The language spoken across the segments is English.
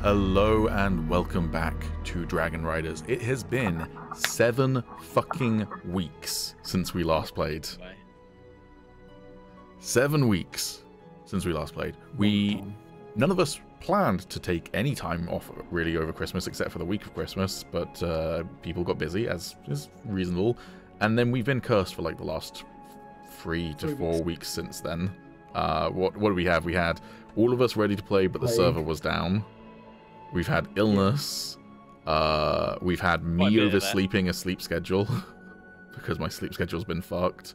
Hello and welcome back to Dragonriders. It has been 7 fucking weeks since we last played. 7 weeks since we last played. None of us planned to take any time off really over Christmas except for the week of Christmas, but people got busy, as is reasonable. And then we've been cursed for like the last 3 to 4 weeks since then. What do we have? We had all of us ready to play, but the server was down. We've had illness. We've had me oversleeping a sleep schedule because my sleep schedule's been fucked.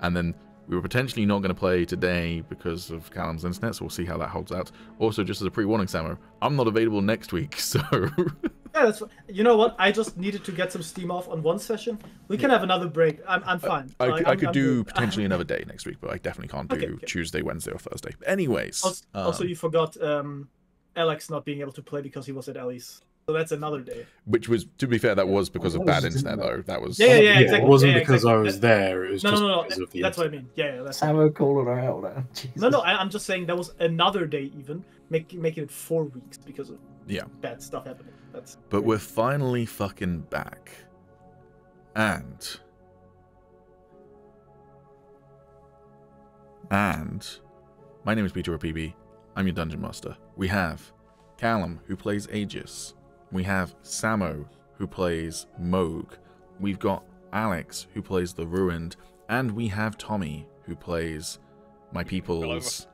And then we were potentially not going to play today because of Calum's internet, so we'll see how that holds out. Also, just as a pre-warning, Samo, I'm not available next week, so... Yeah, that's, you know what? I just needed to get some steam off on one session. We can have another break. I'm fine. I could do potentially another day next week, but I definitely can't do Tuesday, Wednesday, or Thursday. But anyways... Also, you forgot Alex not being able to play because he was at Ellie's. So that's another day. Which was, to be fair, that was because of bad internet, though. That was... Yeah, exactly. It wasn't because I was there. It was just because of the that's what I mean. Yeah, that's Samo called her out now. No, I'm just saying that was another day even, making it 4 weeks because of bad stuff happening. But we're finally fucking back. And my name is Peter PB. I'm your Dungeon Master. We have Calum, who plays Agis. We have Samo, who plays Mogh. We've got Alex, who plays the Ruined. And we have Tommy, who plays my people's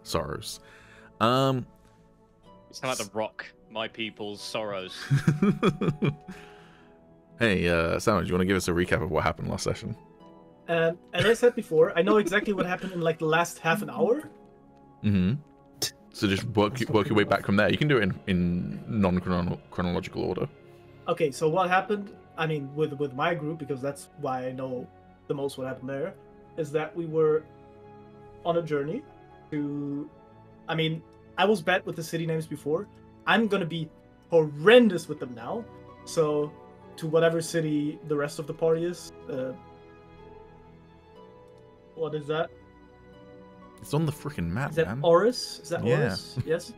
sorrows. It's kind of like the Rock, my people's sorrows. Hey, Samo, do you want to give us a recap of what happened last session? As I said before, I know exactly what happened in like the last half an hour. Mm-hmm. So just work your way back from there. You can do it in non-chronological order. Okay, so what happened, I mean, with my group, because that's why I know the most what happened there, is that we were on a journey to... I mean, I was bad with the city names before. I'm gonna be horrendous with them now. So, to whatever city the rest of the party is... what is that? It's on the freaking map, Is that man. Oriss? Is that Yeah. Oriss? Yes.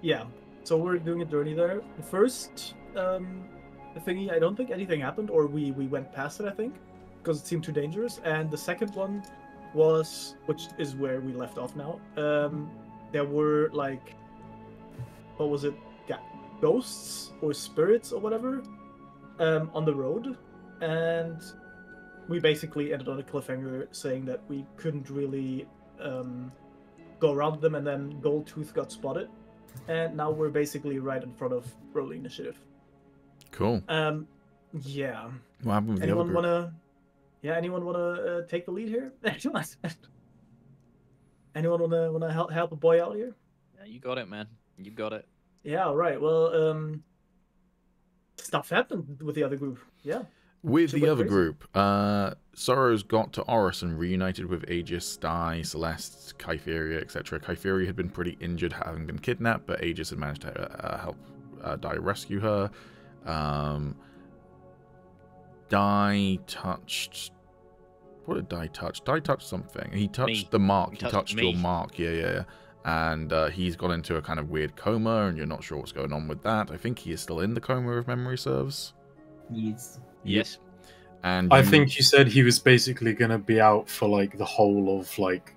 Yeah. So we're doing a journey there. The first thingy, I don't think anything happened, or we went past it, I think, because it seemed too dangerous. And the second one was, which is where we left off now. There were like, what was it? Yeah, ghosts or spirits or whatever on the road, and we basically ended on a cliffhanger saying that we couldn't really go around them, and then Goldtooth got spotted, and now we're basically right in front of rolling initiative. Cool. Yeah. What happened with the other group? Anyone wanna take the lead here? Anyone wanna help a boy out here? Yeah, you got it, man. You got it. Yeah. All right. Well, stuff happened with the other group. Yeah. With the other group, Sorrows got to Oriss and reunited with Agis, Dai, Celeste, Kypheria, etc. Kypheria had been pretty injured, having been kidnapped, but Agis had managed to help Dai rescue her. Dai touched... What did Dai touch? Dai touched something. He touched the mark. He touched your mark. Yeah. And he's gone into a kind of weird coma, and you're not sure what's going on with that. I think he is still in the coma, if memory serves. Yes. And I think you said he was basically going to be out for like the whole of like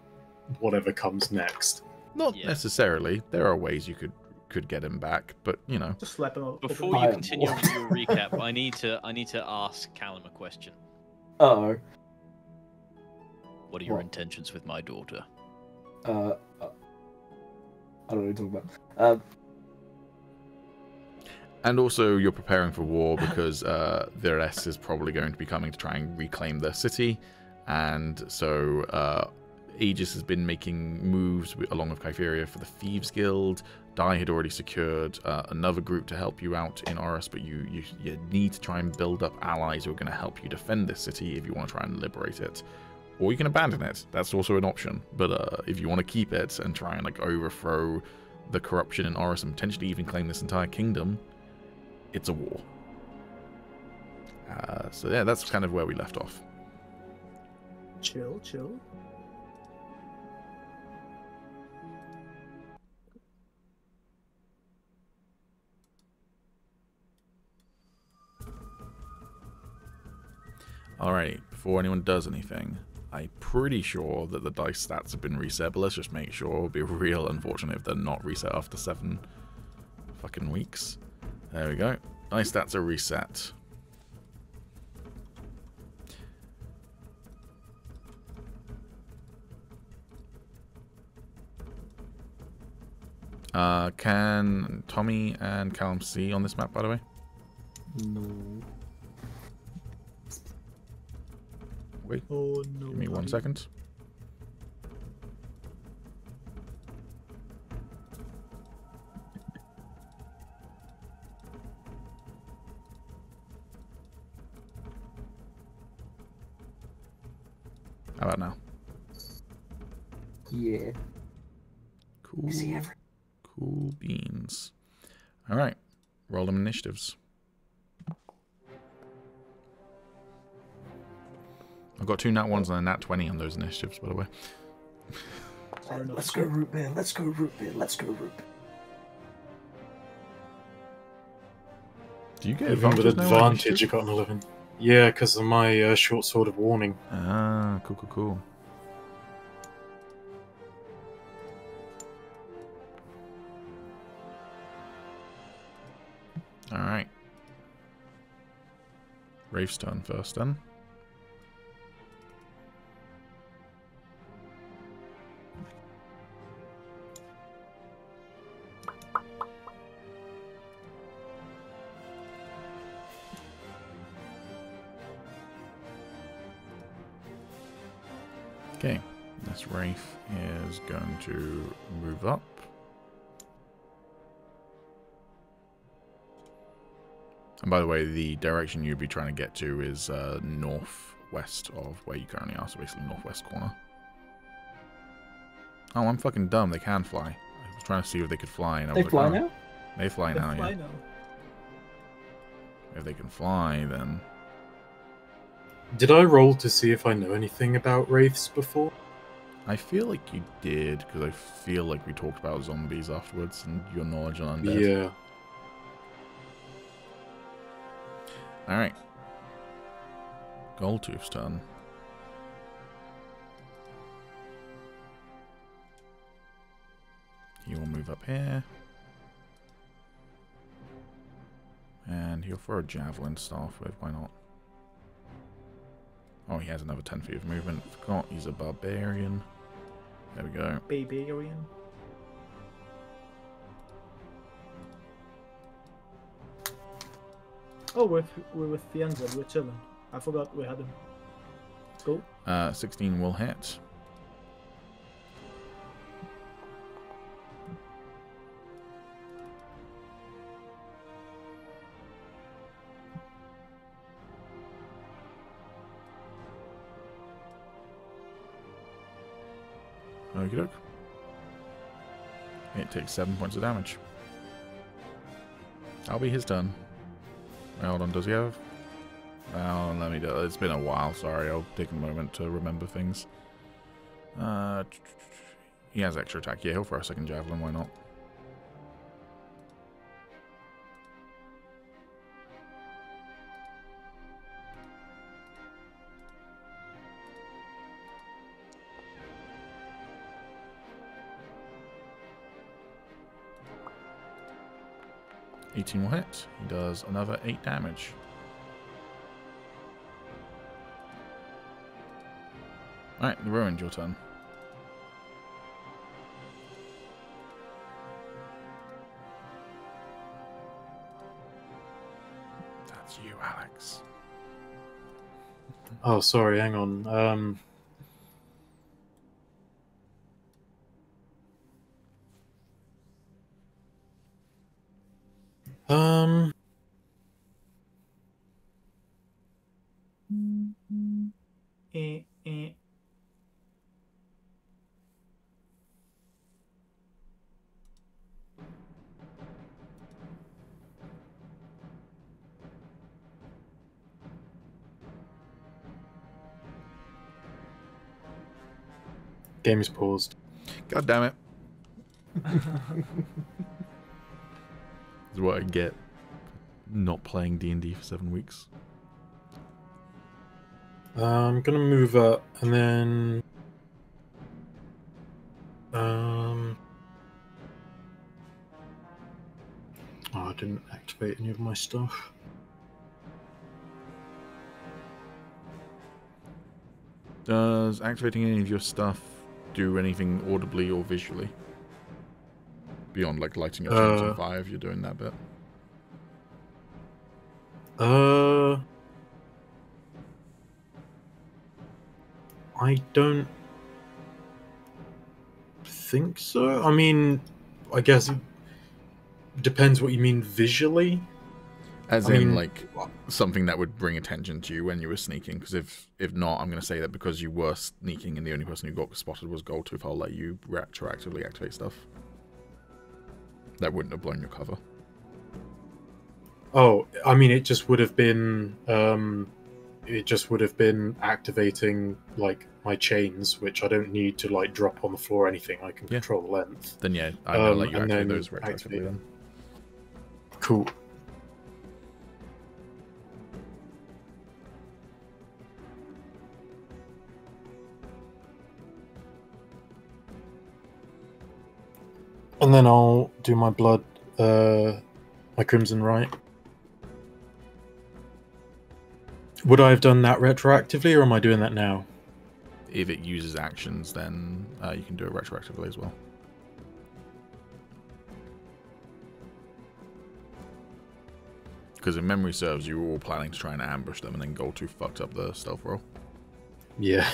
whatever comes next. Not necessarily. There are ways you could get him back, but you know. Just slap him up. Before you continue with your recap, I need to ask Calum a question. Uh-oh. What are your intentions with my daughter? I don't know what you're talking about. And also, you're preparing for war because Oriss is probably going to be coming to try and reclaim their city. And so Agis has been making moves along with Kypheria for the Thieves Guild. Dai had already secured another group to help you out in Oriss, but you need to try and build up allies who are going to help you defend this city if you want to try and liberate it. Or you can abandon it. That's also an option. But if you want to keep it and try and like overthrow the corruption in Oriss and potentially even claim this entire kingdom, it's a war. So yeah, that's kind of where we left off. Chill. Alright, before anyone does anything, I'm pretty sure that the dice stats have been reset, but let's just make sure. It would be real unfortunate if they're not reset after 7 fucking weeks. There we go. Dice stats are reset. Can Tommy and Calum see on this map, by the way? No. Wait, Oh no. give me 1 second. How about now? Yeah. Cool. You see everything. Cool beans. Alright. Roll them initiatives. I've got 2 nat 1s and a nat 20 on those initiatives, by the way. Let's go root beer. Let's go root beer. Let's go root beer. Do you get Even with advantage now on advantage, you initiative? got an 11. Yeah, because of my short sword of warning. Ah, cool, cool, cool. Alright. Rafe's turn first then. Okay, this Wraith is going to move up. And by the way, the direction you'd be trying to get to is northwest of where you currently are, so basically northwest corner. Oh, I'm fucking dumb. They can fly. I was trying to see if they could fly. And I They was fly like, oh, now? They fly now, Fly yeah. now. If they can fly, then... Did I roll to see if I know anything about wraiths before? I feel like you did, because I feel like we talked about zombies afterwards and your knowledge on undead. Yeah. Alright. Goldtooth's turn. He will move up here. And he'll throw a javelin to start off with, why not? Oh, he has another 10 feet of movement. Forgot he's a barbarian. There we go. Barbarian. Oh, we're with Fienza. We're chilling. I forgot we had him. Cool. 16 will hit. Okie doke. It takes 7 points of damage. That'll be his turn. Hold on, does he have? Oh, let me do it. It's been a while, sorry. I'll take a moment to remember things. He has extra attack. Yeah, he'll throw a second javelin, why not? Will hit. He does another 8 damage. Alright, the Ruined, your turn. That's you, Alex. Oh, sorry, hang on. Eh. Game is paused. God damn it. This is what I get not playing D&D for 7 weeks. I'm gonna move up and then oh, I didn't activate any of my stuff. Does activating any of your stuff do anything audibly or visually? Beyond like lighting your tombs on fire if you're doing that bit. I don't think so. I mean, I guess it depends what you mean visually. As in, like, something that would bring attention to you when you were sneaking. Because if not, I'm going to say that because you were sneaking and the only person who got spotted was Goldtooth, I'll let you retroactively activate stuff. That wouldn't have blown your cover. Oh, I mean, it just would have been activating like my chains, which I don't need to like drop on the floor or anything. I can control the length. Then yeah, I'm gonna let you activate those retroactively then. Cool. And then I'll do my blood, my Crimson Rite. Would I have done that retroactively, or am I doing that now? If it uses actions, then you can do it retroactively as well. Because if memory serves, you were all planning to try and ambush them, and then Goldtooth fucked up the stealth roll. Yeah.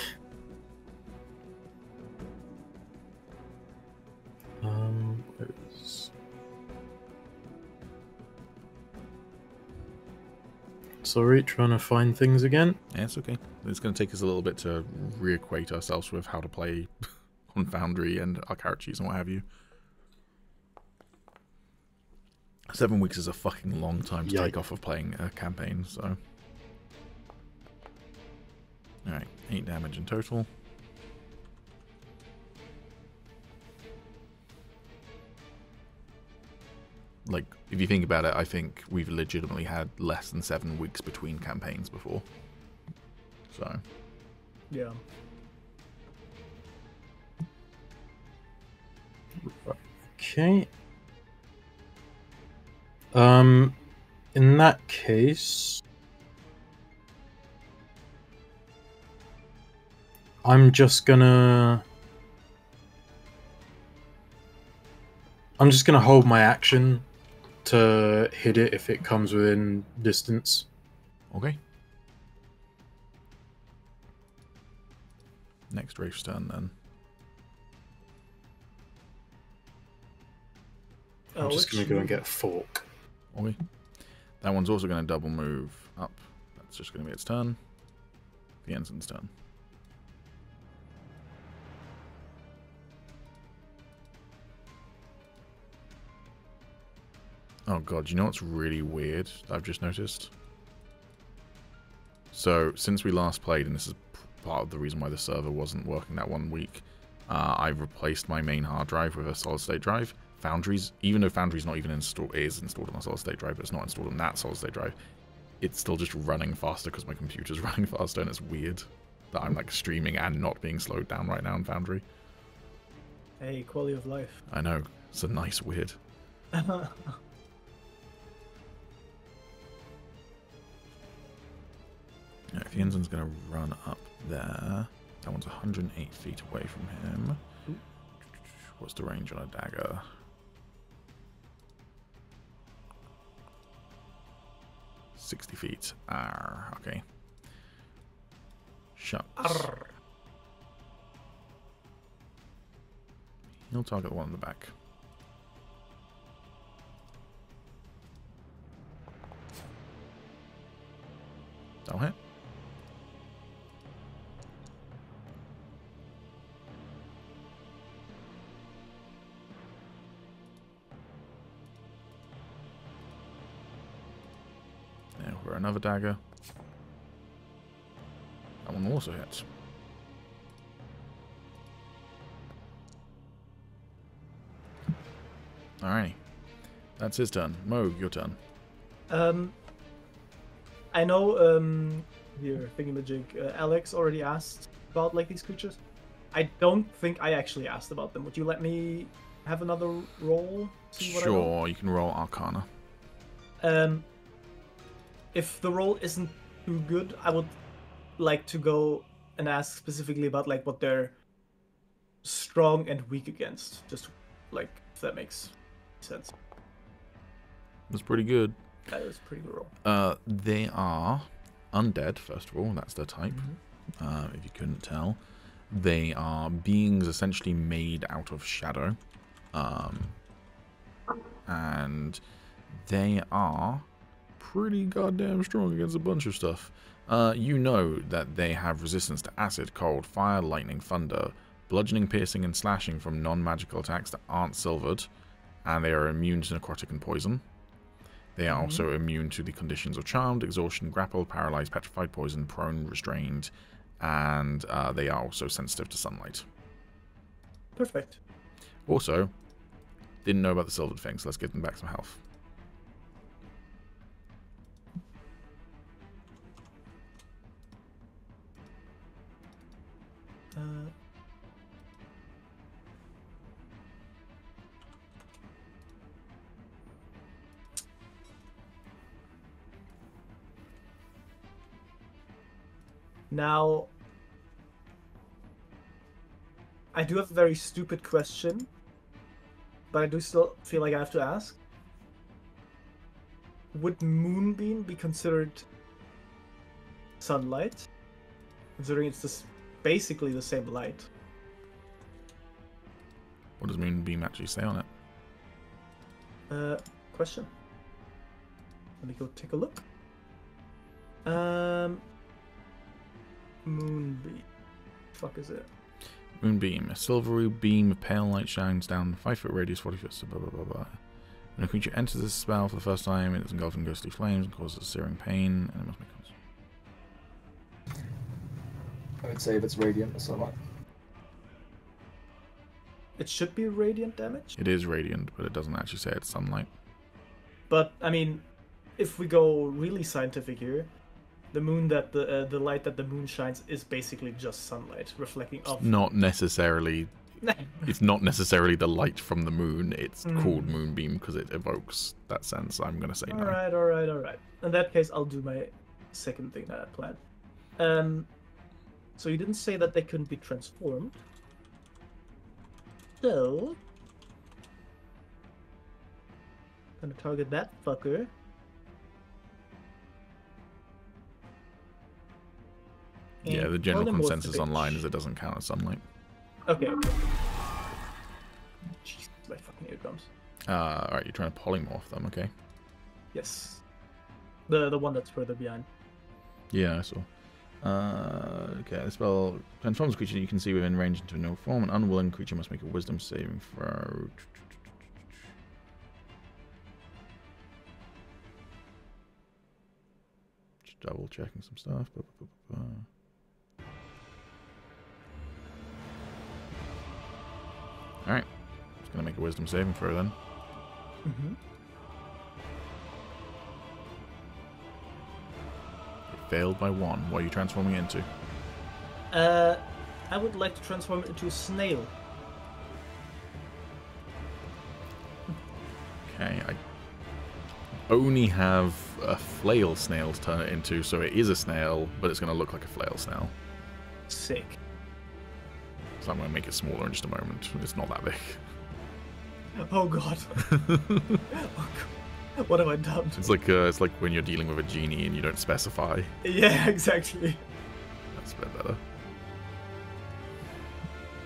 Sorry, trying to find things again. Yeah, it's okay. It's going to take us a little bit to reacquaint ourselves with how to play on Foundry and our characters and what have you. 7 weeks is a fucking long time to take off of playing a campaign, so... Alright, 8 damage in total. Like, if you think about it, I think we've legitimately had less than 7 weeks between campaigns before. So. Yeah. Okay. In that case, I'm just gonna hold my action to hit it if it comes within distance. Okay. Next Wraith's turn then. I'm just going to go and get a fork. Okay. That one's also going to double move up. That's just going to be its turn. The ensign's turn. Oh god, you know what's really weird that I've just noticed? So, since we last played, and this is part of the reason why the server wasn't working that 1 week, I've replaced my main hard drive with a solid state drive. Foundry's, even though Foundry's not even installed, is installed on a solid state drive, but it's not installed on that solid state drive, it's still just running faster because my computer's running faster, and it's weird that I'm like streaming and not being slowed down right now in Foundry. Hey, quality of life. I know, it's a nice weird. If the ensign's going to run up there, that one's 108 feet away from him. What's the range on a dagger? $60 feet. Okay. Shucks. He'll target the one in the back. That'll hit. For another dagger. That one also hits. Alrighty. That's his turn. Mogh, your turn. I know here, thingamajig. Alex already asked about like these creatures. I don't think I actually asked about them. Would you let me have another roll? See what I roll? Sure, you can roll Arcana. If the roll isn't too good, I would like to go and ask specifically about like what they're strong and weak against. Just like if that makes sense. That's pretty good. That is a pretty good roll. They are undead, first of all. That's their type. If you couldn't tell. They are beings essentially made out of shadow. And they are pretty goddamn strong against a bunch of stuff. You know that they have resistance to acid, cold, fire, lightning, thunder, bludgeoning, piercing, and slashing from non-magical attacks that aren't silvered, and they are immune to necrotic and poison. They are also immune to the conditions of charmed, exhaustion, grappled, paralyzed, petrified, poisoned, prone, restrained, and they are also sensitive to sunlight. Perfect. Also, didn't know about the silvered thing, so let's give them back some health. Now, I do have a very stupid question, but I do still feel like I have to ask. Would Moonbeam be considered sunlight? Considering it's just basically the same light. What does Moonbeam actually say on it? Question. Let me go take a look. Moonbeam. Fuck is it? Moonbeam. A silvery beam of pale light shines down 5-foot radius, 40 foot, so blah blah blah blah. When a creature enters this spell for the first time, it is engulfed in ghostly flames and causes searing pain, and it must make I would say if it's radiant or sunlight. It should be radiant damage. It is radiant, but it doesn't actually say it's sunlight. But I mean, if we go really scientific here, the moon that the light that the moon shines is basically just sunlight reflecting off. Not necessarily. It's not necessarily the light from the moon. It's called Moonbeam because it evokes that sense. I'm gonna say no. All right. In that case, I'll do my second thing that I planned. So you didn't say that they couldn't be transformed. So, gonna target that fucker. Yeah, the And general polymorph the consensus bitch. online is it doesn't count as sunlight. Okay. Jeez, my fucking eardrums. Alright, you're trying to polymorph them, okay? Yes. The one that's further behind. Yeah, I saw. Okay, the spell transforms a creature you can see within range into a no form. An unwilling creature must make a wisdom saving throw. Just double checking some stuff. Alright, just gonna make a wisdom saving throw then. It failed by 1. What are you transforming it into? I would like to transform it into a snail. Okay, I only have a flail snail to turn it into, so it is a snail, but it's going to look like a flail snail. Sick. So I'm going to make it smaller in just a moment. It's not that big. Oh god. Oh, God. What have I done? It's like when you're dealing with a genie and you don't specify. Yeah, exactly. That's a bit better.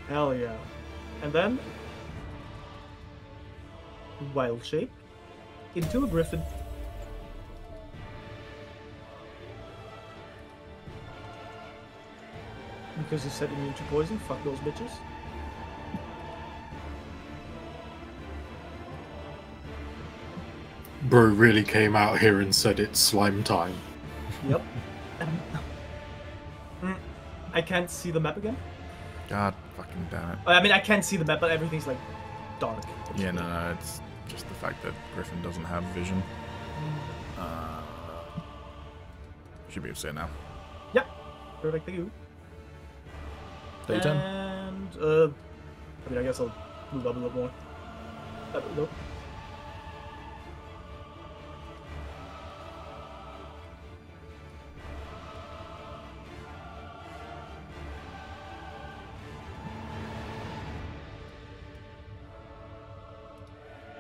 Hell yeah. And then wild shape into a griffin. Because you said immune to poison, fuck those bitches. Bro really came out here and said it's slime time. Yep. I can't see the map again. God fucking damn it. I mean, I can't see the map, but everything's like dark. Yeah, no, it's just the fact that Griffin doesn't have vision. Should be able to see it now. Perfect, thank you. Day 10. And, I mean, I guess I'll move up a little more. That will go.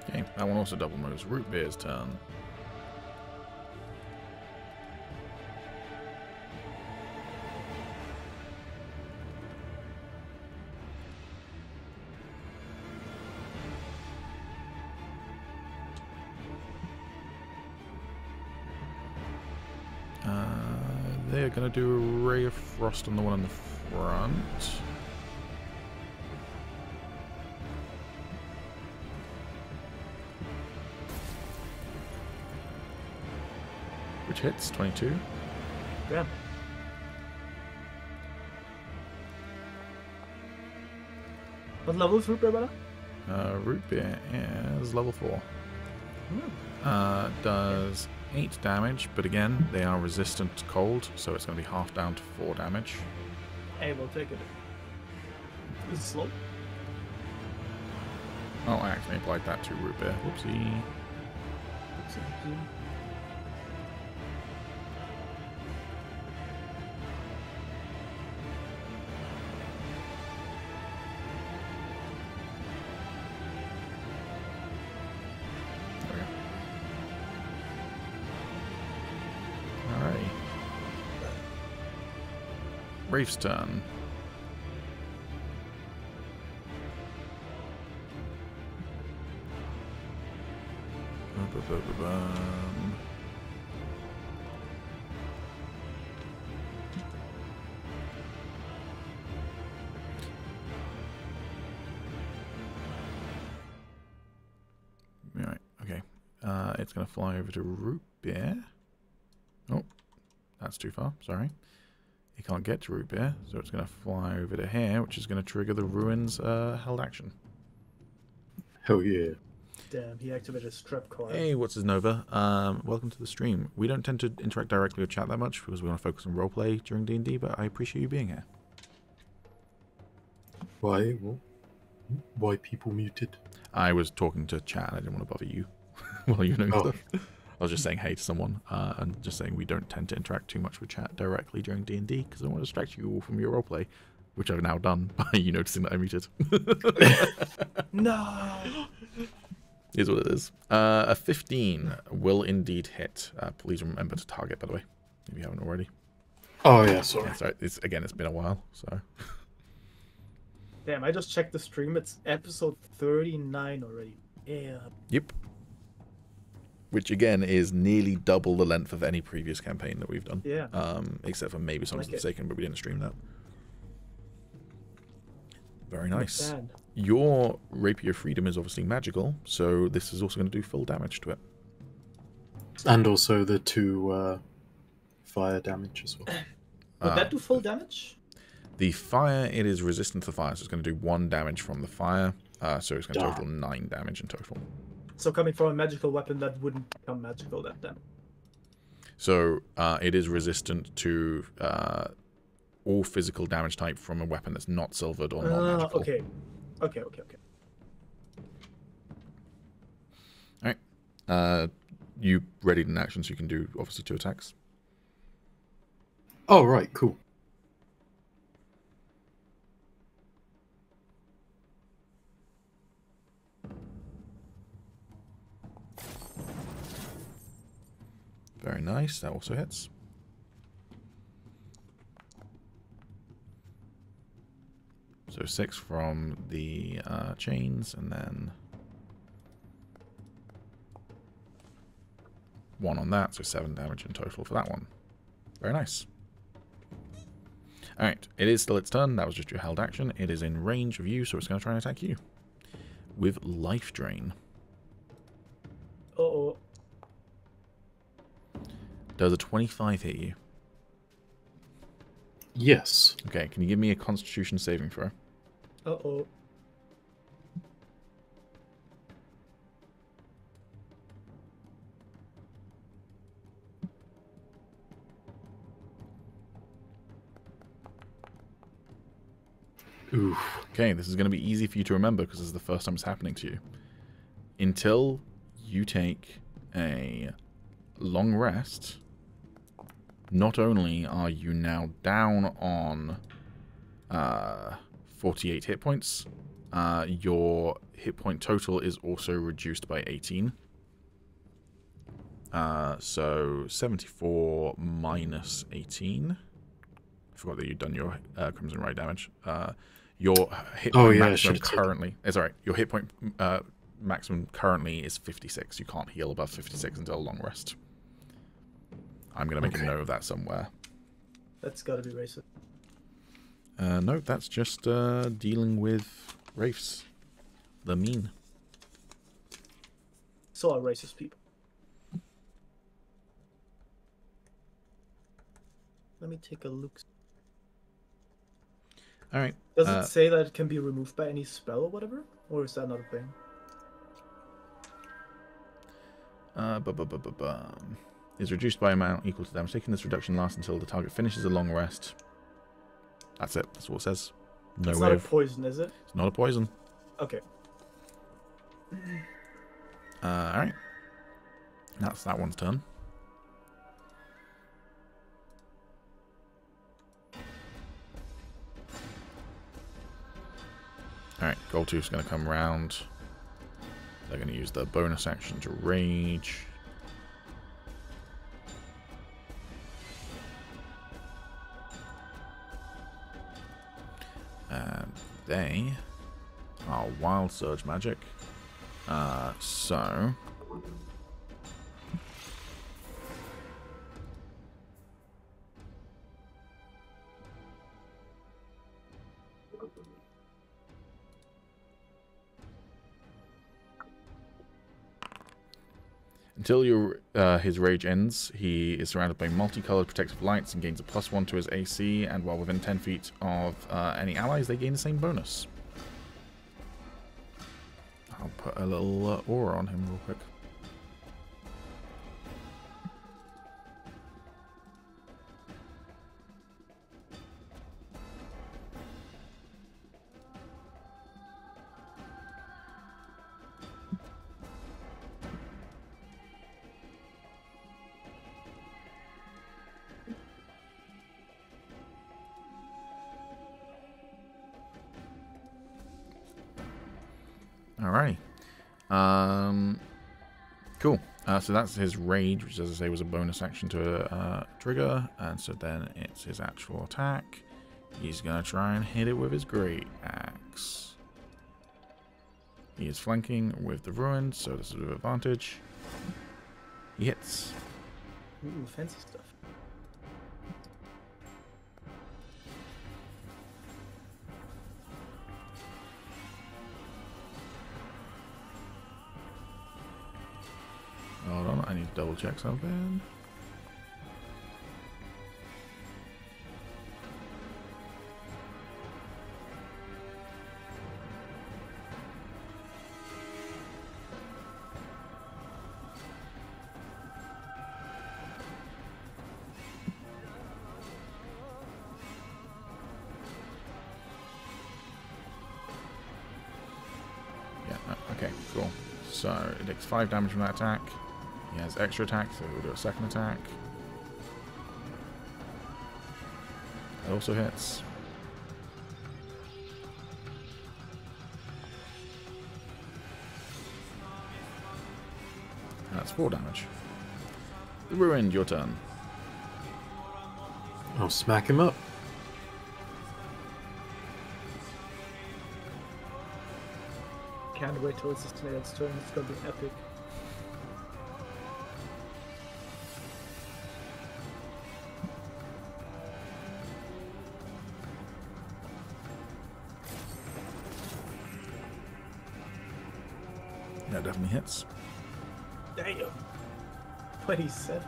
Okay, that one also double moves. Root Beer's turn. They're going to do a Ray of Frost on the one in the front. Which hits, 22. Yeah. What level is Root Beer, brother? Root Beer is level 4. Hmm. Does 8 damage, but again, they are resistant to cold, so it's going to be half down to 4 damage. Hey, we'll take it. Is it slow? Oh, I actually applied that to Root Beer. Whoopsie. Rafe's turn. Right, okay. It's going to fly over to Root Beer. Oh, that's too far, sorry. He can't get to Root Beer, so it's going to fly over to here, which is going to trigger the Ruins held action. Hell yeah. Damn, he activated his trap card. Hey, what's his Nova? Welcome to the stream. We don't tend to interact directly with chat that much because we want to focus on roleplay during D&D, but I appreciate you being here. Why? Why people muted? I was talking to chat and I didn't want to bother you while you know stuff. I was just saying hey to someone and just saying we don't tend to interact too much with chat directly during D&D because I don't want to distract you all from your roleplay, which I've now done by you noticing that I muted. No! Is what it is. A 15 will indeed hit. Please remember to target, by the way, if you haven't already. Oh, yeah, sorry. Yeah, sorry. It's been a while, so... Damn, I just checked the stream. It's episode 39 already. Yeah. Yep. Which, again, is nearly double the length of any previous campaign that we've done. Yeah. Except for maybe Songs of the Forsaken, but we didn't stream that. Very nice. Your Rapier Freedom is obviously magical, so this is also going to do full damage to it. And also the 2 fire damage as well. Would that do full damage? The fire, it is resistant to fire, so it's going to do 1 damage from the fire. So it's going to total 9 damage in total. So coming from a magical weapon, that wouldn't become magical then. So it is resistant to all physical damage type from a weapon that's not silvered or non-magical. Okay. Alright. You readied an action, so you can do, obviously, 2 attacks. Oh, right, cool. Very nice. That also hits. So 6 from the chains, and then 1 on that, so 7 damage in total for that one. Very nice. Alright, it is still its turn. That was just your held action. It is in range of you, so it's going to try and attack you. With Life Drain. Uh-oh. Does a 25 hit you? Yes. Okay, can you give me a Constitution saving throw? Uh-oh. Oof. Okay, this is going to be easy for you to remember because this is the first time it's happening to you. Until you take a long rest, not only are you now down on 48 hit points, your hit point total is also reduced by 18. So 74 minus 18. I forgot that you'd done your Crimson Ray damage. Your hit point maximum currently... Sorry, your hit point maximum currently is 56. You can't heal above 56 until a long rest. I'm going to make a note of that somewhere. That's got to be racist. No, that's just dealing with wraiths. The mean. So are racist people. Let me take a look. Alright. Does it say that it can be removed by any spell or whatever? Or is that not a thing? Is reduced by amount equal to damage taken. This reduction lasts until the target finishes a long rest. That's it. That's all it says. No it's way not a poison, is it? It's not a poison. Okay. Alright. That's that one's turn. Alright, Gold Tooth's going to come round. They're going to use their bonus action to rage. And they are Wild Surge magic. So... Until his rage ends, he is surrounded by multicolored protective lights and gains a +1 to his AC, and while within 10 feet of any allies, they gain the same bonus. I'll put a little aura on him real quick. Alrighty. Cool. So that's his rage, which, as I say, was a bonus action to trigger. And so then it's his actual attack. He's going to try and hit it with his great axe. He is flanking with the Ruined, so this is with advantage. He hits. Ooh, fancy stuff. Hold on, I need to double check something. Yeah, okay, cool. So it takes 5 damage from that attack. He has extra attack, so we'll do a second attack. It also hits. That's 4 damage. The Ruined, your turn. I'll smack him up. Can't wait till it's the snail's turn. It's gonna be epic. That definitely hits. Damn. 27.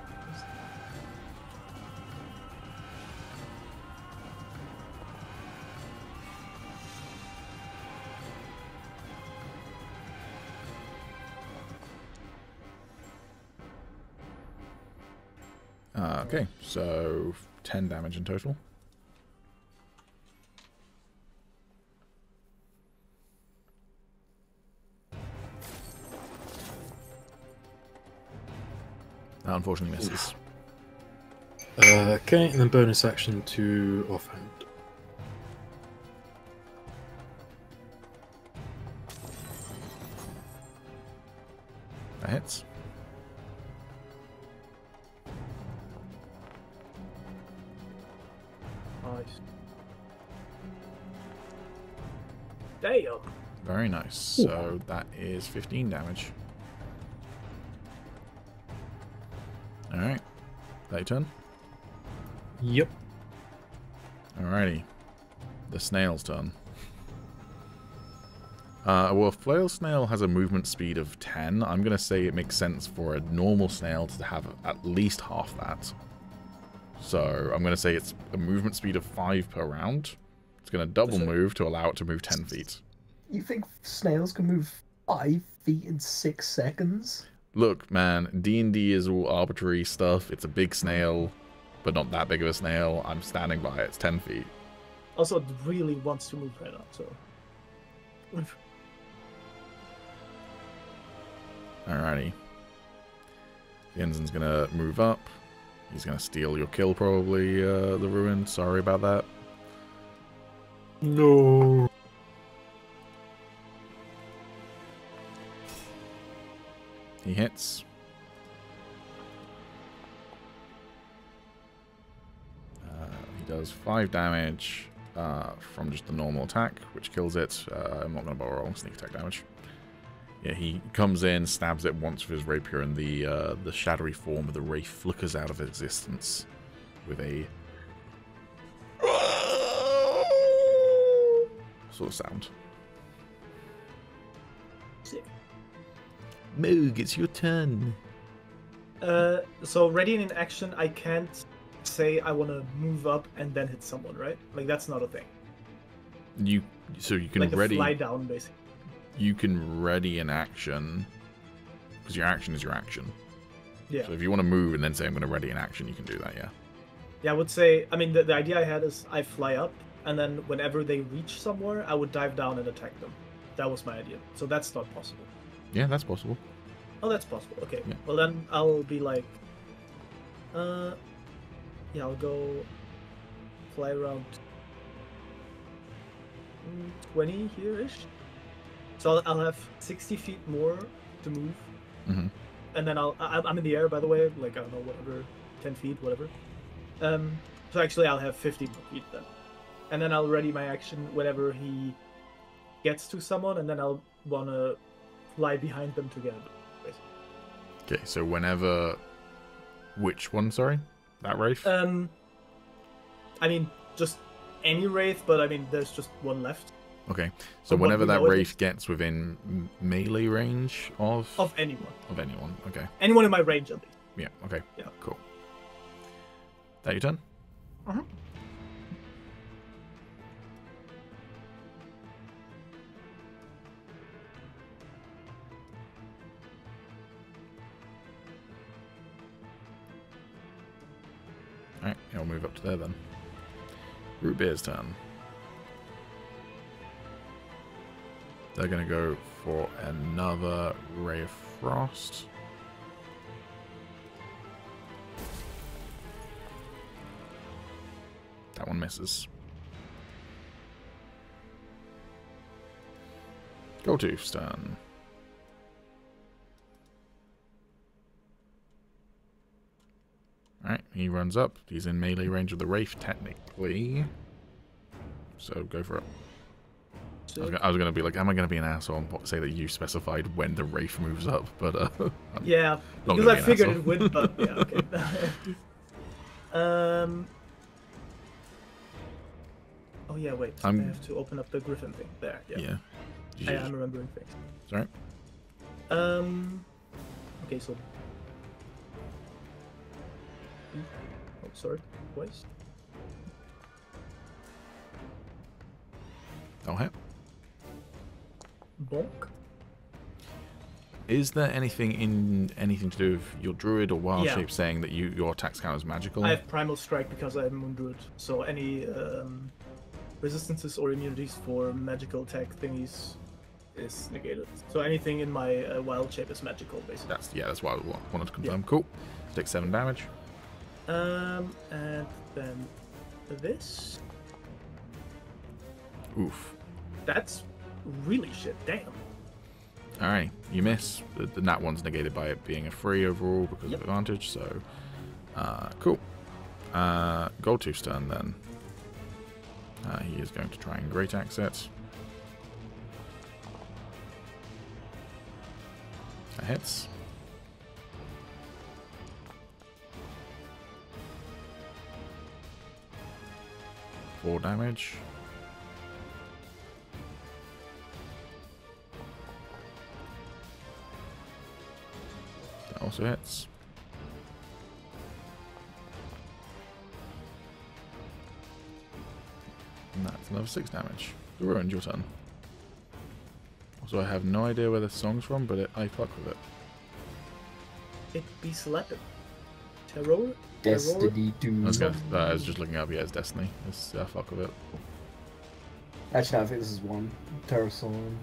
Okay, so 10 damage in total. Unfortunately misses. Okay, and then bonus action to offhand. That hits. Nice. Damn. Very nice. So that is 15 damage. Alright. That your turn? Yep. Alrighty. The snail's turn. Well, a flail snail has a movement speed of 10. I'm going to say it makes sense for a normal snail to have at least half that. So I'm going to say it's a movement speed of 5 per round. It's going to double move to allow it to move 10 feet. You think snails can move 5 feet in 6 seconds? Look, man, D&D is all arbitrary stuff. It's a big snail, but not that big of a snail. I'm standing by it. It's 10 feet. Also, it really wants to move right now, so... Alrighty. The ensign's gonna move up. He's gonna steal your kill, probably, the Ruin. Sorry about that. No. He hits. He does 5 damage from just the normal attack, which kills it. I'm not gonna bother rolling sneak attack damage. Yeah, he comes in, stabs it once with his rapier, and the shadowy form of the wraith flickers out of existence with a sort of sound. Sick. Mogh, it's your turn. So ready in action, I can't say I want to move up and then hit someone, right? Like, that's not a thing. So you can like ready. Fly down, basically. You can ready an action, because your action is your action. Yeah. So if you want to move and then say I'm going to ready an action, you can do that, yeah. Yeah, I would say, I mean, the idea I had is I fly up, and then whenever they reach somewhere, I would dive down and attack them. That was my idea. So that's not possible. Yeah, that's possible. Oh, that's possible. Okay. Yeah. Well, then I'll be like, yeah, I'll go fly around 20 here-ish. So I'll have 60 feet more to move. Mm-hmm. And then I'm in the air, by the way, like, I don't know, whatever, 10 feet, whatever. So actually I'll have 50 more feet then. And then I'll ready my action whenever he gets to someone, and then I'll want to fly behind them together. Okay, so whenever... Which one, sorry? That wraith? I mean, just any wraith, but I mean, there's just one left. Okay, so From what whenever we that know, wraith gets within melee range of... Of anyone. Of anyone, okay. Anyone in my range, at least. Yeah, okay. Yeah. Cool. That your turn? Uh-huh. Alright, I'll move up to there then. Root Beer's turn. They're going to go for another Ray of Frost. That one misses. Goldtooth's turn. Alright, he runs up. He's in melee range of the Wraith, technically. So go for it. I was going to be like, am I going to be an asshole and say that you specified when the Wraith moves up? But yeah, because I figured it would, but yeah, okay. Oh yeah, wait. I have to open up the Griffin thing. There, yeah. Yeah. I'm remembering things. Sorry. Okay, so... Oh, sorry. Twice. Don't hit. Bonk. Is there anything to do with your druid or wild Yeah. shape saying that your attacks count as magical? I have Primal Strike because I have Moon Druid, so any resistances or immunities for magical attack thingies is negated. So anything in my wild shape is magical, basically. That's what I wanted to confirm. Yeah. Cool. Take 7 damage. And then this. Oof. That's really shit. Damn. Alright, you miss. The nat one's negated by it being a 3 overall because of advantage, so cool. Goldtooth's turn then. He is going to try and Great Axe it. That hits. Four damage. That also hits. And that's another 6 damage. Ruined, your turn. Also, I have no idea where the song's from, but I fuck with it. It be selected. Terral? Destiny 2. I was just looking up, yeah, it's Destiny. It's fuck with it. Actually, no, I think this is one. Terral song.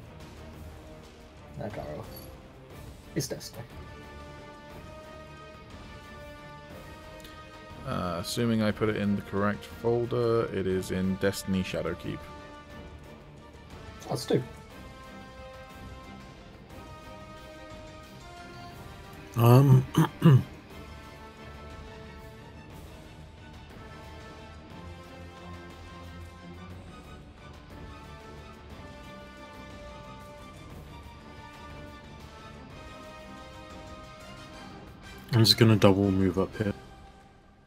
Agaro. It's Destiny. Assuming I put it in the correct folder, it is in Destiny Shadowkeep. That's 2. I'm just gonna double move up here.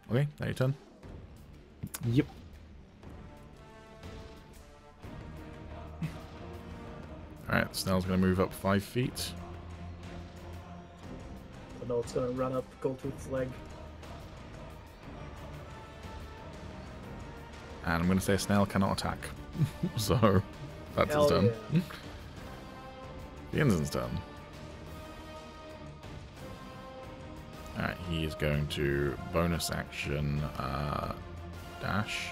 Okay, now your turn. Yep. Alright, Snell's going to move up 5 feet. I know it's gonna run up Goldtooth's leg. And I'm going to say Snell cannot attack. So, that's his turn. Yeah. Yensen's turn. Alright, he is going to bonus action dash.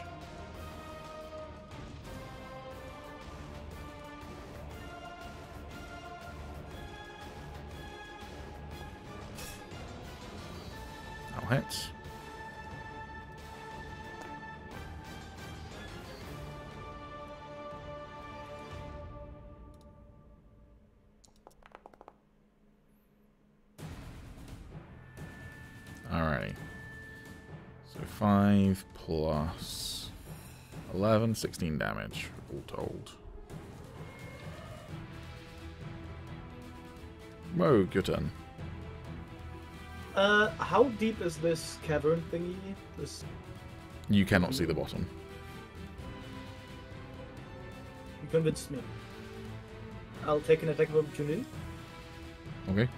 That'll hit. Alrighty. So 5 plus 11, 16 damage, all told. Mogh, your turn. How deep is this cavern thingy? This... You cannot see the bottom. You convinced me. I'll take an attack of opportunity. Okay.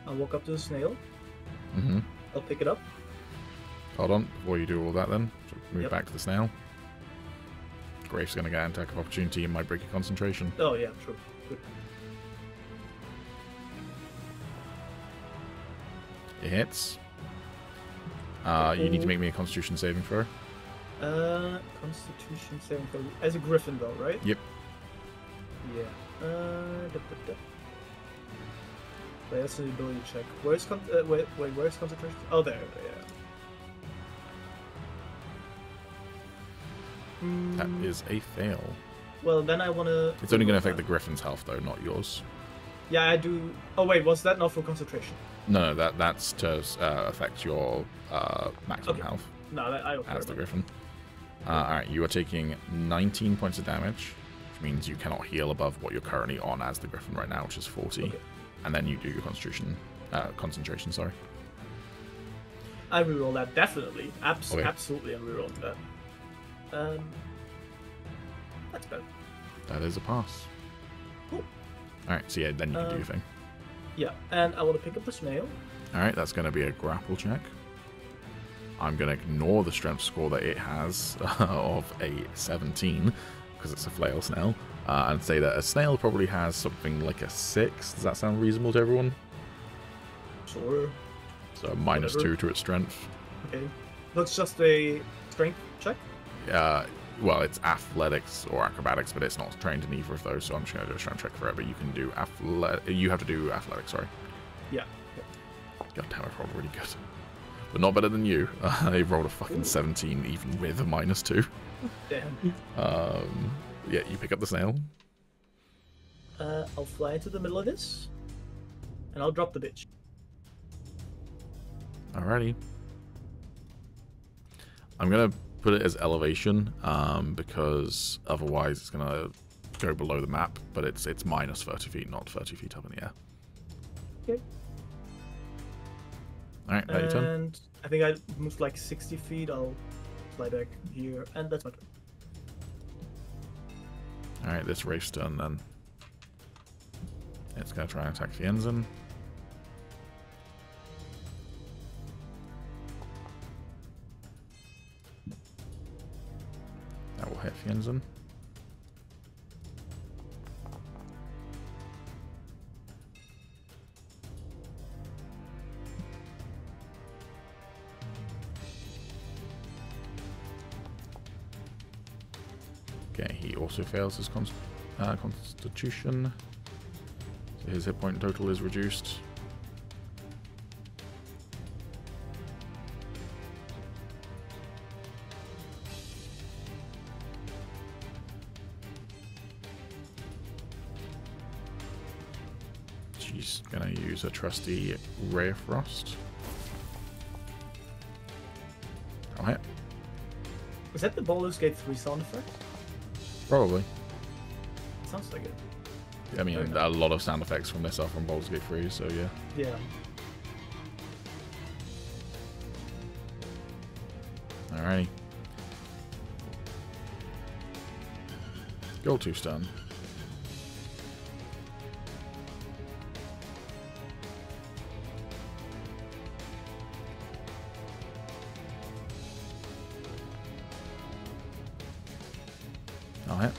I'll walk up to the snail. Mm-hmm. I'll pick it up. Hold on, before you do all that then, so move Yep. back to the snail. Grafe's going to get an attack of opportunity and might break your concentration. Oh yeah, true. Good. It hits. You need to make me a constitution saving throw. Constitution saving throw. As a griffin though, right? Yep. Yeah. Wait, that's an ability check. Where's where's concentration? Oh, there. Yeah. That is a fail. Well, then I wanna. It's only going to affect the griffin's health though, not yours. Yeah, I do. Oh wait, was that not for concentration? No, that's to affect your maximum Okay. health No, that I don't care as the about. griffin. Alright, you are taking 19 points of damage, which means you cannot heal above what you're currently on as the griffin right now, which is 40. Okay. And then you do your concentration, sorry. I reroll that definitely. Okay. Absolutely, I'm rerolling that. That's better. That is a pass. Cool. Alright, so yeah, then you can do your thing. Yeah, and I want to pick up the snail. Alright, that's going to be a grapple check. I'm going to ignore the strength score that it has of a 17, because it's a flail snail, and say that a snail probably has something like a 6. Does that sound reasonable to everyone? Sure. So a minus Whatever. 2 to its strength. Okay. That's just a strength check? Well, it's athletics or acrobatics, but it's not trained in either of those, so I'm just going to do a strength check for it, but you can do you have to do athletics, sorry. Yeah. God damn, I rolled really good. but not better than you. I rolled a fucking 17, even with a -2. Damn. Yeah, you pick up the snail. I'll fly into the middle of this, and I'll drop the bitch. Alrighty. I'm gonna put it as elevation, because otherwise it's gonna go below the map, but it's minus 30 feet, not 30 feet up in the air. Okay. Alright, now your turn. And I think I moved like 60 feet. I'll fly back here, and that's my turn. Alright, this wraith's turn then. It's gonna try and attack the ensign. That will hit the ensign. Okay, he also fails his constitution. So his hit point total is reduced. She's gonna use a trusty Ray of Frost. I'll hit. Is that the Baldur's Gate 3 sound effect? Probably. Sounds like it. I mean, Okay. a lot of sound effects from this are from Baldur's Gate 3, so yeah. Yeah. Alrighty. Go to stun. I'll hit.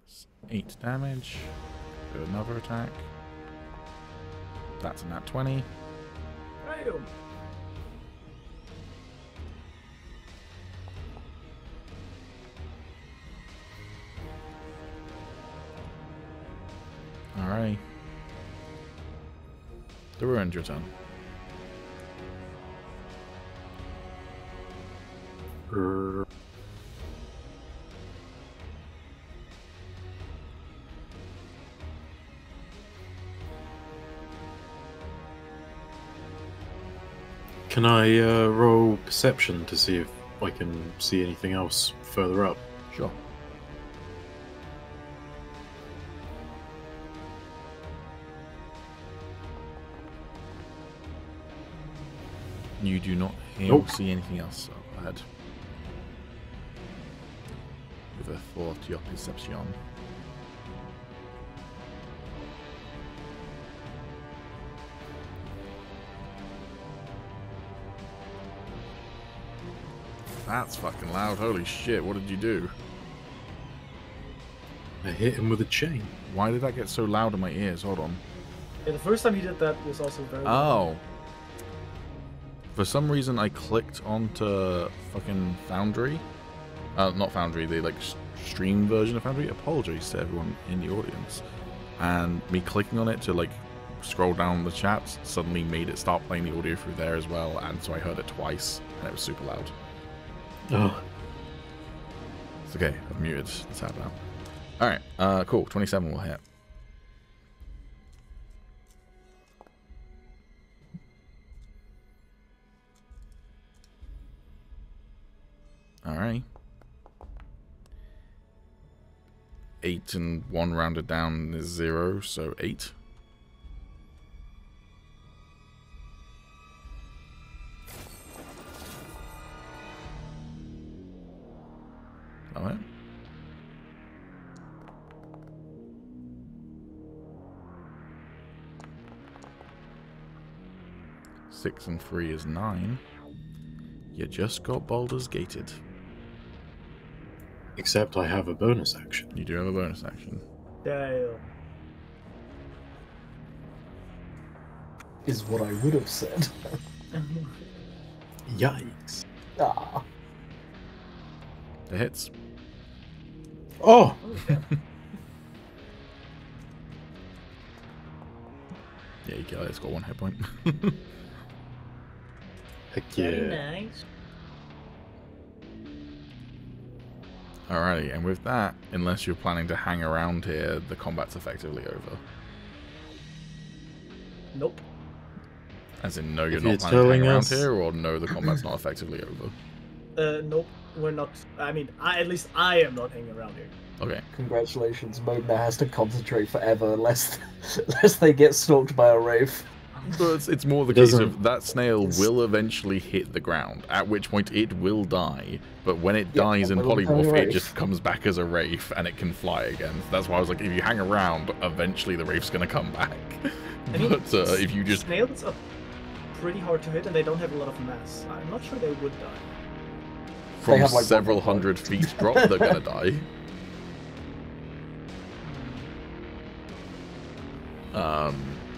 That's 8 damage. Do another attack. That's a nat 20. Damn. Alright. The Ruined, your turn. Can I roll perception to see if I can see anything else further up? Sure. You do not hear or Nope. see anything else up ahead. With a 4 to your perception. That's fucking loud. Holy shit, what did you do? I hit him with a chain. Why did that get so loud in my ears? Hold on. Yeah, the first time he did that was also very Oh. For some reason I clicked onto fucking Foundry. Not Foundry, the like stream version of Foundry. Apologies to everyone in the audience. And me clicking on it to like scroll down the chat suddenly made it start playing the audio through there as well, and so I heard it twice and it was super loud. Oh, It's okay, I've muted the tab now. Alright, cool. 27 will hit. Alright. 8 and 1 rounded down is 0, so 8. Alright. Six and 3 is 9. You just got Baldur's Gated. except I have a bonus action. You do have a bonus action. Damn. Is what I would have said. Yikes. Ah. The hits. Oh! Yeah, you kill it. It's got 1 hit point. Heck Very yeah. nice. Alrighty, and with that, unless you're planning to hang around here, the combat's effectively over. Nope. As in, no, you're If not you're planning to hang telling around us- here, or no, the combat's not effectively over. Nope. We're not. I mean, at least I am not hanging around here. Okay. Congratulations, Mogh now has to concentrate forever lest they get stalked by a wraith. But it's more the It case doesn't- of that snail will eventually hit the ground, at which point it will die. But when it Yeah, dies in it will become a polymorph, it wraith. just comes back as a wraith and it can fly again. That's why I was like, if you hang around, eventually the wraith's going to come back. I mean, But if you just... snails are pretty hard to hit, and they don't have a lot of mass. I'm not sure they would die. From have, like, several 1 hit point. hundred feet drop, they're going to die.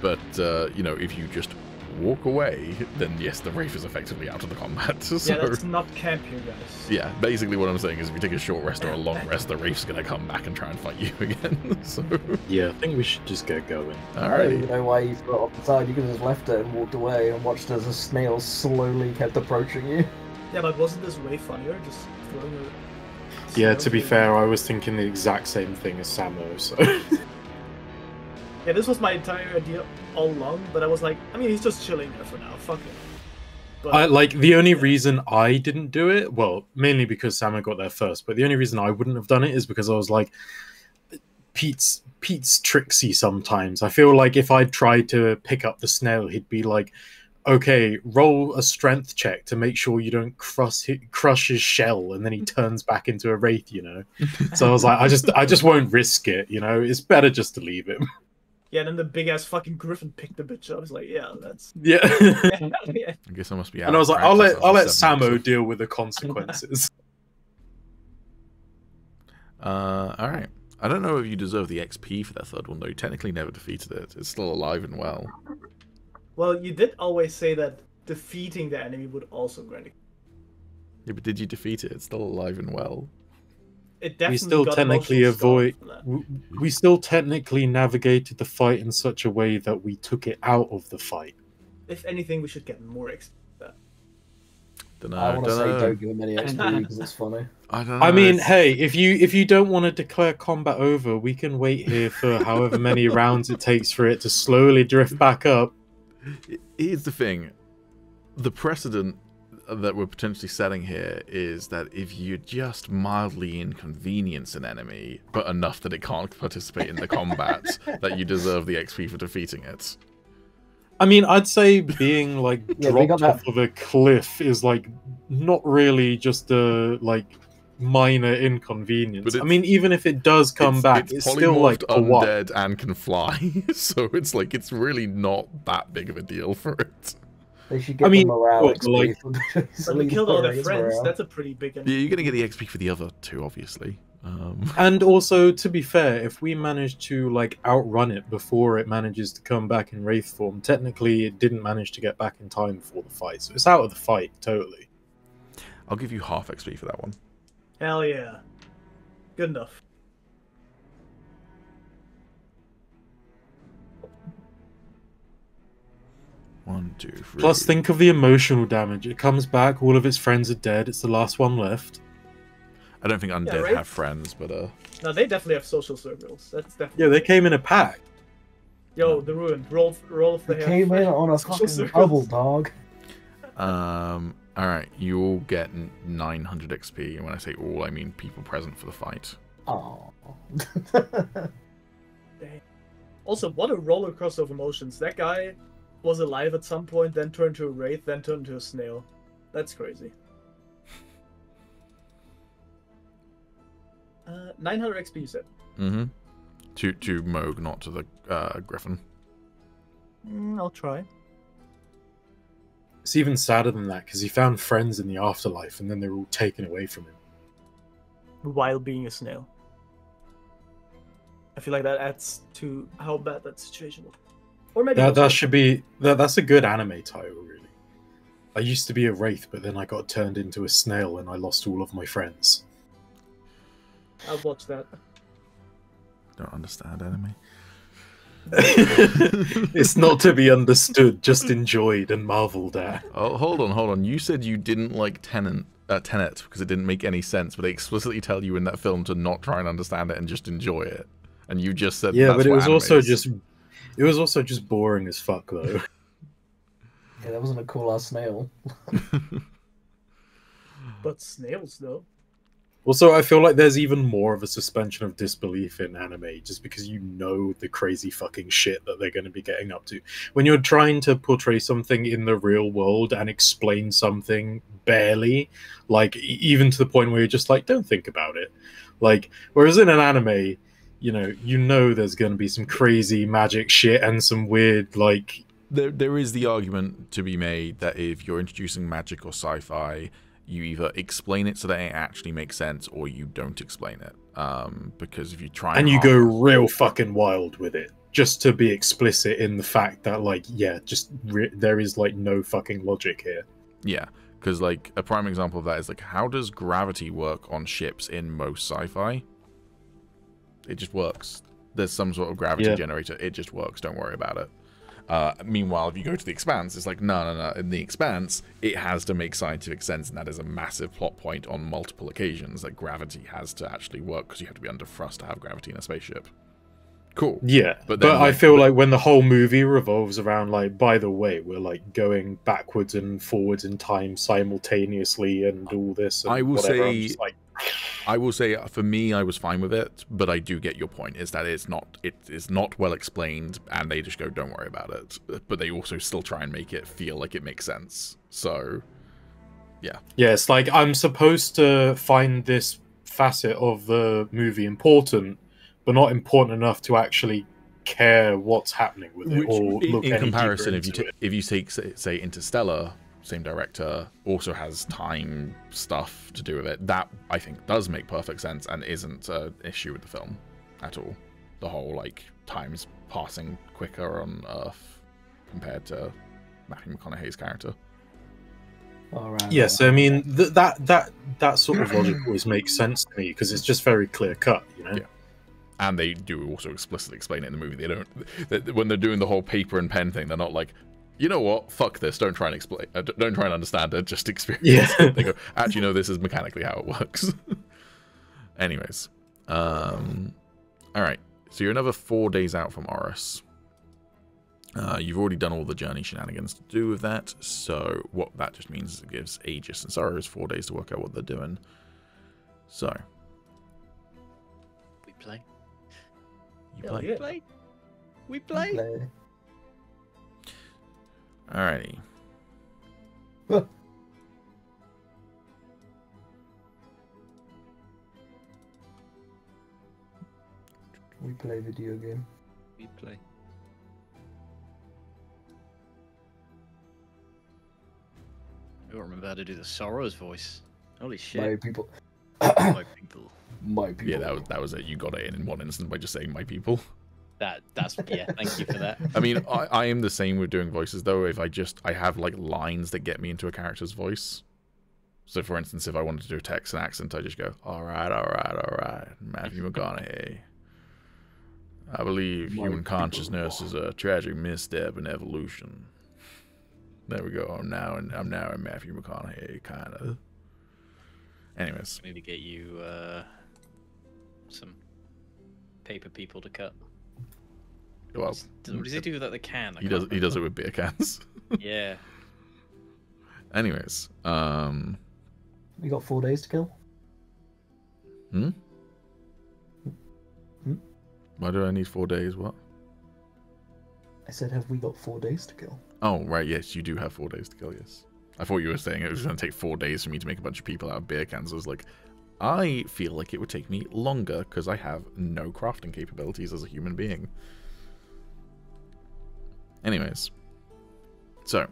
But, you know, if you just walk away, then yes, the wraith is effectively out of the combat. So, Yeah, that's not camp here, guys. yeah, basically what I'm saying is if you take a short rest or a long rest, the wraith's going to come back and try and fight you again. So, Yeah, I think we should just get going. I don't even alrighty. know why you threw it off the side. You could have just left it and walked away and watched as a snail slowly kept approaching you. Yeah, but wasn't this way funnier? Just throwing a Yeah, snail to be through- fair, I was thinking the exact same thing as Samo, so... Yeah, this was my entire idea all along, but I was like, I mean, he's just chilling there for now. Fuck it. But the only reason I didn't do it, well, mainly because Samo got there first, but the only reason I wouldn't have done it is because I was like, Pete's tricksy sometimes. I feel like if I'd tried to pick up the snail, he'd be like, okay, roll a strength check to make sure you don't crush his shell, and then he turns back into a wraith, you know? So I was like, I just won't risk it, you know? It's better just to leave him. yeah, then the big ass fucking griffin picked the bitch up. I was like, yeah, that's. Yeah. Yeah. I guess I must be out And I was of like, I'll practice let after 7 Samo episodes. deal with the consequences. Alright. I don't know if you deserve the XP for that third one, though. You technically never defeated it. It's still alive and well. Well, you did always say that defeating the enemy would also grant it. Yeah, but did you defeat it? It's still alive and well. It definitely we still got technically emotional avoid. scar from that. We still technically navigated the fight in such a way that we took it out of the fight. If anything, we should get more XP. Don't know. I want to say don't know. don't give him any XP because it's funny. I don't know. I mean, it's- hey, if you don't want to declare combat over, we can wait here for however many rounds it takes for it to slowly drift back up. Here's the thing. The precedent that we're potentially setting here is that if you just mildly inconvenience an enemy, but enough that it can't participate in the combat, that you deserve the XP for defeating it. I mean, I'd say being like Yeah, they got dropped off of a cliff is like not really just a like minor inconvenience. But I it's- mean, even if it does come back, it's still like polymorphed, a what? undead, and can fly. So it's like it's really not that big of a deal for it. They should get I mean, the morale look, XP. like- But we killed all their Raise friends. morale. That's a pretty big Yeah, enemy. you're gonna get the XP for the other two, obviously. And also, to be fair, if we manage to like outrun it before it manages to come back in wraith form, technically it didn't manage to get back in time for the fight, so it's out of the fight totally. I'll give you half XP for that one. Hell yeah. Good enough. One, two, three. Plus, think of the emotional damage. It comes back, all of its friends are dead. It's the last one left. I don't think undead right? have friends, but No, they definitely have social circles. That's definitely. Yeah, they came in a pack. Yo, the ruined. Roll if they They have. came in on a social fucking circles. bubble, dog. all right. You all get 900 XP, and when I say all, I mean people present for the fight. Oh. Also, what a roller coaster of emotions. That guy was alive at some point, then turned to a wraith, then turned to a snail. That's crazy. 900 XP, you said. Mm-hmm. To Mogh, not to the Griffin. I'll try. It's even sadder than that because he found friends in the afterlife and then they were all taken away from him. While being a snail. I feel like that adds to how bad that situation was. Or maybe That should be that's a good anime title, really. I used to be a wraith, but then I got turned into a snail and I lost all of my friends. I'll watch that. Don't understand anime. It's not to be understood, just enjoyed and marveled at. Oh, hold on. You said you didn't like Tenet because it didn't make any sense, but they explicitly tell you in that film to not try and understand it and just enjoy it. And you just said, Yeah, that's but it what was anime also is. just boring as fuck though. Yeah, that wasn't a cool ass snail. But snails, though. Also, I feel like there's even more of a suspension of disbelief in anime just because you know the crazy fucking shit that they're going to be getting up to. When you're trying to portray something in the real world and explain something barely, like even to the point where you're just like, don't think about it. Like, whereas in an anime, you know there's going to be some crazy magic shit and some weird, like... There is the argument to be made that if you're introducing magic or sci-fi, you either explain it so that it actually makes sense, or you don't explain it. Because if you try and you go real fucking wild with it, just to be explicit in the fact that, like, yeah, there is like no fucking logic here. Yeah, because like a prime example of that is like, how does gravity work on ships in most sci-fi? It just works. There's some sort of gravity generator. It just works. Don't worry about it. Meanwhile, if you go to the Expanse, it's like, no. In the Expanse, it has to make scientific sense, and that is a massive plot point on multiple occasions, that gravity has to actually work, because you have to be under thrust to have gravity in a spaceship. Cool. Yeah, but I feel like when the whole movie revolves around, like, by the way, we're, like, going backwards and forwards in time simultaneously and all this and I will whatever, I'm say... just like... I will say, for me, I was fine with it, but I do get your point, is that it is not well explained, and they just go, don't worry about it. But they also still try and make it feel like it makes sense. So, yeah. Yeah, it's like, I'm supposed to find this facet of the movie important, but not important enough to actually care what's happening with it, or look in any comparison, deeper into if you take, say, Interstellar, same director, also has time stuff to do with it, that I think does make perfect sense and isn't an issue with the film at all. The whole, like, time's passing quicker on Earth compared to Matthew McConaughey's character. Alright. Yes, I mean that sort of logic always makes sense to me because it's just very clear cut, you know. Yeah. And they do also explicitly explain it in the movie. When they're doing the whole paper and pen thing, they're not like, you know what? Fuck this. Don't try and explain. Don't try and understand it. Just experience it. They go, actually, no, this is mechanically how it works. Anyways. All right. So you're another 4 days out from Oriss. You've already done all the journey shenanigans to do with that. So what that just means is it gives Agis and Sorrows 4 days to work out what they're doing. So. We play. You play. Yeah. Play. We play. Alrighty. Huh. We play video game. We play. I don't remember how to do the Sorrows voice. Holy shit. My people. My people. My people. Yeah, that was it. You got it in one instant by just saying my people. That's yeah, thank you for that. I mean, I am the same with doing voices, though. If I have, like, lines that get me into a character's voice. So, for instance, if I wanted to do a text and accent, I just go, all right, Matthew McConaughey. I believe human consciousness is a tragic misstep in evolution. There we go. I'm now in Matthew McConaughey, kind of. Anyways. I need to get you some paper people to cut. Well, what does he do with the can? He does it with beer cans. Yeah. Anyways, We got 4 days to kill. Why do I need 4 days? What? I said, have we got 4 days to kill? Oh, right. Yes, you do have 4 days to kill. Yes. I thought you were saying it was going to take 4 days for me to make a bunch of people out of beer cans. I was like, I feel like it would take me longer because I have no crafting capabilities as a human being. Anyways, so,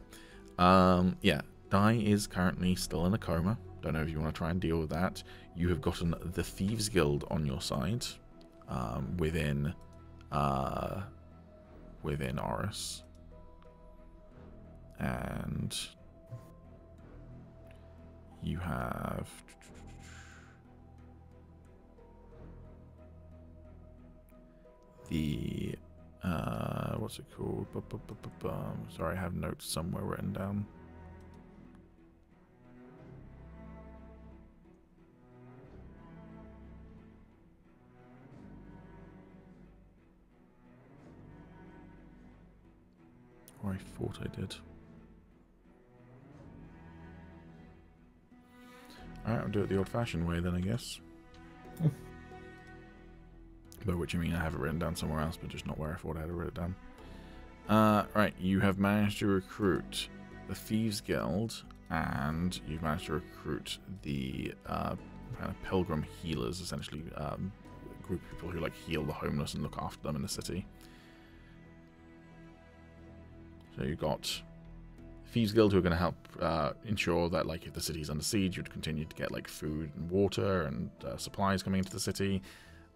yeah, Dai is currently still in a coma. Don't know if you want to try and deal with that. You have gotten the Thieves Guild on your side, within Oriss, and you have the what's it called? Sorry, I have notes somewhere written down. Or I thought I did. Alright, I'll do it the old-fashioned way then, I guess. By which I mean I have it written down somewhere else, but just not where I thought I had written it down. Right, you have managed to recruit the Thieves Guild, and you've managed to recruit the kind of pilgrim healers, essentially a group of people who like heal the homeless and look after them in the city. So you've got Thieves Guild who are going to help ensure that, like, if the city's under siege, you'd continue to get like food and water and supplies coming into the city.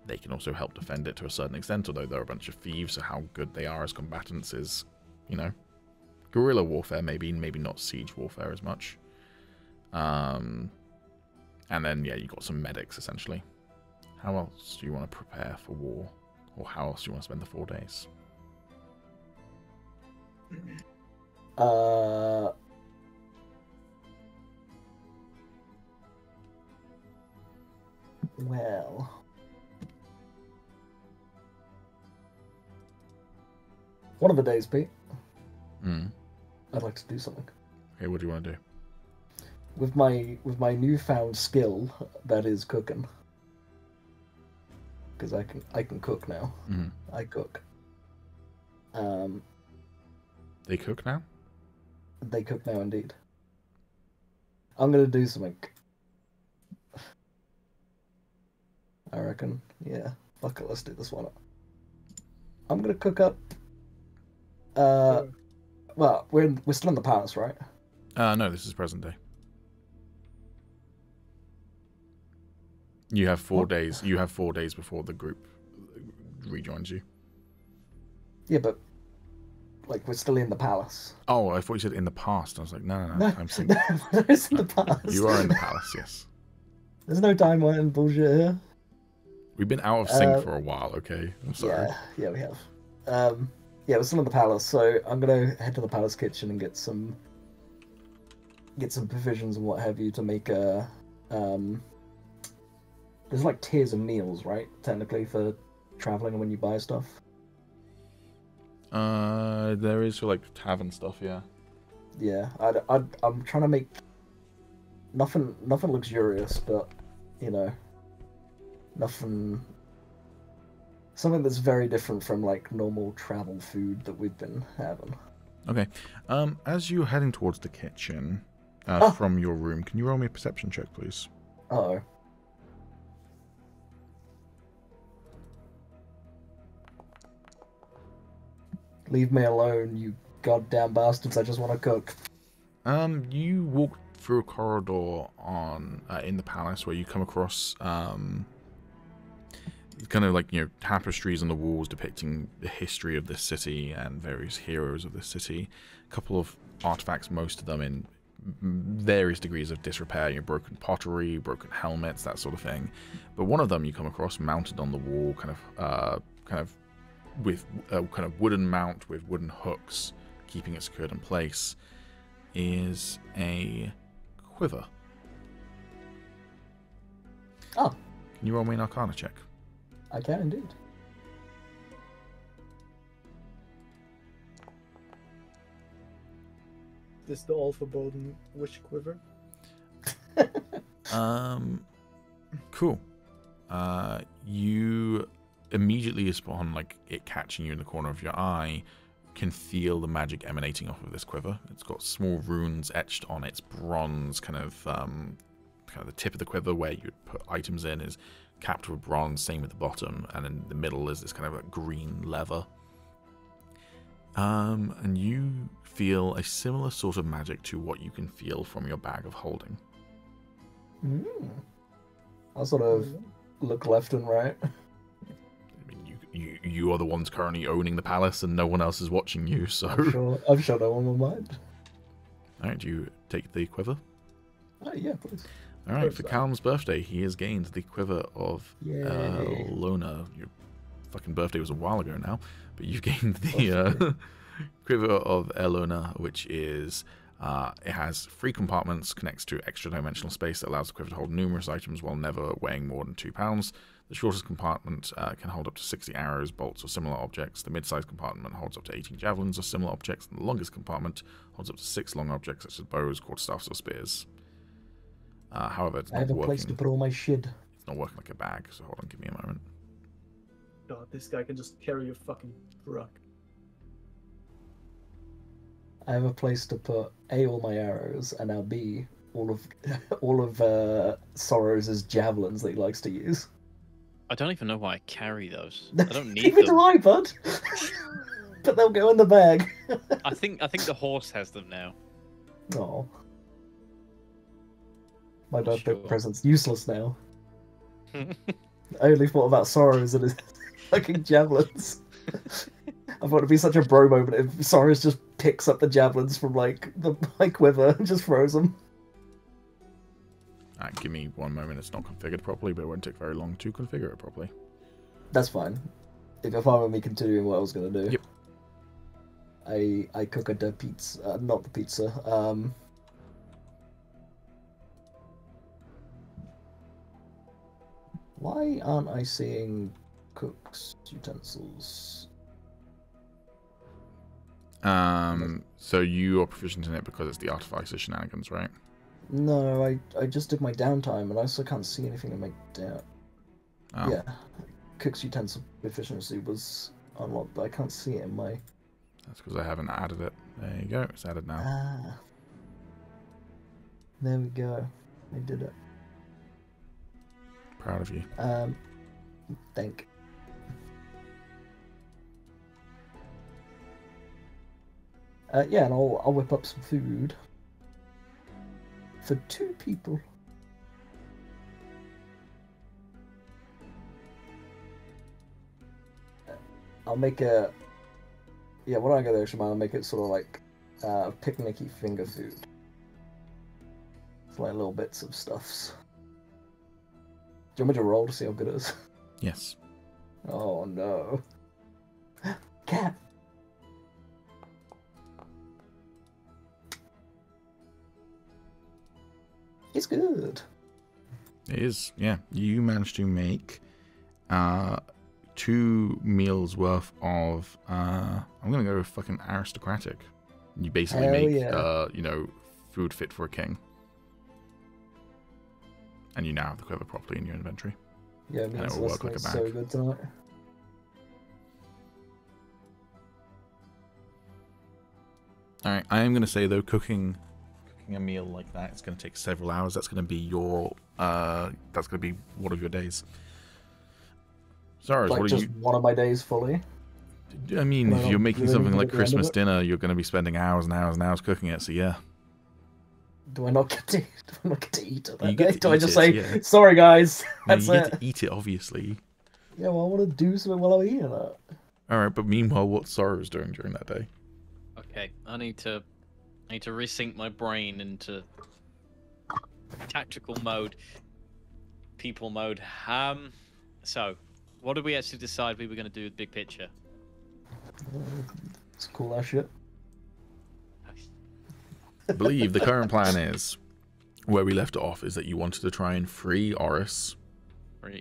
They can also help defend it to a certain extent, although they're a bunch of thieves, so how good they are as combatants is, you know, guerrilla warfare, maybe not siege warfare as much. And then, yeah, you got some medics, essentially. How else do you want to prepare for war? Or how else do you want to spend the 4 days? Well... One of the days, Pete. I'd like to do something. Okay, what do you want to do? With my newfound skill, that is cooking. Because I can cook now. I cook. They cook now? They cook now, indeed. I'm gonna do something. I reckon. Yeah. Fuck it, let's do this one. I'm gonna cook up. Well, we're still in the palace, right? No, this is present day. You have 4 days. You have 4 days before the group rejoins you. Yeah, but like we're still in the palace. Oh, I thought you said in the past. I was like, no. I'm saying it's in the past. You are in the palace, yes. There's no timeline bullshit here. We've been out of sync for a while. Okay, I'm sorry. Yeah, we have. Yeah, we're still in the palace, so I'm gonna head to the palace kitchen and get some provisions and what have you to make a. There's like tiers of meals, right? Technically for traveling and when you buy stuff. There is for like tavern stuff, yeah. Yeah, I'm trying to make nothing luxurious, but you know, something that's very different from like normal travel food that we've been having. Okay. As you're heading towards the kitchen from your room, can you roll me a perception check, please? Uh-oh. Leave me alone, you goddamn bastards! I just want to cook. You walk through a corridor in the palace where you come across kind of like, you know, tapestries on the walls depicting the history of this city and various heroes of this city. A couple of artifacts, most of them in various degrees of disrepair, you know, broken pottery, broken helmets, that sort of thing. But one of them you come across mounted on the wall, kind of with a kind of wooden mount with wooden hooks, keeping it secured in place, is a quiver. Oh. Can you roll me an Arcana check? I can indeed. This is the all foreboding wish quiver. Cool. You immediately, upon like it catching you in the corner of your eye, can feel the magic emanating off of this quiver. It's got small runes etched on its bronze, kind of the tip of the quiver where you'd put items in is capped with bronze, same with the bottom, and in the middle is this kind of like green leather. And you feel a similar sort of magic to what you can feel from your bag of holding. I'll sort of look left and right. I mean, you are the ones currently owning the palace, and no one else is watching you. So I'm sure no one will mind. All right, do you take the quiver? Yeah, please. All right, for Calum's birthday, he has gained the quiver of Lona, your fucking birthday was a while ago now, but you've gained the Quiver of Elona, which is it has 3 compartments, connects to extra dimensional space that allows the quiver to hold numerous items while never weighing more than 2 pounds. The shortest compartment can hold up to 60 arrows, bolts, or similar objects. The mid-sized compartment holds up to 18 javelins or similar objects, and the longest compartment holds up to 6 long objects such as bows, quarterstaffs, or spears. However, it's I not have a place to working. put all my shit. It's not working like a bag, so hold on, give me a moment. God, this guy can just carry a fucking truck. I have a place to put A, all my arrows, and now B, all of Sorrow's javelins that he likes to use. I don't even know why I carry those. I don't need Neither them. do I, bud. But they'll go in the bag. I think the horse has them now. Oh. My birthday Sure. present's useless now. I only thought about Sorrows and his fucking javelins. I thought it'd be such a bro moment if Sorrows just picks up the javelins from like my quiver and just throws them. Give me 1 moment. It's not configured properly, but it won't take very long to configure it properly. That's fine. If you're fine with me continuing what I was gonna do. Yep. I cook a pizza, not the pizza. Why aren't I seeing cook's utensils? So you are proficient in it because it's the Artificer shenanigans, right? No, I just did my downtime and I still can't see anything in my down. Oh. Yeah, cook's utensil efficiency was unlocked, but I can't see it in my. That's because I haven't added it. There you go. It's added now. Ah. There we go. I did it. Proud of you. Thank. Yeah, and I'll whip up some food for 2 people. I'll make a. Yeah, what I got there, Shema, I'll make it sort of like picnicky finger food. It's like little bits of stuffs. Do you want me to roll to see how good it is? Yes. Oh no. Cat. It's good. It is. Yeah. You managed to make 2 meals worth of. I'm gonna go with fucking aristocratic. You basically Hell make yeah. food fit for a king. And you now have the quiver properly in your inventory. Yeah, it And means it will work like a so bag. good tonight. Alright, I am going to say, though, cooking a meal like that, it's going to take several hours. That's going to be your, that's going to be one of your days. Sorry, Like what are just you... one of my days fully. I mean, Well, if you're making really something good like at the end of Christmas it. dinner, you're going to be spending hours and hours and hours cooking it, so yeah. Do I not get to? Do I not get to eat it You that get day? to Do I eat just it, say, yeah. sorry guys, No, that's you get it? to eat it, obviously. Yeah, well, I want to do something while I'm eating it. Alright, but meanwhile, what Sorrow's doing during that day? Okay, I need to resync my brain into tactical mode, people mode. So, what did we actually decide we were going to do with big picture? It's cool as shit. I believe the current plan is, where we left it off, is that you wanted to try and free Oriss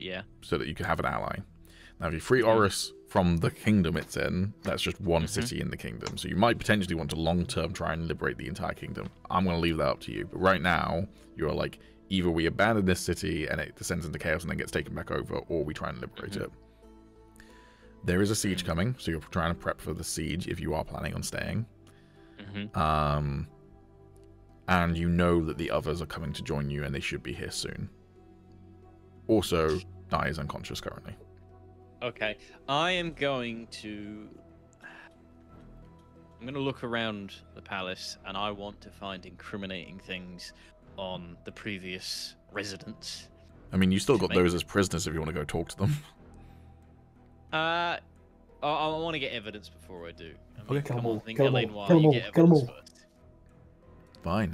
Yeah. so that you could have an ally. Now, if you free Oriss from the kingdom it's in, that's just one city in the kingdom. So you might potentially want to long-term try and liberate the entire kingdom. I'm going to leave that up to you. But right now, you're like, either we abandon this city and it descends into chaos and then gets taken back over, or we try and liberate it. There is a siege coming, so you're trying to prep for the siege if you are planning on staying. And you know that the others are coming to join you and they should be here soon. Also, Dai is unconscious currently. Okay, I'm going to look around the palace, and I want to find incriminating things on the previous residents. I mean, you still got Make- those as prisoners if you want to go talk to them. I want to get evidence before I do. I mean, Okay. come on, think Kill 'em Elaine, all, why kill 'em you all, get kill 'em evidence all. first. Fine.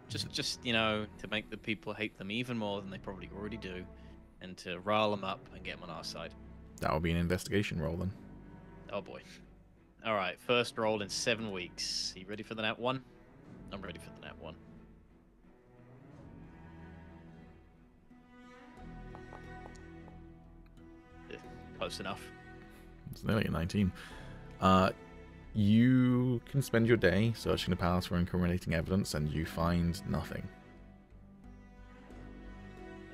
Just to make the people hate them even more than they probably already do. and to rile them up and get them on our side. That will be an investigation roll then. Oh boy. All right, first roll in 7 weeks. You ready for the nat 1? I'm ready for the nat 1. Close enough. It's nearly a 19. You can spend your day searching the palace for incriminating evidence, and you find nothing.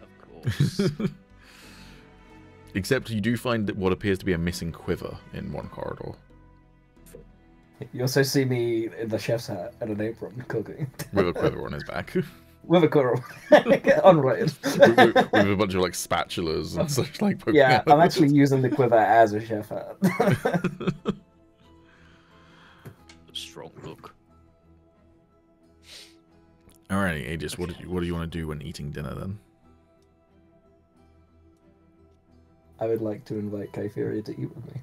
Of course. Except you do find what appears to be a missing quiver in one corridor. You also see me in the chef's hat and an apron cooking. With a quiver on his back. With a quiver. Unrelated. with a bunch of like spatulas and such like poking Yeah, out. I'm actually using the quiver as a chef hat. Strong look. Alrighty, Agis, what do you want to do when eating dinner then? I would like to invite Kypheria to eat with me.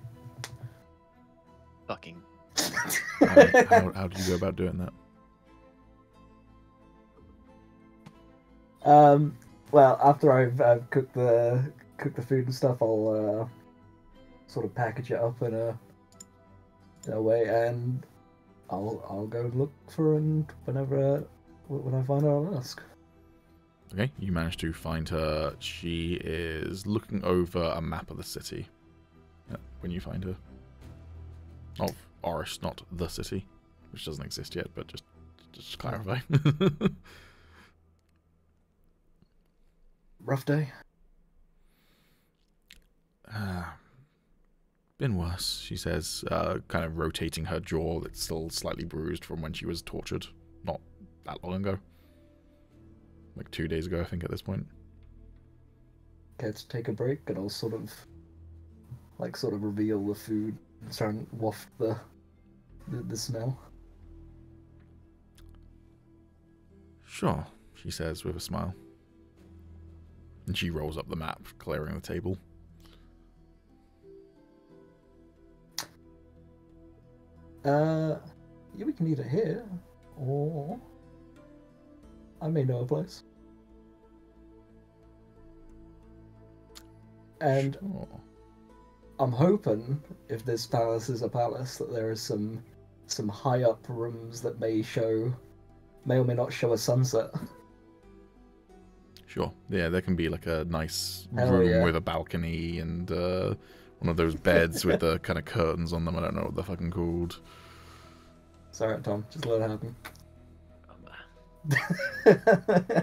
Fucking. How do you go about doing that? Well, after I've cooked the food and stuff, I'll sort of package it up in a way, and I'll go look for her, and when I find her, I'll ask. Okay, you manage to find her. She is looking over a map of the city. When you find her. Of Oriss, not the city, which doesn't exist yet, but just to clarify. Rough day? Been worse, she says, kind of rotating her jaw that's still slightly bruised from when she was tortured not that long ago. Like 2 days ago, I think, at this point. Okay, to take a break, and I'll sort of reveal the food and try and waft the smell. Sure, she says with a smile. And she rolls up the map, clearing the table. Yeah, we can eat it here, or I may know a place. And Sure. I'm hoping, if this palace is a palace, that there is some high up rooms that may or may not show a sunset. Sure. Yeah, there can be like a nice Hell room yeah. with a balcony and one of those beds with the kind of curtains on them. I don't know what they're fucking called. It's alright, Tom. Just let it happen.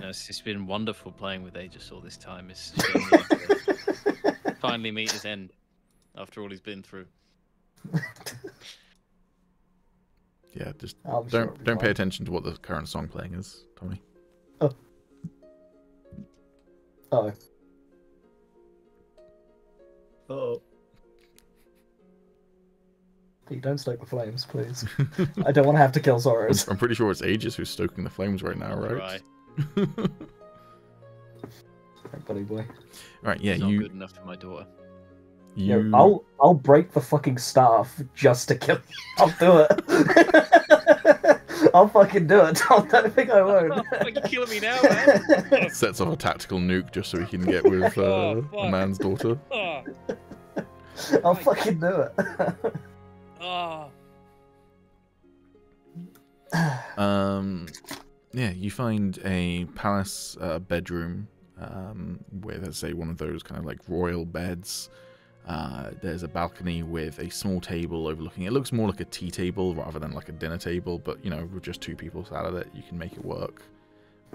It's just been wonderful playing with Agis all this time. It's showing me to finally meet his end after all he's been through. Yeah, just I'm sure it'll be don't pay fine. attention to what the current song playing is, Tommy. Oh. Uh-oh. Pete, don't stoke the flames, please. I don't want to have to kill Soros. I'm pretty sure it's Agis who's stoking the flames right now, right? Right. Right, buddy boy. Right, yeah, It's not you good enough for my daughter. I'll break the fucking staff just to kill. I'll do it. I'll fucking do it. Don't think I won't. Oh, you're killing me now, man. sets off a tactical nuke just so he can get with Oh, a fuck. man's daughter. Oh, I'll fucking do it. oh. Yeah, you find a palace bedroom with, let's say, one of those kind of like royal beds. There's a balcony with a small table overlooking. It looks more like a tea table rather than like a dinner table, but you know, with just two people sat at it, you can make it work.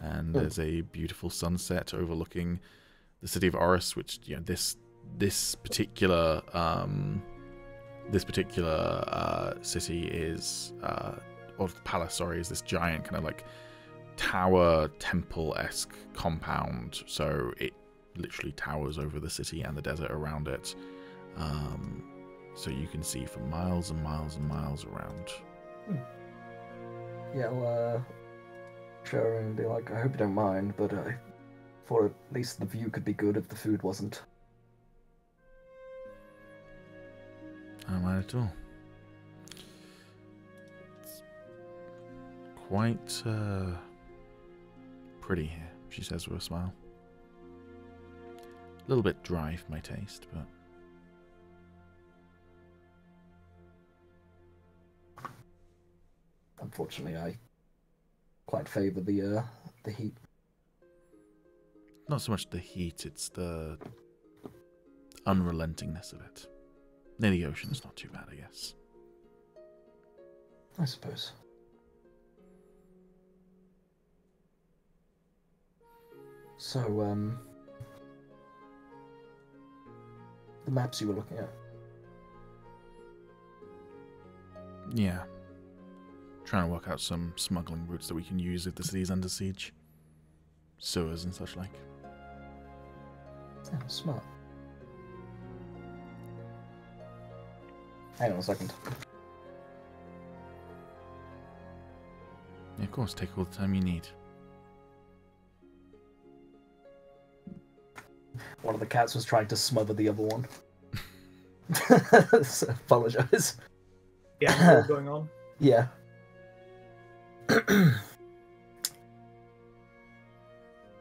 And there's a beautiful sunset overlooking the city of Oriss, which, you know, this particular city is, or palace, sorry, is this giant kind of like tower temple-esque compound. So it literally towers over the city and the desert around it. So you can see for miles and miles and miles around. Yeah, I'll show her and be like, I hope you don't mind, but for at least the view could be good if the food wasn't. I don't mind at all. It's quite pretty here, she says with a smile. A little bit dry for my taste, but unfortunately, I quite favour the heat. not so much the heat, it's the unrelentingness of it. Near the ocean's not too bad, I guess. I suppose. So, the maps you were looking at. Yeah. Trying to work out some smuggling routes that we can use if the city's under siege. Sewers and such like. Yeah, smart. Hang on a second. Yeah, of course, take all the time you need. One of the cats was trying to smother the other one. So, apologise. Yeah, what's going on? Yeah.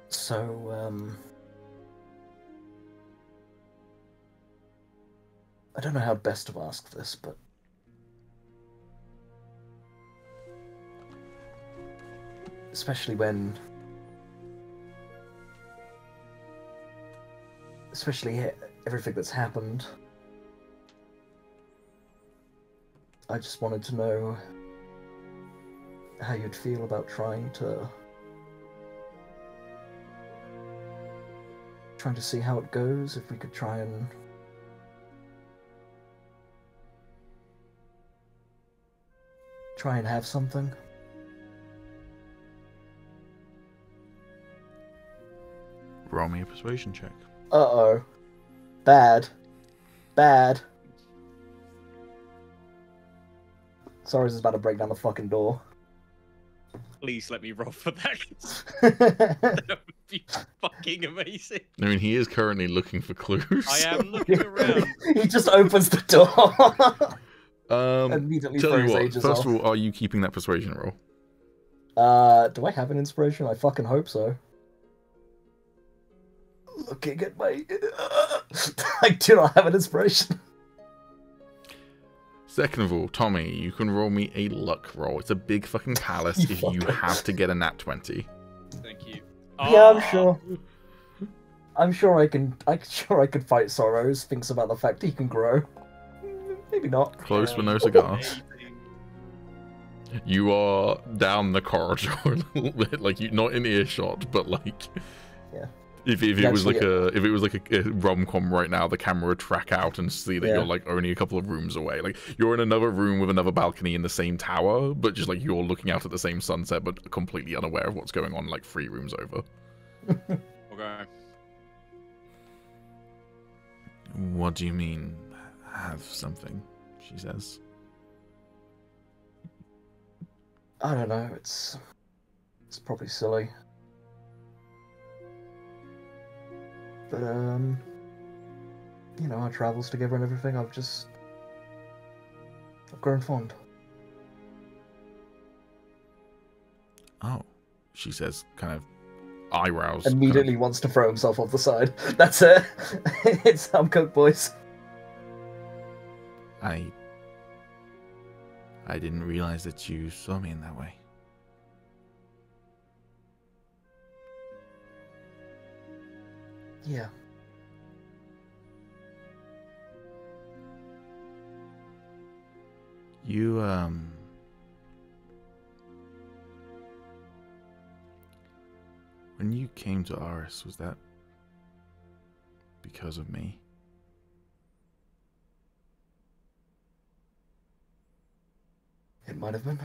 So, I don't know how best to ask this, but especially everything that's happened, I just wanted to know how you'd feel about trying to see how it goes, if we could try and have something. Roll me a persuasion check. Uh-oh. Bad. Bad. Sorry, is about to break down the fucking door. Please let me roll for that. That would be fucking amazing. I mean, he is currently looking for clues. I am looking around. He just opens the door. Immediately Tell you throws what, Agis first off. of all, are you keeping that persuasion roll? Do I have an inspiration? I fucking hope so. Looking at my... I do not have an inspiration. Second of all, Tommy, you can roll me a luck roll. It's a big fucking palace You if you fucker. have to get a nat 20. Thank you. Yeah, I'm Oh, sure. I'm sure I could fight Sorrows. Thinks about the fact he can grow. Maybe not. Close but no cigar. amazing. You are down the corridor a little bit, like you not in earshot, but like, Yeah. If it was like Actually, a rom-com right now, the camera would track out and see that Yeah. you're like only a couple of rooms away. Like you're in another room with another balcony in the same tower, but just like you're looking out at the same sunset, but completely unaware of what's going on, like 3 rooms over. Okay. What do you mean, have something? She says. I don't know. It's probably silly. But you know, our travels together and everything, I've grown fond. Oh, she says, kind of eyebrows. Immediately wants to throw himself off the side. That's it. It's I'm cooked, boys. I didn't realize that you saw me in that way. Yeah. You, when you came to Oriss, was that because of me? It might have been.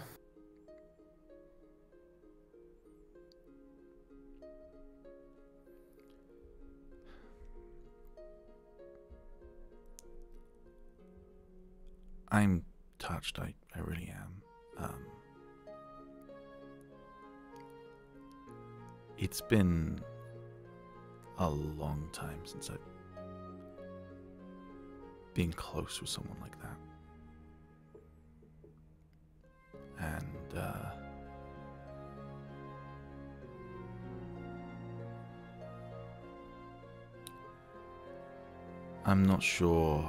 I'm touched, I really am. It's been a long time since I've been close with someone like that. And, I'm not sure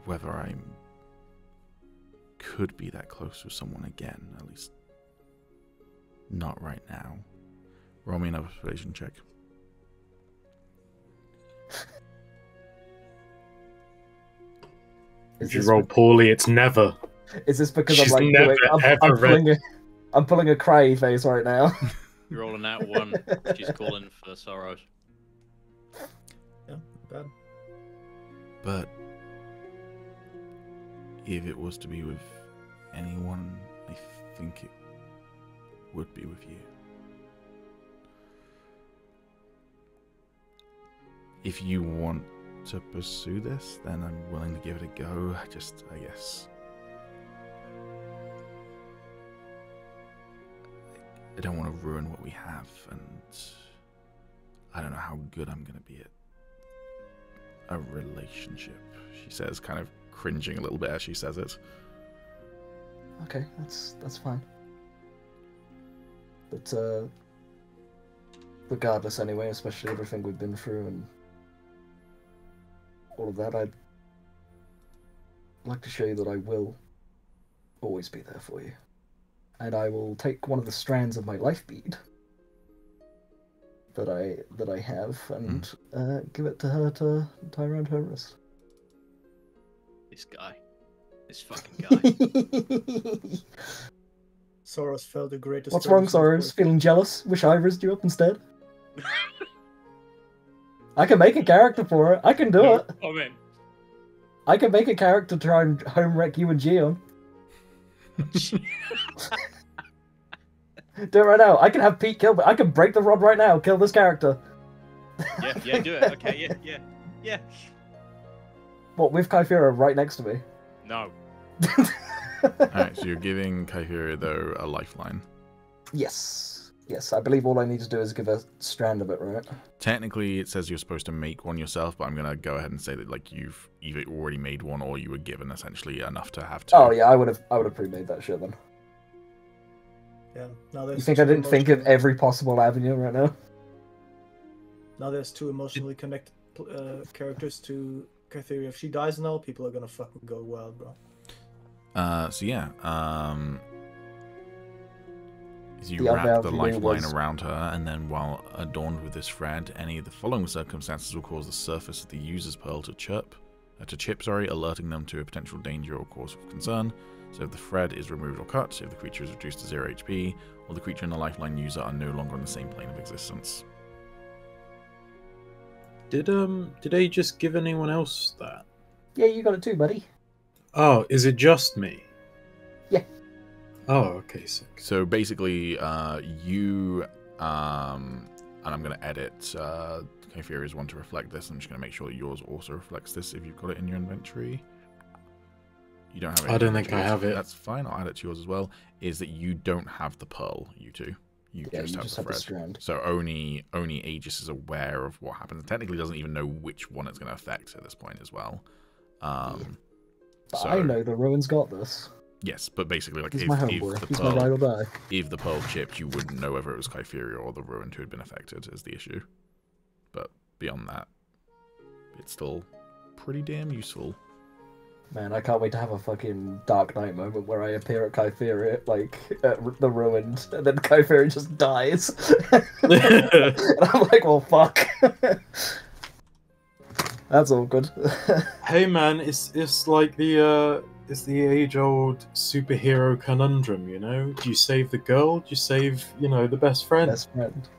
whether I could be that close with someone again, at least not right now. Roll me another persuasion check. If you roll poorly, it's never. Is this because She's I'm like never, I'm pulling a cry face right now? You're rolling out one. She's calling for sorrows. Yeah, bad. But if it was to be with anyone, I think it would be with you. If you want to pursue this, then I'm willing to give it a go. I guess I don't want to ruin what we have, and I don't know how good I'm going to be at a relationship, she says, kind of cringing a little bit as she says it. Okay, that's fine. But regardless anyway, especially everything we've been through and all of that, I'd like to show you that I will always be there for you. And I will take one of the strands of my life bead that I have and give it to her to tie around her wrist. This guy. This fucking guy. Soros felt the greatest. What's wrong, Soros? Feeling jealous? Wish I rizzed you up instead? I can make a character for it. I can do it. I'm in. I can make a character to try and home wreck you and Gion. Do it right now. I can have Pete kill, but I can break the rod right now. Kill this character. Yeah, do it. Okay, yeah. What, with Kyphera right next to me? No. Alright, so you're giving Kyphera, though, a lifeline. Yes. Yes, I believe all I need to do is give a strand of it, right? Technically, it says you're supposed to make one yourself, but I'm going to go ahead and say that like you've either already made one or you were given essentially enough to have to. Oh yeah, I would have pre-made that shit then. Yeah. Now You think I didn't think of every possible avenue right now? Now there's two emotionally connected characters to Kytheria. If she dies now, people are gonna fucking go wild, bro. So yeah, you wrap the lifeline around her, and then while adorned with this thread, any of the following circumstances will cause the surface of the user's pearl to chip, alerting them to a potential danger or cause of concern. So if the thread is removed or cut, if the creature is reduced to 0 HP, or the creature and the lifeline user are no longer on the same plane of existence. Did Agis give anyone else that? Yeah, you got it too, buddy. Oh, is it just me? Yeah. Oh, okay, sick. So basically, you, and I'm going to edit Kypheria's one to reflect this. I'm just going to make sure that yours also reflects this if you've got it in your inventory. You don't have it. I don't think I have it. That's fine. I'll add it to yours as well. Is that you don't have the pearl, you two. You just have the thread. Strand. So only Agis is aware of what happens. And technically doesn't even know which one it's going to affect at this point as well. But I know the Ruin's got this. Yes, but basically, like, He's if my homeboy. He's my ride or die. If the pearl chipped, you wouldn't know whether it was Kypheria or the Ruined who had been affected, is the issue. But beyond that, it's still pretty damn useful. Man, I can't wait to have a fucking Dark Knight moment where I appear at Kypheria, like, at the Ruined, and then Kypheria just dies. And I'm like, well, fuck. That's all good. Hey man, it's like the age-old superhero conundrum, you know? Do you save the girl? Do you save, the best friend? Best friend.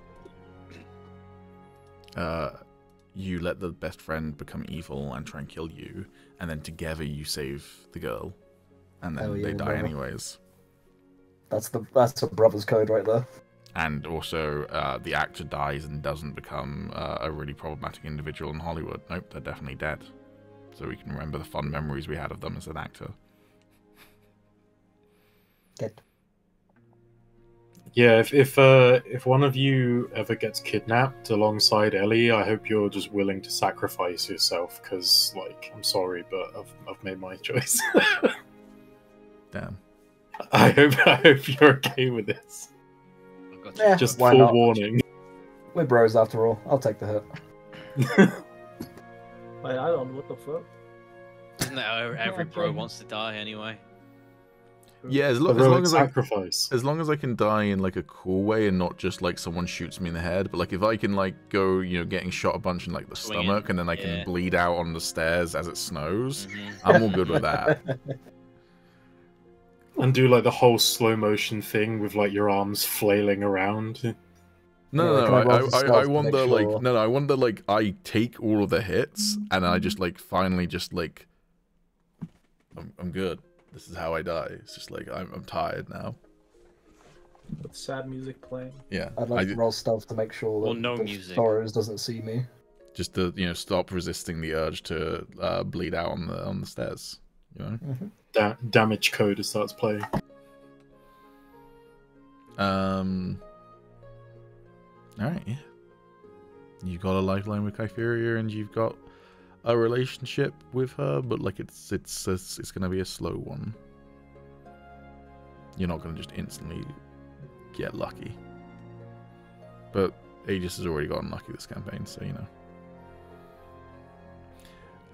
You let the best friend become evil and try and kill you, and then together you save the girl, and then they die anyways. That's a brother's code right there. And also, the actor dies and doesn't become a really problematic individual in Hollywood. Nope, they're definitely dead. So we can remember the fun memories we had of them as an actor. Dead. Yeah, if one of you ever gets kidnapped alongside Ellie, I hope you're just willing to sacrifice yourself, because, like, I'm sorry, but I've made my choice. Damn. I hope you're okay with this. Yeah, Just why not? forewarning. We're bros after all. I'll take the hit. Like, I don't know what the fuck. Isn't that how every bro wants to die anyway? Yeah, as Heroic long as sacrifice. as long as I can die in like a cool way and not just like someone shoots me in the head, but like if I can like go, getting shot a bunch in like the Swinging, stomach and then I yeah. can bleed out on the stairs as it snows, I'm all good with that. And do like the whole slow motion thing with like your arms flailing around. No, can I roll for I stealth to want make the like sure? no, I want the like I take all of the hits and I just like finally just like I'm good. This is how I die. It's just like I'm tired now. With sad music playing. Yeah, I'd like to roll stealth to make sure that Or no the music. Soros doesn't see me. just to stop resisting the urge to bleed out on the stairs. Damage code starts playing. All right, yeah. You've got a lifeline with Kytheria, and you've got a relationship with her, but like it's gonna be a slow one. You're not gonna just instantly get lucky. But Agis has already gotten lucky this campaign, so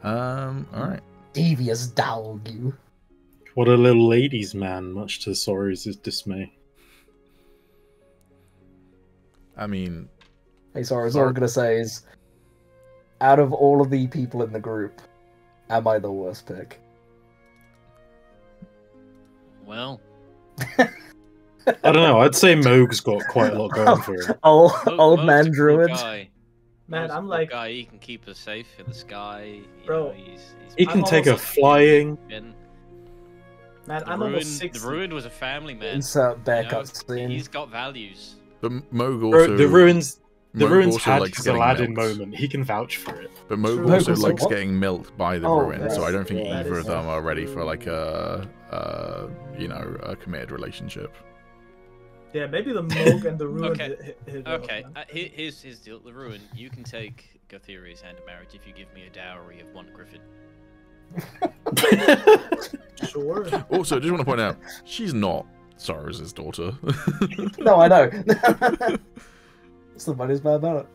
All right. Devious dog, you. What a little ladies' man, much to Soros' dismay. I mean, Hey, Soros, all I'm gonna say is, out of all of the people in the group, am I the worst pick? Well, I don't know. I'd say Mogh's got quite a lot going for him. Old Mogh's man a cool druid. guy. Man, Mogh's a I'm cool like, guy. He can keep us safe in the sky. Bro, He can I'm take her almost- flying. man, The I'm almost 60. The Ruined was a family man. Insert bear You know, cutscene. He's got values. but Mogh also The Ruins Mogh also had likes his getting Aladdin milked. moment. He can vouch for it. But Mogh True. also Mogh likes also- getting milked by the Oh, Ruin, so I don't think yeah, either of them that's are ready for true. like a committed relationship. Yeah, maybe the Mogh and the Ruin Okay. hit it Okay, off, man. here's his deal. The Ruin, you can take Gotheria's hand in marriage if you give me a dowry of 1 griffin. Sure. Also, I just want to point out, she's not Soros' daughter. No, I know. What's the funniest part about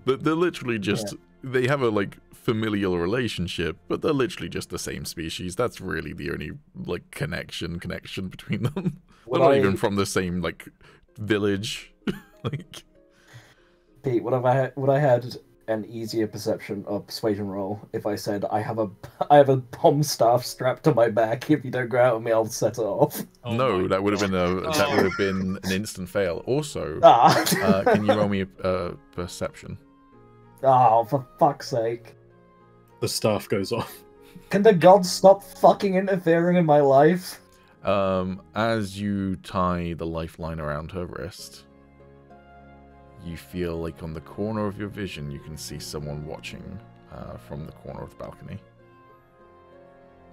it? They're literally just they have a like familial relationship, but they're literally just the same species. That's really the only like connection between them. They're Would not I- even from the same like village. Like Pete, would I had an easier persuasion roll if I said I have a bomb staff strapped to my back. If you don't go out with me, I'll set it off. Oh no, my that would have been God. that would have been an instant fail. Also, Ah. can you roll me a perception? Oh, for fuck's sake! The staff goes off. Can the gods stop fucking interfering in my life? As you tie the lifeline around her wrist, you feel like on the corner of your vision you can see someone watching from the corner of the balcony.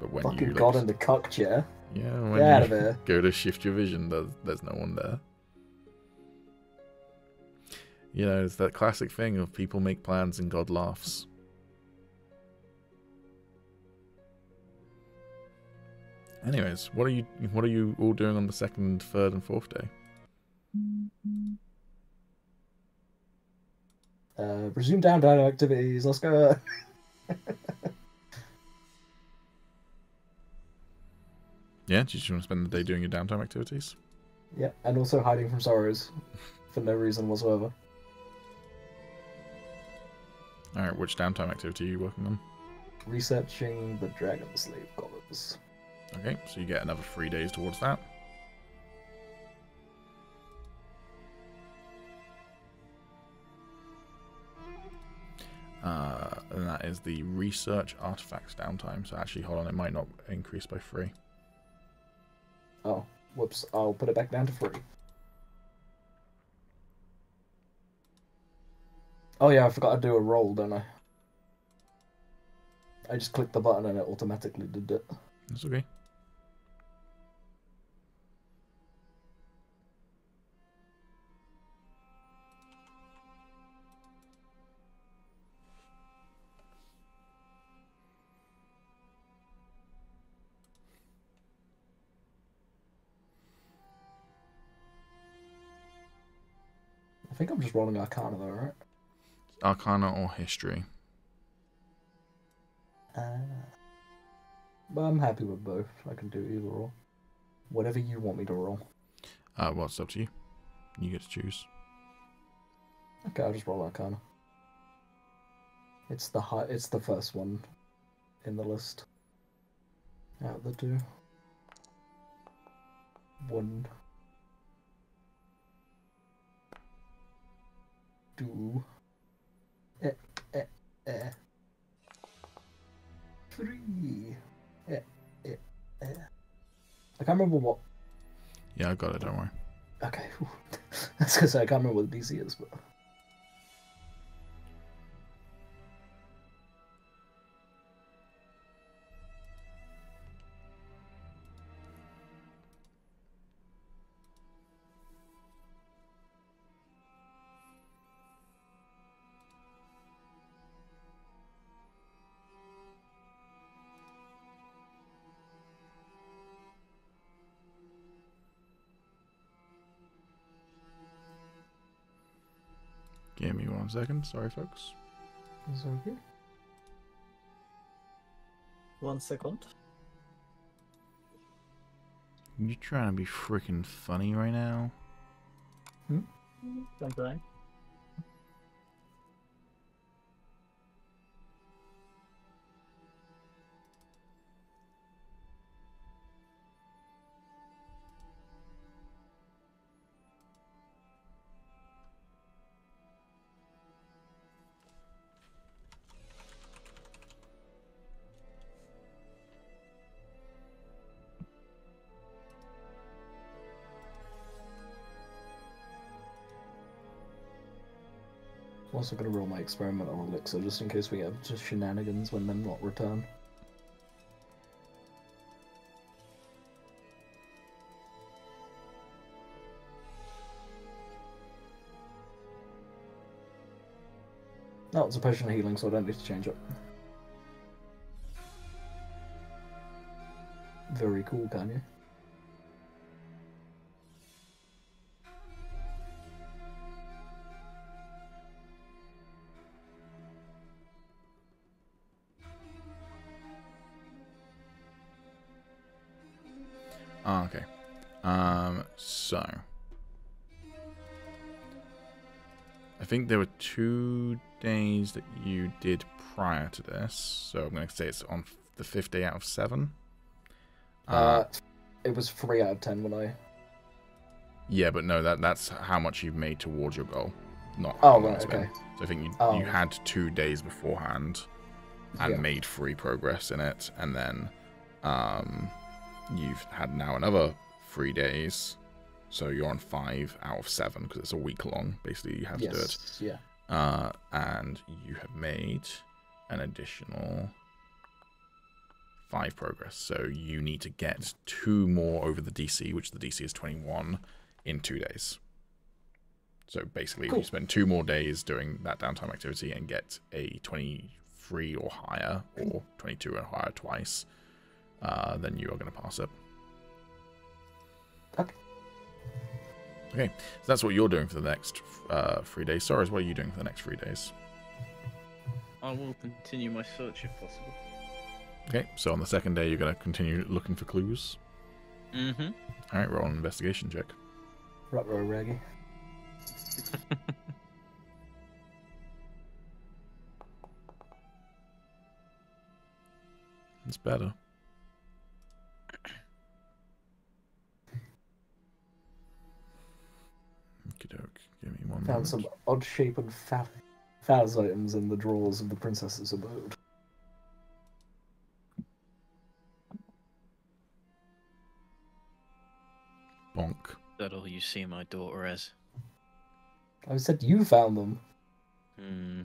But when Fucking you god in the cuck chair. when Get out you of here. go to shift your vision, there's no one there. It's that classic thing of people make plans and God laughs. Anyways, what are you all doing on the 2nd, 3rd, and 4th day? Resume downtime activities. Let's go. Yeah, do you just want to spend the day doing your downtime activities? Yeah, and also hiding from Soros for no reason whatsoever. Alright, which downtime activity are you working on? Researching the Dragon Slave collars. Okay, so you get another 3 days towards that. And that is the research artifacts downtime. So actually, hold on, it might not increase by 3. Oh, whoops! I'll put it back down to 3. Oh yeah, I forgot to do a roll, don't I? I just clicked the button and it automatically did it. That's okay. I think I'm just rolling Arcana though, right? Arcana or history? But I'm happy with both. I can do either or. Whatever you want me to roll. Well, it's up to you. You get to choose. Okay, I'll just roll Arcana. It's the first one in the list. Out of the two. 1, 2, 3. I can't remember what. Yeah, I got it, don't worry. Okay. That's because I can't remember what the DC is, but. Give me 1 second. Sorry, folks. Is that okay? 1 second. You trying to be freaking funny right now? Don't try. I'm also going to roll my experimental elixir just in case we have just shenanigans when them not return. Oh, it's a potion of healing, so I don't need to change it. Very cool, can you? Oh, okay. So I think there were 2 days that you did prior to this, so I'm going to say it's on the 5th day out of 7. It was 3 out of 10 when I... Yeah, but no, that's how much you've made towards your goal, not Oh, how long right, it's been. okay. So I think you Oh. you had 2 days beforehand and Yeah. made free progress in it, and then you've had now another 3 days, so you're on 5 out of 7 because it's a week long. Basically, you have to do it. Yeah. And you have made an additional 5 progress. So you need to get 2 more over the DC, which the DC is 21, in 2 days. So basically, Cool. if you spend 2 more days doing that downtime activity and get a 23 or higher, or 22 and higher twice, then you are going to pass it. Okay. Okay, so that's what you're doing for the next 3 days. Soros, what are you doing for the next 3 days? I will continue my search if possible. Okay, so on the 2nd day, you're going to continue looking for clues. Mm-hmm. All right, roll an investigation check. Ruh-roh, Raggy. It's better. Okey-doke. Give me 1 Found moment. some odd shape and phallus items in the drawers of the princess's abode. Bonk. Is that all you see my daughter as? I said you found them. Hmm.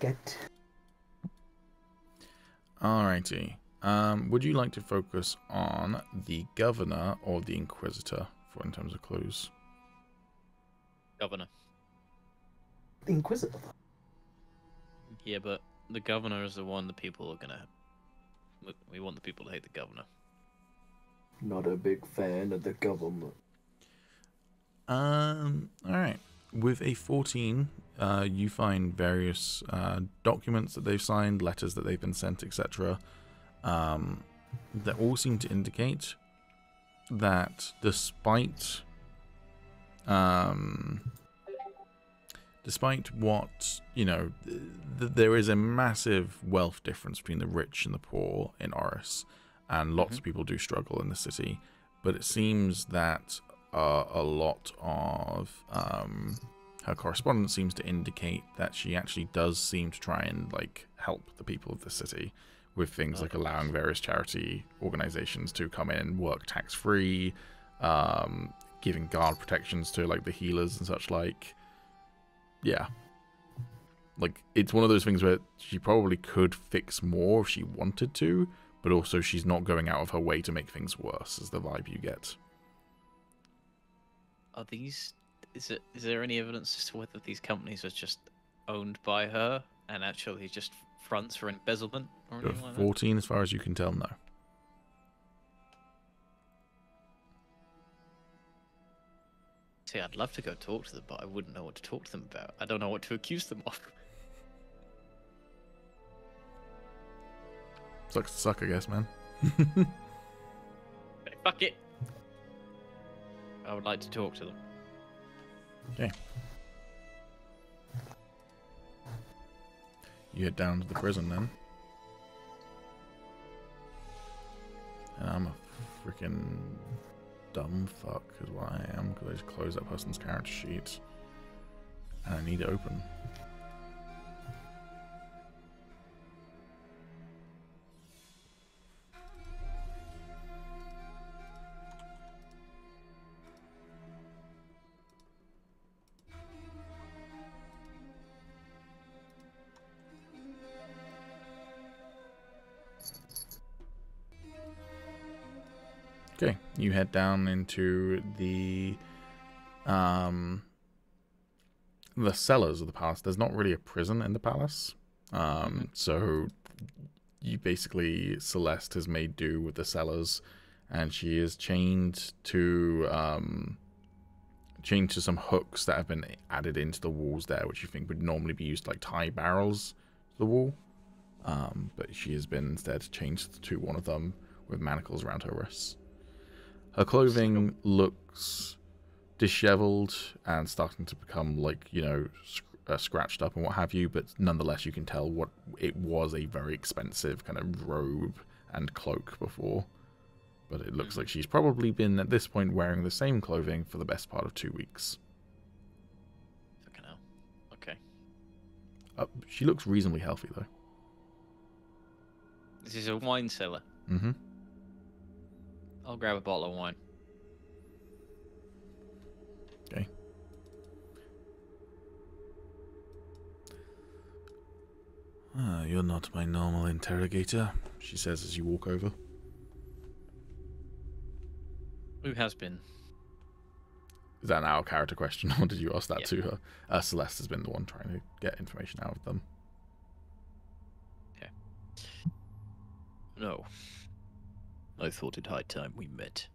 Get. Alrighty. Would you like to focus on the governor or the inquisitor in terms of clues? Governor. The Inquisitor. Yeah, but the governor is the one the people are gonna. We want the people to hate the governor. Not a big fan of the government. All right. With a 14, you find various documents that they've signed, letters that they've been sent, etc. That all seem to indicate that despite what, there is a massive wealth difference between the rich and the poor in Oriss, and lots of people do struggle in the city, but it seems that a lot of her correspondence seems to indicate that she actually does seem to try and help the people of the city with things like allowing various charity organizations to come in and work tax-free, giving guard protections to the healers and such Yeah. It's one of those things where she probably could fix more if she wanted to, but also she's not going out of her way to make things worse, is the vibe you get. Are these? Is there any evidence as to whether these companies are just owned by her and actually just fronts for embezzlement or anything like that? 14, as far as you can tell, no. See, I'd love to go talk to them, but I wouldn't know what to talk to them about. I don't know what to accuse them of. Sucks to suck, I guess, man. Okay, fuck it. I would like to talk to them. Okay. You head down to the prison then. And I'm a freaking dumb fuck is what I am, because I just closed that person's character sheet. And I need it open. Okay, you head down into the cellars of the palace. There's not really a prison in the palace, so you basically, Celeste has made do with the cellars, and she is chained to some hooks that have been added into the walls there, which you think would normally be used to tie barrels to the wall, but she has been instead chained to one of them with manacles around her wrists. Her clothing looks disheveled and starting to become scratched up and what have you, but nonetheless you can tell what it was a very expensive kind of robe and cloak before. But it looks like she's probably been at this point wearing the same clothing for the best part of 2 weeks. Fucking hell. Okay. She looks reasonably healthy though. This is a wine cellar. Mm-hmm. I'll grab a bottle of wine. Okay. You're not my normal interrogator, she says as you walk over. Who has been? Is that an out of character question, or did you ask that Yeah. to her? Celeste has been the one trying to get information out of them. Okay. No. I thought it high time we met.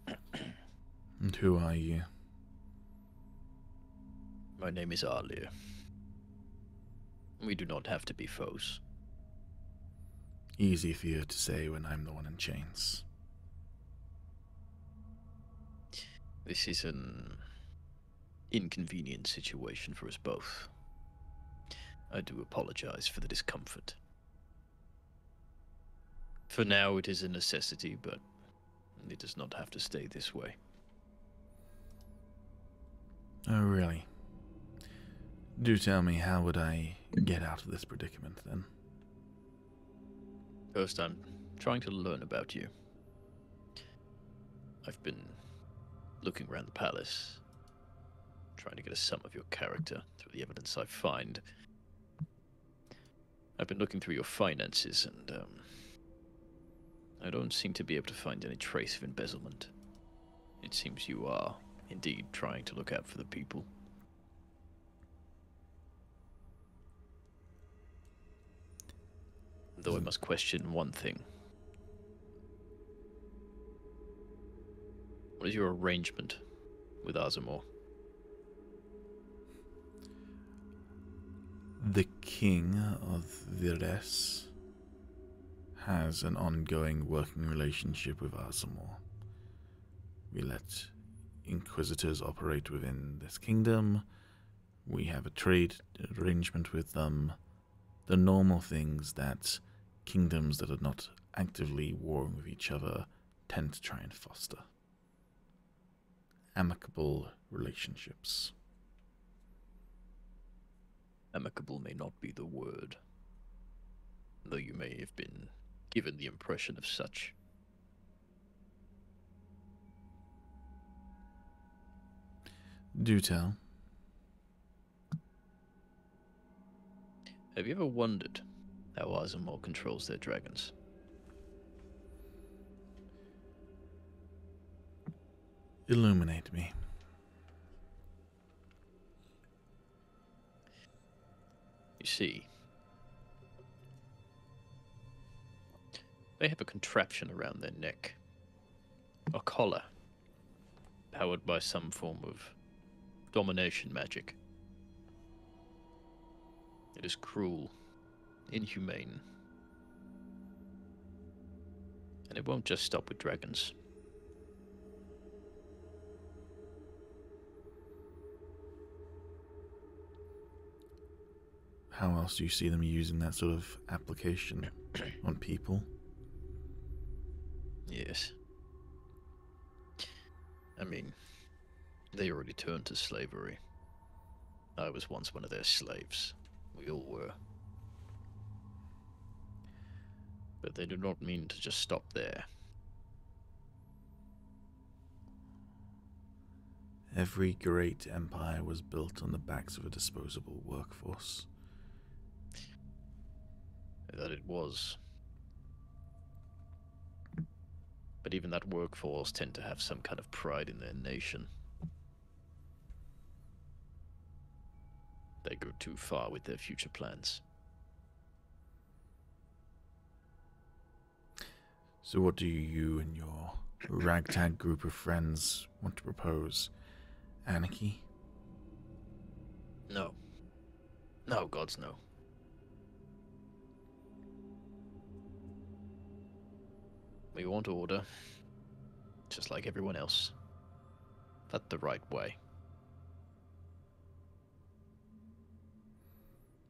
And who are you? My name is Alir. We do not have to be foes. Easy for you to say when I'm the one in chains. This is an inconvenient situation for us both. I do apologize for the discomfort. For now, it is a necessity, but it does not have to stay this way. Oh, really? Do tell me, how would I get out of this predicament, then? First, I'm trying to learn about you. I've been looking around the palace, trying to get a sum of your character through the evidence I find. I've been looking through your finances, and I don't seem to be able to find any trace of embezzlement. It seems you are indeed trying to look out for the people. Though I must question one thing. What is your arrangement with Azamor? The king of Virdes has an ongoing working relationship with Azamor. We let inquisitors operate within this kingdom. We have a trade arrangement with them. The normal things that kingdoms that are not actively warring with each other tend to try and foster. Amicable relationships. Amicable may not be the word, though you may have been given the impression of such. Do tell. Have you ever wondered how Azamor controls their dragons? Illuminate me. You see, they have a contraption around their neck, a collar, powered by some form of domination magic. It is cruel, inhumane, and it won't just stop with dragons. How else do you see them using that sort of application on people? Yes. I mean, they already turned to slavery. I was once one of their slaves. We all were. But they do not mean to just stop there. Every great empire was built on the backs of a disposable workforce. That it was. But even that workforce tend to have some kind of pride in their nation. They go too far with their future plans. So what do you and your ragtag group of friends want to propose? Anarchy? No. No, gods no. We want order, just like everyone else, but the right way.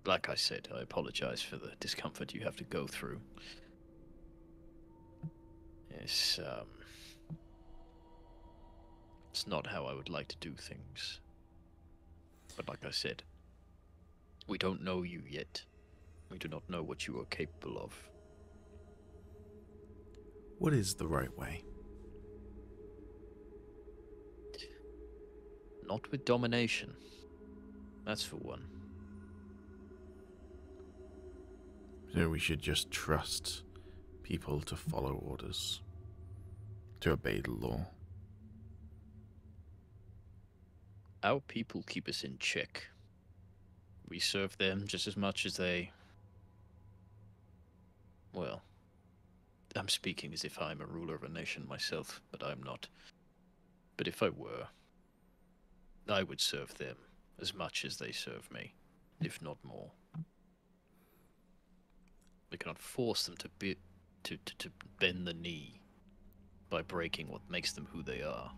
Like I said, I apologize for the discomfort you have to go through. It's not how I would like to do things. But like I said, we don't know you yet. We do not know what you are capable of. What is the right way? Not with domination. That's for one. So we should just trust people to follow orders, to obey the law. Our people keep us in check. We serve them just as much as they... Well, I'm speaking as if I'm a ruler of a nation myself, but I'm not. But if I were, I would serve them as much as they serve me, if not more. We cannot force them to bend the knee by breaking what makes them who they are.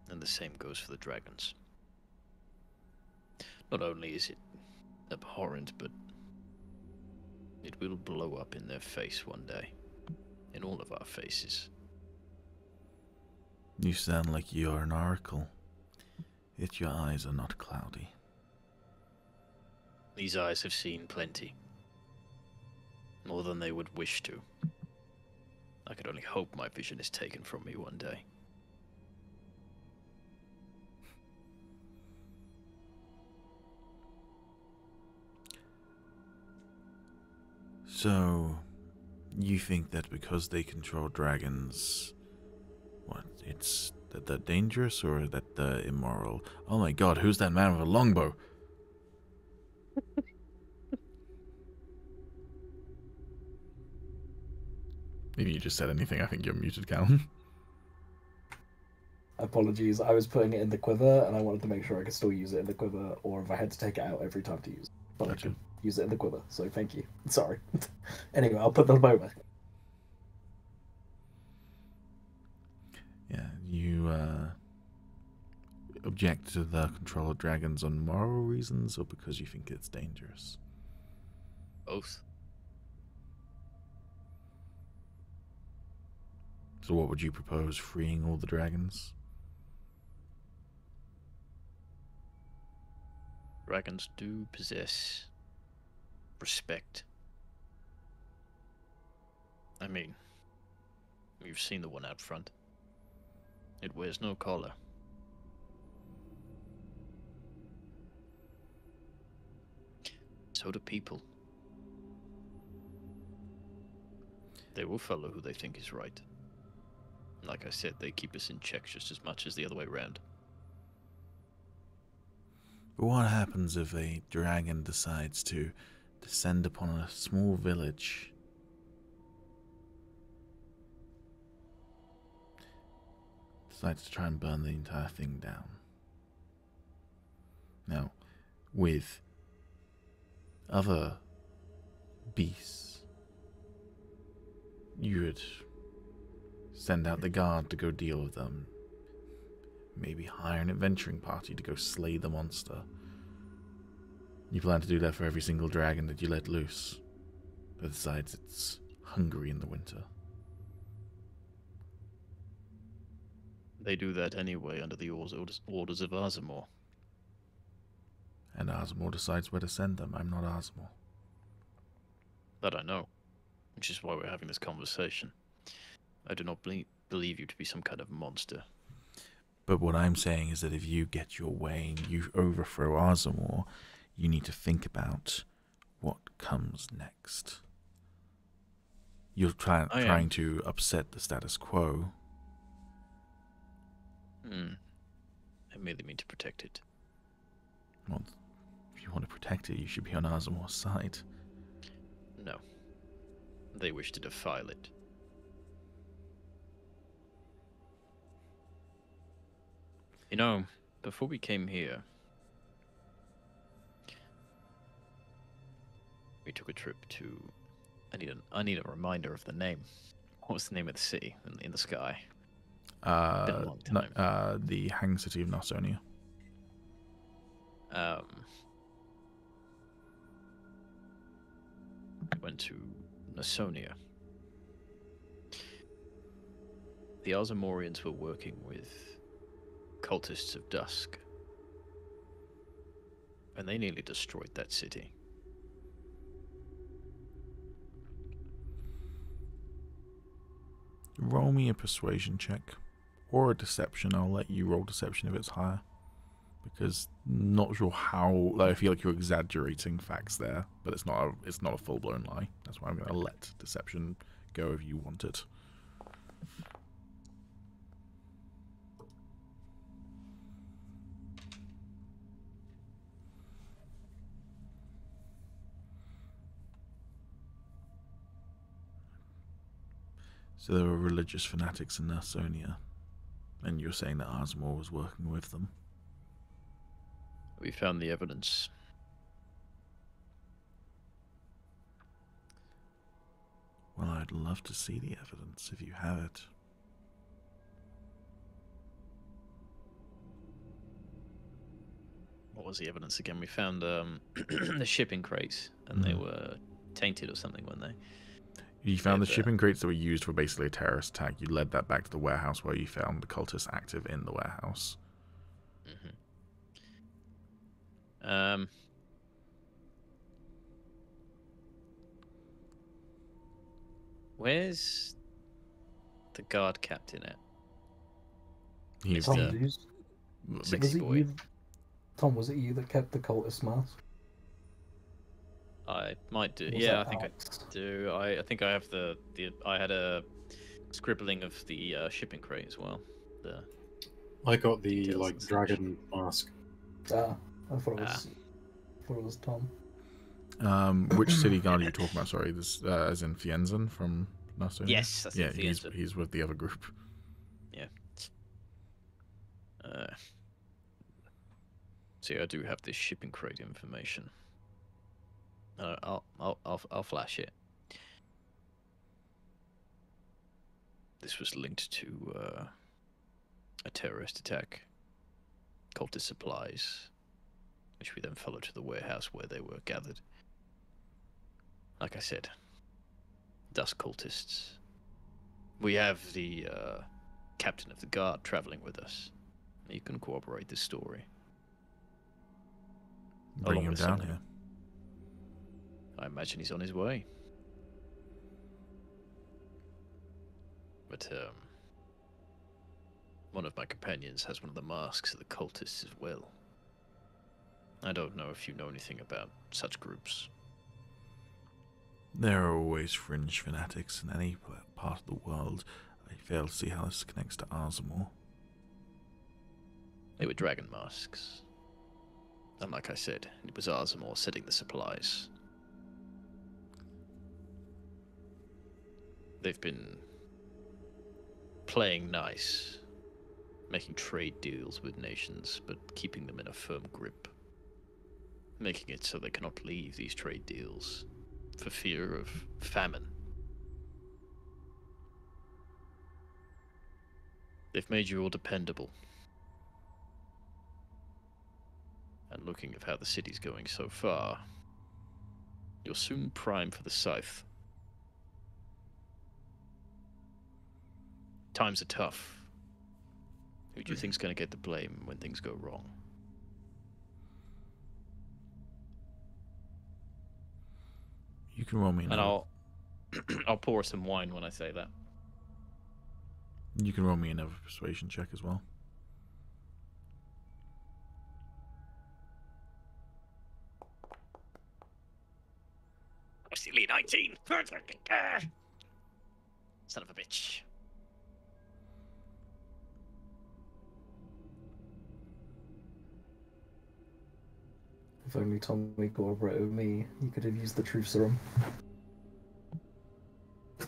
And the same goes for the dragons. Not only is it abhorrent, but it will blow up in their face one day. In all of our faces. You sound like you're an oracle, yet your eyes are not cloudy. These eyes have seen plenty. More than they would wish to. I could only hope my vision is taken from me one day. So, you think that because they control dragons, what, it's that they're dangerous or that they're immoral? Oh my god, who's that man with a longbow? If you just said anything, I think you're muted, Calum. Apologies, I was putting it in the quiver, and I wanted to make sure I could still use it in the quiver, or if I had to take it out every time to use it. But Gotcha. I could use it in the quiver, so thank you. Sorry. Anyway, I'll put the bow back. Yeah, you object to the control of dragons on moral reasons, or because you think it's dangerous? Both. So what would you propose? Freeing all the dragons? Dragons do possess respect. I mean, you've seen the one out front. It wears no collar. So do people. They will follow who they think is right. Like I said, they keep us in check just as much as the other way around. But what happens if a dragon decides to descend upon a small village? Decides to try and burn the entire thing down. Now, with other beasts, you would send out the guard to go deal with them. Maybe hire an adventuring party to go slay the monster. You plan to do that for every single dragon that you let loose that decides it's hungry in the winter. They do that anyway under the orders of Azamor. And Azamor decides where to send them. I'm not Azamor. That I know, which is why we're having this conversation. I do not believe you to be some kind of monster. But what I'm saying is that if you get your way and you overthrow Azamor, you need to think about what comes next. You're trying to upset the status quo. I merely mean to protect it. Well, if you want to protect it, you should be on Azamor's side. No. They wish to defile it. You know, before we came here, we took a trip to... I need a reminder of the name. What was the name of the city in the sky? Been a long time. The hang city of Narsonia. Went to Nasonia. The Azamorians were working with cultists of dusk, and they nearly destroyed that city. Roll me a persuasion check. Or a deception. I'll let you roll deception if it's higher. Because not sure how... Like, I feel like you're exaggerating facts there. But it's not a full-blown lie. That's why I'm going to let deception go if you want it. So there were religious fanatics in Narsonia. And you're saying that Azamor was working with them? We found the evidence. Well, I'd love to see the evidence if you have it. What was the evidence again? We found the shipping crates, and they were tainted or something, weren't they? You found the shipping crates that were used for basically a terrorist attack. You led that back to the warehouse where you found the cultists active in the warehouse. Where's the guard captain at? He's Tom, the Sexy boy. Tom, was it you that kept the cultist mask? I might do. Was Yeah, I that think Alex? I do. I think I have the I had a scribbling of the shipping crate as well. I got the Details like and such. dragon mask. I thought it was Tom. Which city guard are you talking about? Sorry, this as in Fienzen from Master? Yes, that's yeah, the answer. he's with the other group. Yeah. See, I do have this shipping crate information. I'll flash it. This was linked to a terrorist attack. Cultist supplies, which we then followed to the warehouse where they were gathered. Like I said, dust cultists. We have the captain of the guard traveling with us. He can corroborate this story. Bring Along him with down someone. here. I imagine he's on his way. But one of my companions has one of the masks of the cultists as well. I don't know if you know anything about such groups. There are always fringe fanatics in any part of the world. I fail to see how this connects to Aasimar. They were dragon masks. And like I said, it was Aasimar setting the supplies. They've been playing nice, making trade deals with nations, but keeping them in a firm grip. Making it so they cannot leave these trade deals for fear of famine. They've made you all dependable. And looking at how the city's going so far, you're soon prime for the scythe. Times are tough. Who do you think's going to get the blame when things go wrong? You can roll me And another. I'll pour some wine when I say that. You can roll me another persuasion check as well. Silly 19. Son of a bitch. If only Tommy cooperated with me, he could have used the truth serum. True.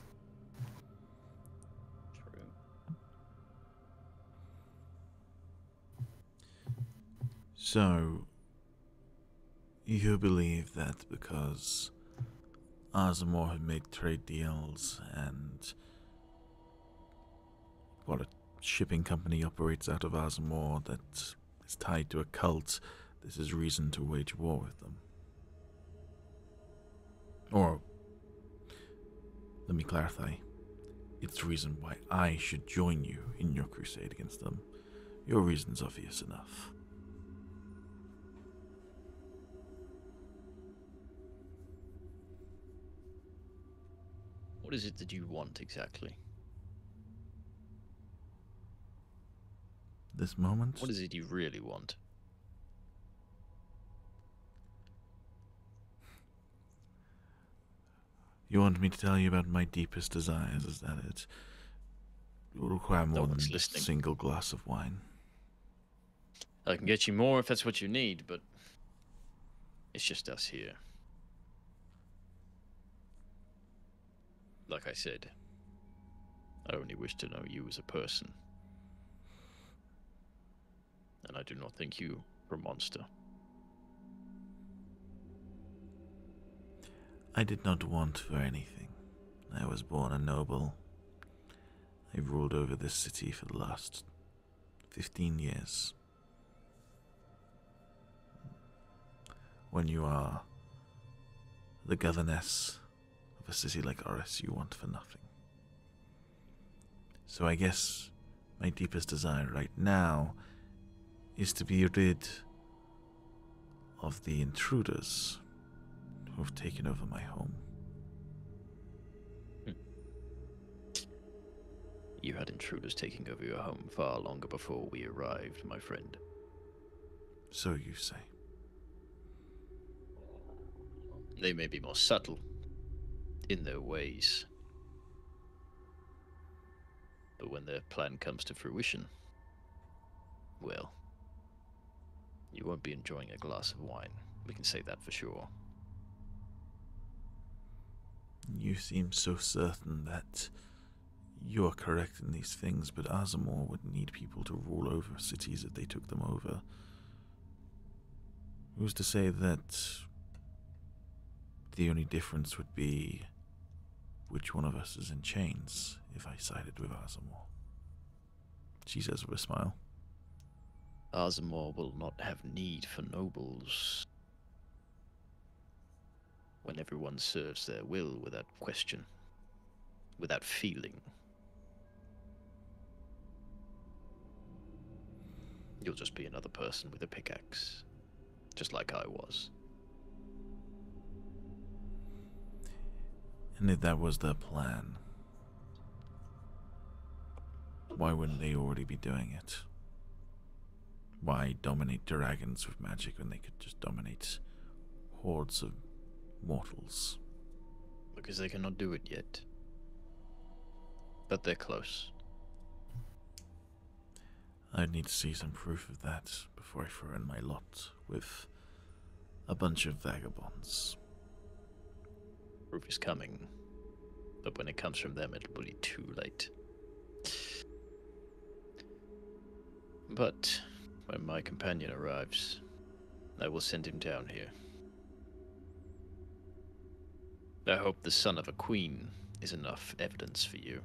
So, you believe that because Aasimar had made trade deals and what a shipping company operates out of Aasimar that is tied to a cult, this is reason to wage war with them. Or, let me clarify, it's reason why I should join you in your crusade against them. Your reason's obvious enough. What is it that you want exactly? This moment? What is it you really want? You want me to tell you about my deepest desires, is that it? It will require No more than one's a listening. single glass of wine. I can get you more if that's what you need, but it's just us here. Like I said, I only wish to know you as a person. And I do not think you are a monster. I did not want for anything. I was born a noble. I've ruled over this city for the last 15 years. When you are the governess of a city like Oriss, you want for nothing. So I guess my deepest desire right now is to be rid of the intruders who have taken over my home. You had intruders taking over your home far longer before we arrived, my friend. So you say. They may be more subtle in their ways, but when their plan comes to fruition, well, you won't be enjoying a glass of wine. We can say that for sure. You seem so certain that you're correct in these things, but Azamor would need people to rule over cities if they took them over. Who's to say that the only difference would be which one of us is in chains if I sided with Azamor? She says with a smile. Azamor will not have need for nobles when everyone serves their will without question, without feeling. You'll just be another person with a pickaxe, just like I was. And if that was their plan, why wouldn't they already be doing it? Why dominate dragons with magic when they could just dominate hordes of mortals? Because they cannot do it yet. But they're close. I'd need to see some proof of that before I throw in my lot with a bunch of vagabonds. Proof is coming. But when it comes from them, it'll be too late. But when my companion arrives, I will send him down here. I hope the son of a queen is enough evidence for you.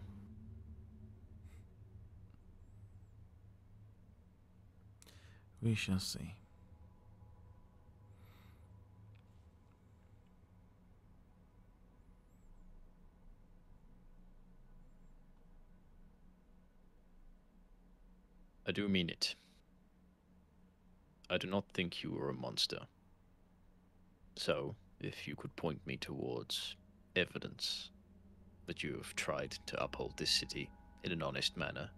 We shall see. I do mean it. I do not think you are a monster. So, if you could point me towards evidence that you have tried to uphold this city in an honest manner,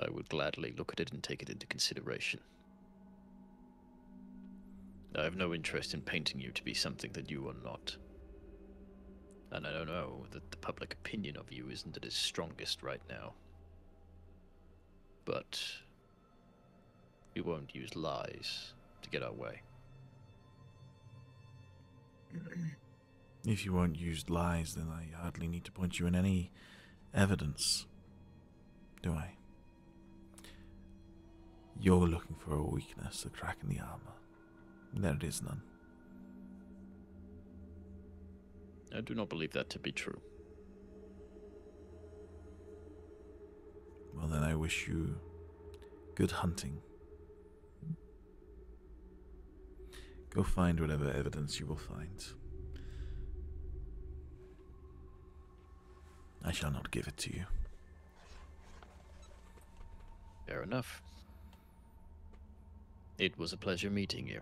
I would gladly look at it and take it into consideration. I have no interest in painting you to be something that you are not. And I don't know that the public opinion of you isn't at its strongest right now. But we won't use lies to get our way. If you won't use lies, then I hardly need to point you in any evidence, do I? You're looking for a weakness, a crack in the armor. There it is none. I do not believe that to be true. Well, then I wish you good hunting. Go find whatever evidence you will find. I shall not give it to you. Fair enough. It was a pleasure meeting you.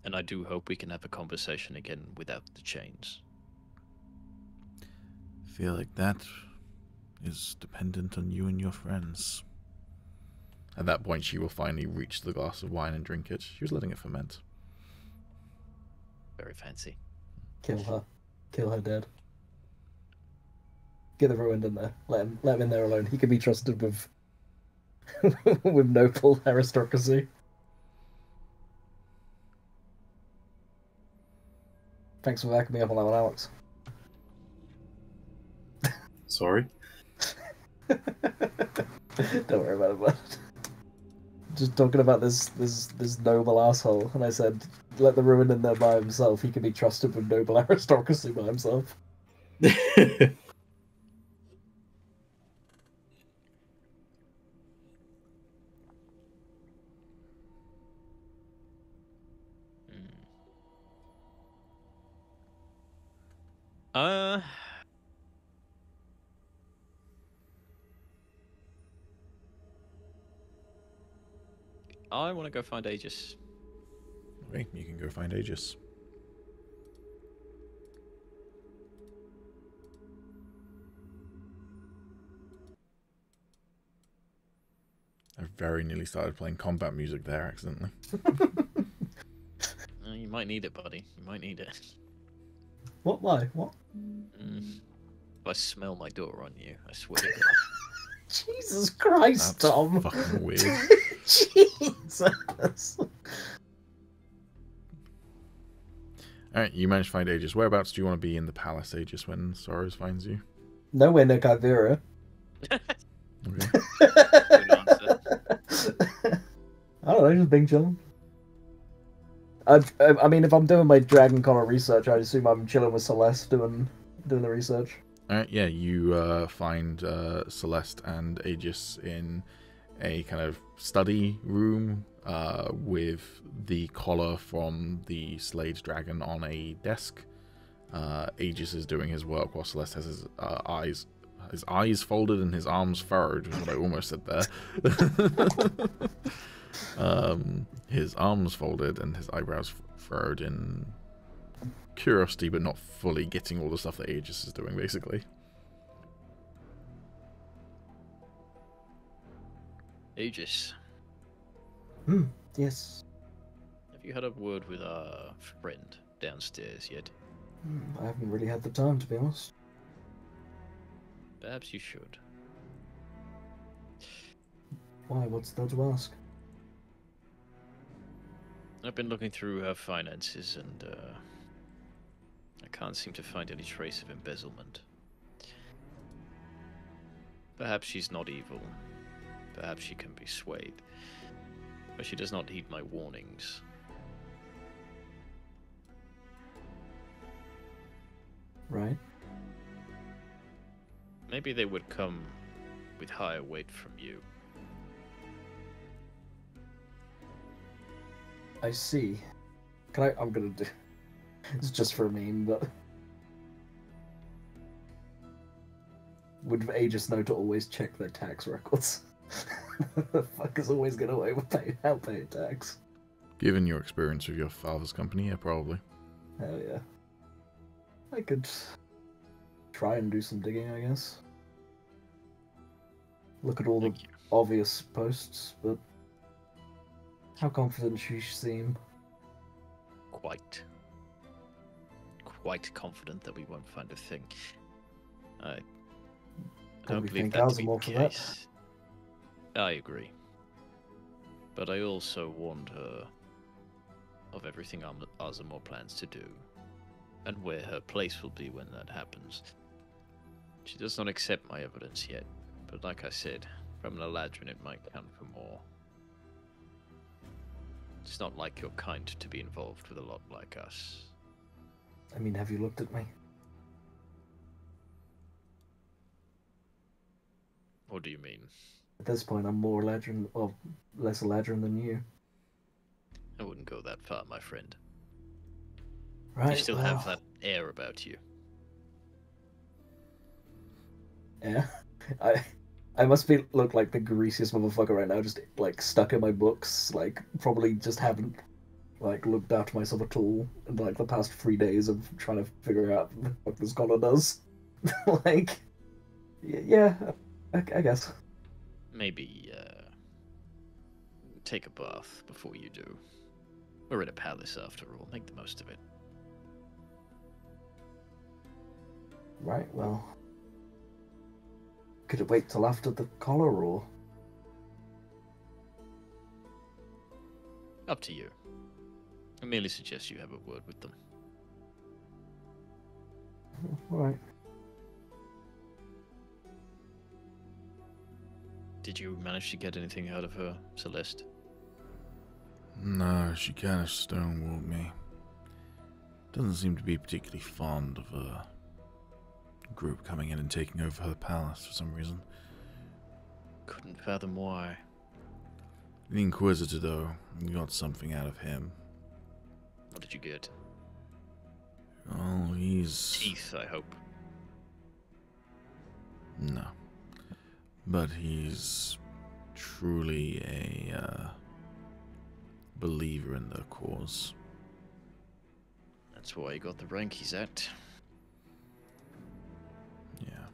And I do hope we can have a conversation again without the chains. Feel like that is dependent on you and your friends. At that point, she will finally reach the glass of wine and drink it. She was letting it ferment. Very fancy. Kill her. Kill her dead. Get the Ruined in there. Let him in there alone. He can be trusted with with noble aristocracy. Thanks for backing me up on that one, Alex. Sorry. Don't worry about it, bud. Just talking about this noble asshole, and I said, let the Ruined in there by himself. He can be trusted with noble aristocracy by himself. I want to go find Agis. Okay, you can go find Agis. I very nearly started playing combat music there accidentally. You might need it, buddy. You might need it. What? Why? What? If I smell my daughter on you, I swear to God. Jesus Christ, That's Tom. fucking weird. Jesus. Alright, you managed to find Agis. Whereabouts do you want to be in the palace, Agis, when Soros finds you? Nowhere near Kyvera. Okay. Good answer. I don't know, just being chilling. I mean, if I'm doing my Dragon Collar research, I assume I'm chilling with Celeste doing the research. Alright, yeah, you find Celeste and Agis in a kind of study room with the collar from the slayed dragon on a desk. Agis is doing his work while Celeste has his eyes folded and his arms furrowed, is what I almost said there. His arms folded and his eyebrows furrowed in curiosity, but not fully getting all the stuff that Agis is doing, basically. Agis, Yes. have you had a word with our friend downstairs yet? I haven't really had the time, to be honest. Perhaps you should. Why? What's there to ask? I've been looking through her finances and I can't seem to find any trace of embezzlement. Perhaps she's not evil. Perhaps she can be swayed. But she does not heed my warnings. Right. Maybe they would come with higher weight from you. I see. I'm gonna do... It's just for a meme, but... Would Agis know to always check their tax records? The fuck is always get away with help paying tax? Given your experience with your father's company, yeah, probably. Hell yeah. I could try and do some digging, I guess. Look at all the Thank you. obvious posts, but how confident she seem. Quite confident that we won't find a thing. I don't Probably believe think that to be Alzamore the for that. case. I agree. But I also warned her of everything Azamor plans to do, and where her place will be when that happens. She does not accept my evidence yet, but like I said, from an Eladrin it might count for more. It's not like you're kind to be involved with a lot like us. I mean, have you looked at me? What do you mean? At this point, I'm more Eladrin, or less Eladrin than you. I wouldn't go that far, my friend. Right, You still well, have that air about you. Yeah. I must look like the greasiest motherfucker right now, just like stuck in my books, like probably just haven't like looked after myself at all in like the past 3 days of trying to figure out what this collar does. Like, yeah, I guess. Maybe, take a bath before you do. We're in a palace after all. Make the most of it. Right, well, could it wait till after the collar, or? Up to you. I merely suggest you have a word with them. Alright. Did you manage to get anything out of her, Celeste? No, she kind of stonewalled me. Doesn't seem to be particularly fond of a group coming in and taking over her palace for some reason. Couldn't fathom why. The Inquisitor, though, got something out of him. What did you get? Oh, he's... Teeth, I hope. No. But he's truly a believer in the cause. That's why he got the rank he's at. Yeah.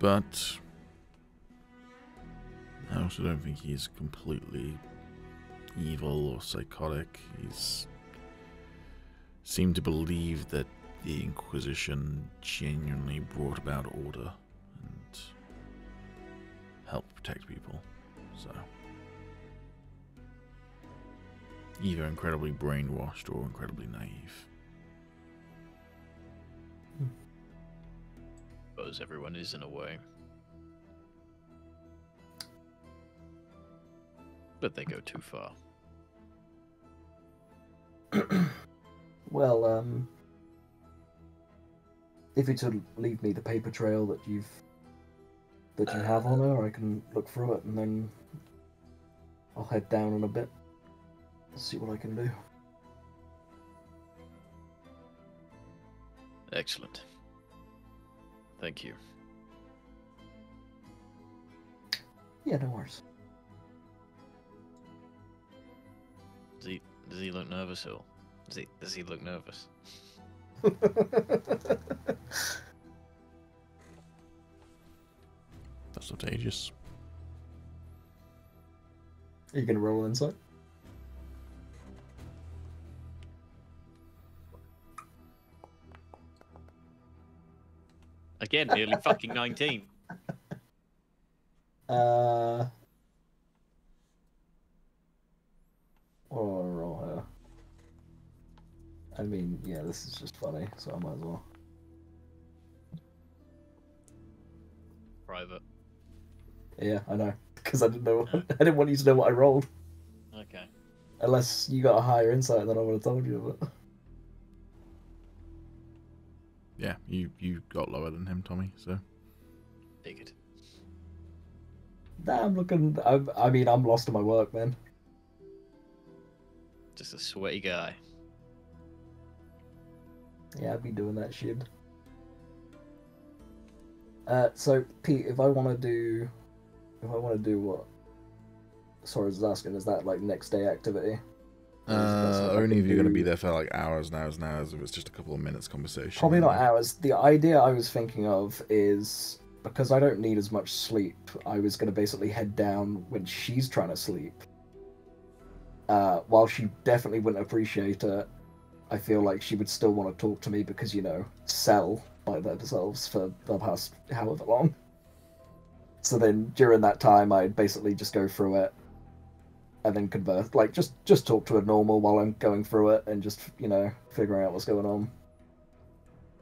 But I also don't think he's completely evil or psychotic. He's seemed to believe that the Inquisition genuinely brought about order and helped protect people. So Either incredibly brainwashed or incredibly naive. Suppose everyone is in a way. But they go too far. Well, if you to leave me the paper trail that you have on her, I can look through it and then I'll head down in a bit. See what I can do. Excellent. Thank you. Yeah, no worries. Does he look nervous or does he look nervous? That's up to Agis. Are you gonna roll insight? Again, nearly fucking 19. What do I roll here? I mean, yeah, this is just funny, so I might as well. Private. Yeah, I know, because I didn't know. I didn't want you to know what I rolled. Okay. Unless you got a higher insight than I would have told you. But Yeah, you got lower than him, Tommy, so. Figured. nah, I'm looking. I mean, I'm lost in my work, man. Just a sweaty guy. Yeah, I'd be doing that shit. So Pete, if I want to do what Sora's is asking, is that like next day activity? Only if you're going to be there for like hours and hours and hours. If it's just a couple of minutes conversation. Probably not hours. The idea I was thinking of is, because I don't need as much sleep, I was going to basically head down when she's trying to sleep. While she definitely wouldn't appreciate it, I feel like she would still want to talk to me because, you know, sell by themselves for the past however long. So then during that time, I'd basically just go through it and then converse, like just talk to her normal while I'm going through it and just, you know, figuring out what's going on.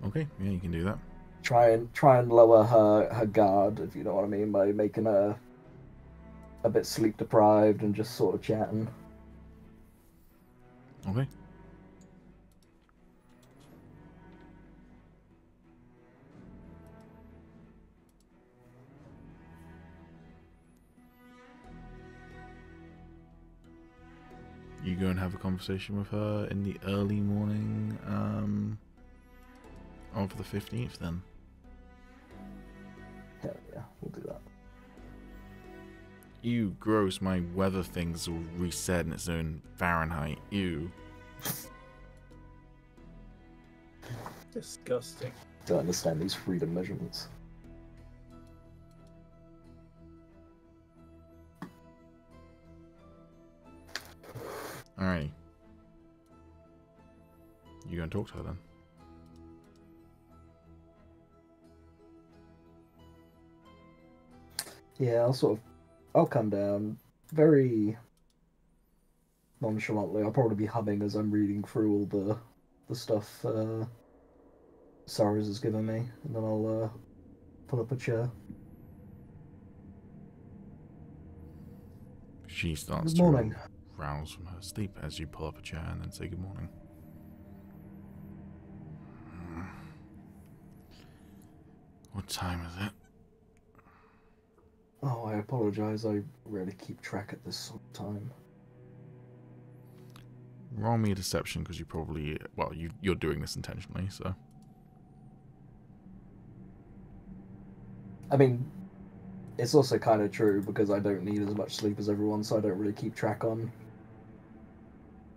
Okay, yeah, you can do that. Try and lower her guard, if you know what I mean, by making her a bit sleep deprived and just sort of chatting. Okay. You go and have a conversation with her in the early morning of the 15th then. Hell yeah, we'll do that. You gross, my weather thing's all reset in its own Fahrenheit. Ew. Disgusting. Don't understand these freedom measurements. Alrighty. You go and talk to her then. Yeah, I'll come down very nonchalantly. I'll probably be humming as I'm reading through all the stuff Saras has given me, and then I'll pull up a chair. She starts Good morning. to rouse from her sleep as you pull up a chair and then say good morning. What time is it? Oh, I apologize. I rarely keep track at this sort of time. Roll me a deception because you probably, well, you're doing this intentionally, so. I mean, it's also kind of true because I don't need as much sleep as everyone, so I don't really keep track on it.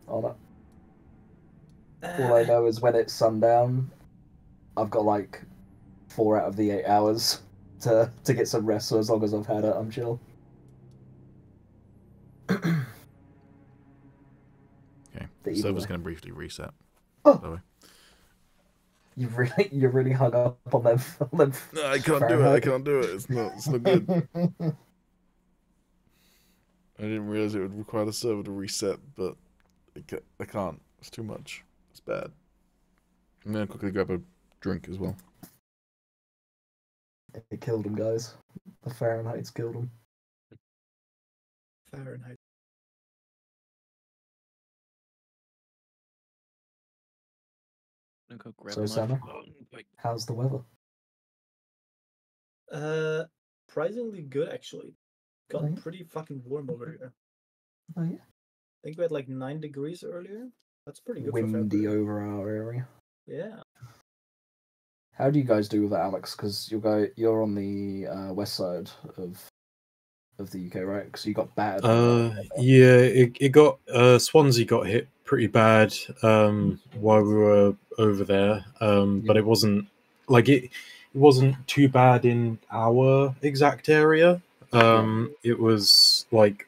All I know is when it's sundown, I've got like 4 out of the 8 hours to get some rest, so as long as I've had it, I'm chill. Okay. But Server's either way. going to briefly reset. Oh. By the way. You're really hung up on them. No, I can't do it. I can't do it. It's not good. I didn't realize it would require the server to reset, but I can't. It's too much. It's bad. I'm gonna quickly grab a drink as well. It killed him, guys. The Fahrenheit's killed him. Fahrenheit. I'm gonna go grab So, my Summer, phone. Wait, how's the weather? Surprisingly good actually. Got Oh, yeah? pretty fucking warm over here. Oh yeah. I think we had like 9 degrees earlier. That's pretty good for Windy February. over our area. Yeah. How do you guys do with that, Alex? Because you're on the west side of the UK, right? Because you got bad. Yeah, it got Swansea got hit pretty bad while we were over there, but it wasn't like it wasn't too bad in our exact area. It was like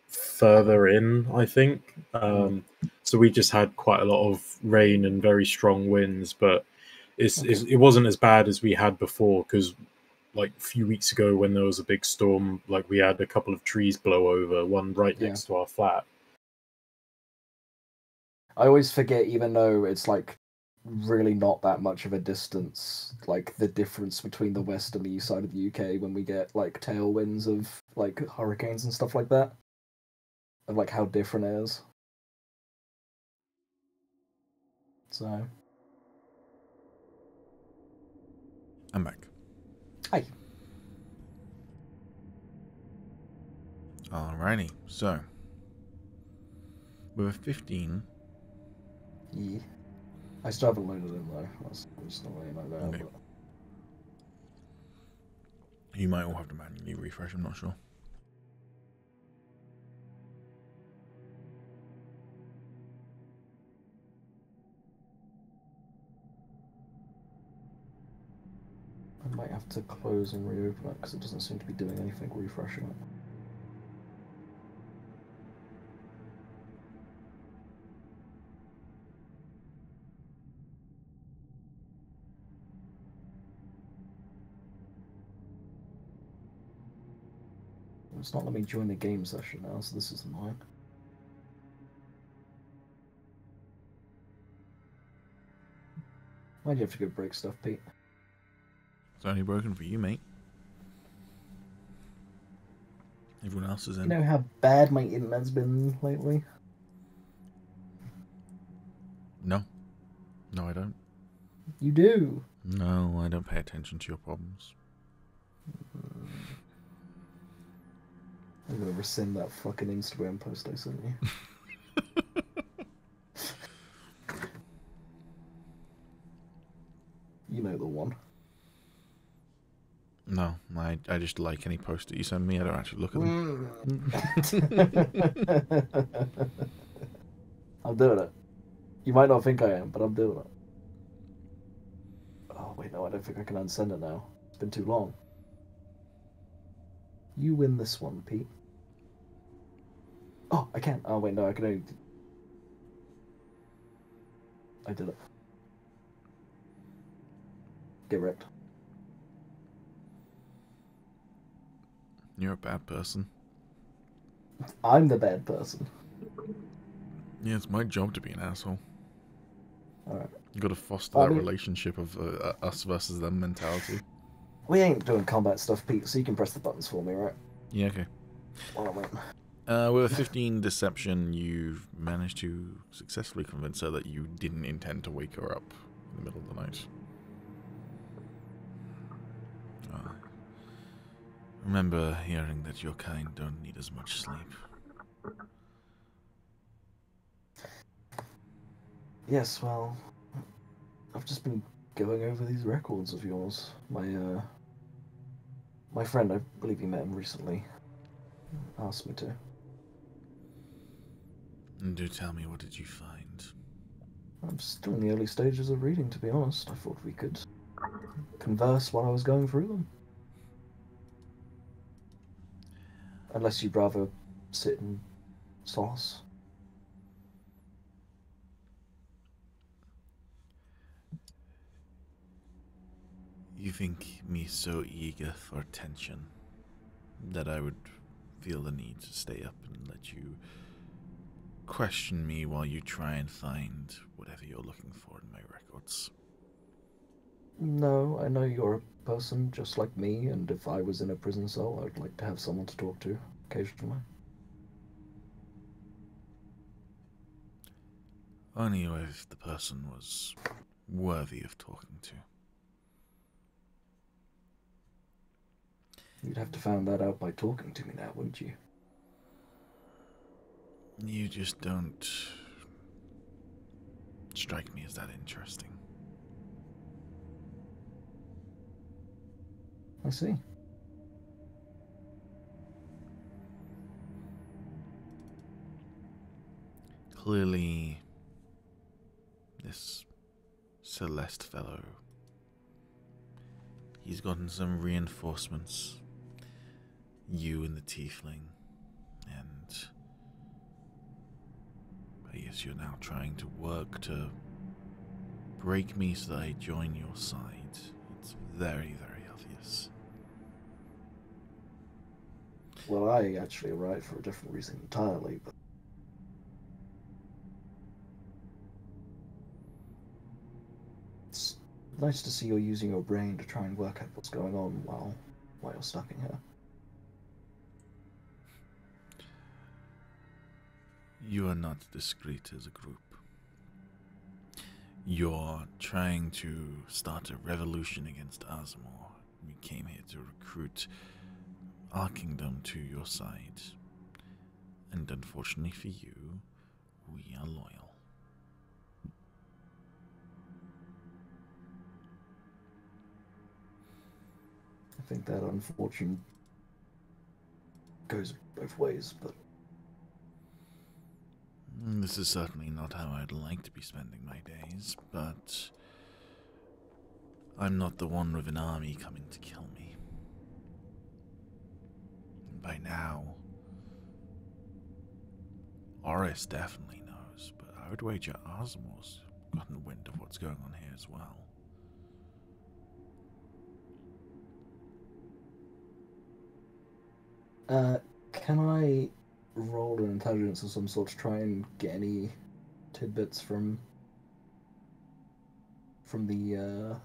further in, I think. So we just had quite a lot of rain and very strong winds, but it wasn't as bad as we had before because like a few weeks ago when there was a big storm, like we had a couple of trees blow over, one right next to our flat. I always forget, even though it's like really not that much of a distance, like the difference between the west and the east side of the UK when we get like tailwinds of like hurricanes and stuff like that, of like how different it is. So I'm back. Hi. Alrighty, so with a 15. Yeah. I still haven't loaded in though. That's just not really like that. Okay. But... You might all have to manually refresh, I'm not sure. I might have to close and reopen it because it doesn't seem to be doing anything refreshing it. It's not letting me join the game session now, so this is annoying. Why do you have to go break stuff, Pete? It's only broken for you, mate. Everyone else is in. You know how bad my internet's been lately? No. No, I don't. You do? No, I don't pay attention to your problems. I'm gonna rescind that fucking Instagram post I sent you. You know the one. No, I just like any post that you send me. I don't actually look at them. I'm doing it. You might not think I am, but I'm doing it. Oh, wait, no, I don't think I can unsend it now. It's been too long. You win this one, Pete. Oh, I can. Oh, wait, no, I can only... I did it. Get wrecked. You're a bad person. I'm the bad person. Yeah, it's my job to be an asshole. Alright. You gotta foster that relationship of us versus them mentality. We ain't doing combat stuff, Pete, so you can press the buttons for me, right? Yeah, okay. While I wait. With a 15 deception, you've managed to successfully convince her that you didn't intend to wake her up in the middle of the night. Remember hearing that your kind don't need as much sleep. Yes, well, I've just been going over these records of yours. My friend, I believe you met him recently, asked me to. And do tell me, what did you find? I'm still in the early stages of reading, to be honest. I thought we could converse while I was going through them. Unless you'd rather sit and sauce. You think me so eager for attention that I would feel the need to stay up and let you question me while you try and find whatever you're looking for in my records. No, I know you're a person just like me, and if I was in a prison cell, I'd like to have someone to talk to occasionally. Only if the person was worthy of talking to. You'd have to find that out by talking to me now, wouldn't you? You just don't strike me as that interesting. I see. Clearly, this Celeste fellow, he's gotten some reinforcements. You and the tiefling, and I guess you're now trying to work to break me so that I join your side. It's very, very obvious. Well, I actually arrived for a different reason entirely, but it's nice to see you're using your brain to try and work out what's going on while you're stuck in here. You are not discreet as a group. You're trying to start a revolution against Aasimar. We came here to recruit our kingdom to your side. And unfortunately for you, we are loyal. I think that unfortunate goes both ways, but This is certainly not how I'd like to be spending my days, but I'm not the one with an army coming to kill me. And by now, Oriss definitely knows, but I would wager Aazimar's gotten wind of what's going on here as well. can I roll an intelligence of some sort to try and get any tidbits from the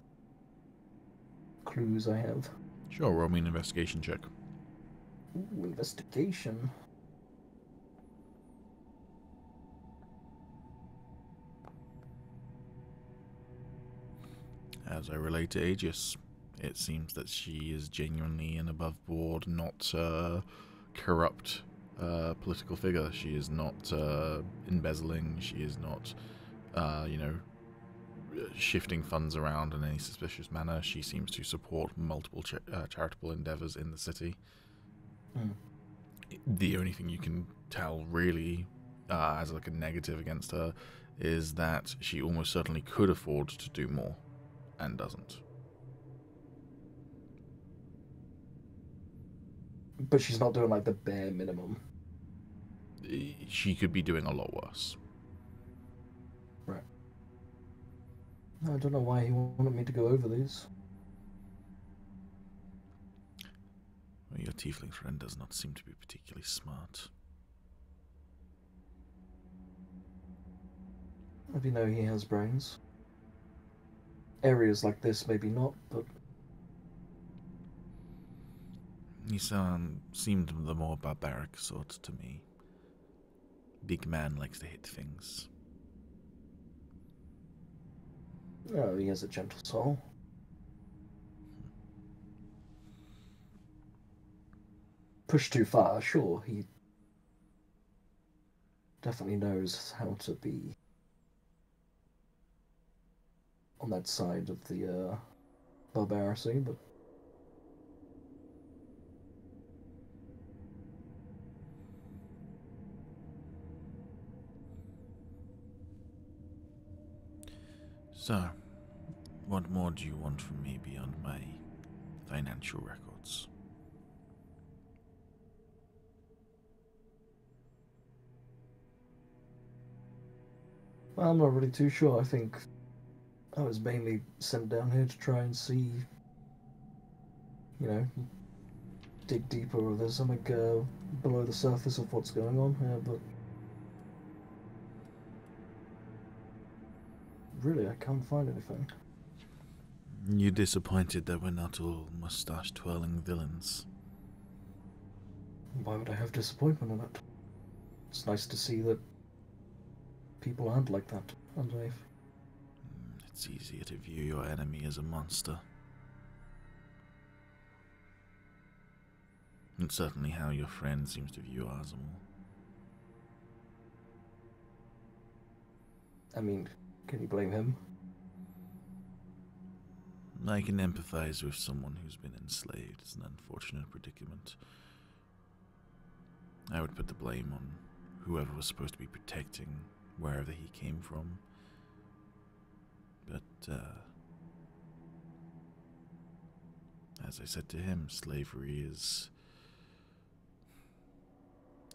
clues I have? Sure, roll me an investigation check. Ooh, investigation. As I relate to Agis, it seems that she is genuinely an above-board, not corrupt political figure. She is not embezzling. She is not, shifting funds around in any suspicious manner. She seems to support multiple charitable endeavors in the city. The only thing you can tell, really, as like a negative against her, is that she almost certainly could afford to do more, and doesn't. But she's not doing like the bare minimum. She could be doing a lot worse. Right. I don't know why he wanted me to go over these. Well, your tiefling friend does not seem to be particularly smart. Maybe know he has brains. Areas like this, maybe not, but He seemed the more barbaric sort to me. Big man likes to hit things. oh, he has a gentle soul. Push too far, sure. He definitely knows how to be on that side of the barbarity, but So, what more do you want from me beyond my financial records? well, I'm not really too sure. I think I was mainly sent down here to try and see, dig deeper, or there's something below the surface of what's going on here, but really, I can't find anything. You disappointed that we're not all mustache-twirling villains? Why would I have disappointment in it? It's nice to see that people aren't like that underneath. It's easier to view your enemy as a monster. And certainly how your friend seems to view Azamul. I mean, can you blame him? I can empathize with someone who's been enslaved. It's an unfortunate predicament. I would put the blame on whoever was supposed to be protecting wherever he came from. But, as I said to him, slavery is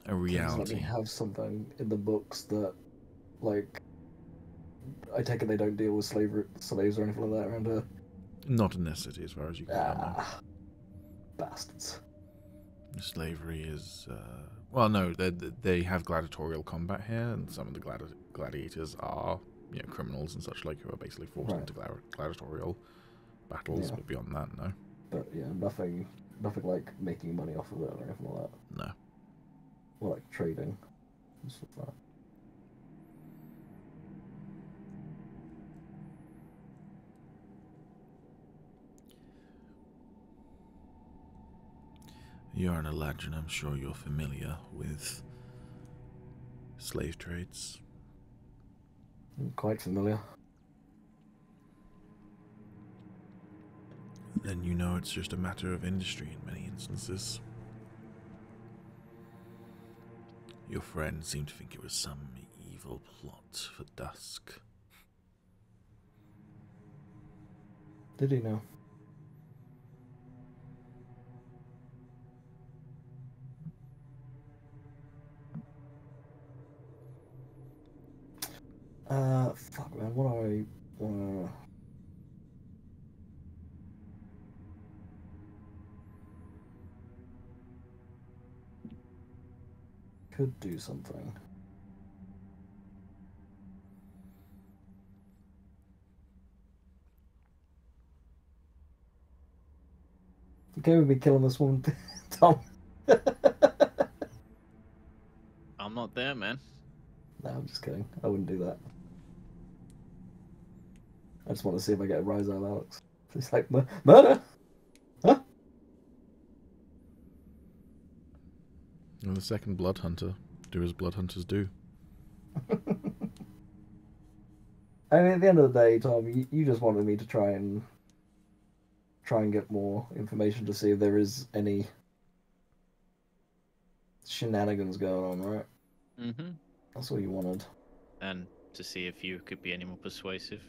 a reality. Let me have something in the books that, like, I take it they don't deal with slaves or anything like that around here. Not a necessity as far as you can tell. Bastards. Slavery is, well, no, they have gladiatorial combat here, and some of the gladiators are, criminals and such like who are basically forced into gladiatorial battles, but beyond that, no. But yeah, nothing like making money off of it or anything like that. No. Or like trading and stuff like that. You're an Eladrin, I'm sure you're familiar with slave trades. I'm quite familiar. Then you know it's just a matter of industry in many instances. Your friend seemed to think it was some evil plot for Dusk. Did he know? Fuck man, what do I wanna... Could do something. Okay with me killing this woman, Tom? I'm not there, man. No, I'm just kidding. I wouldn't do that. I just want to see if I get a rise out of Alex. It's like, murder? Huh? And the second blood hunter. Do as blood hunters do. I mean, at the end of the day, Tom, you just wanted me to try and get more information to see if there is any shenanigans going on, right? Mm-hmm. That's all you wanted. And to see if you could be any more persuasive.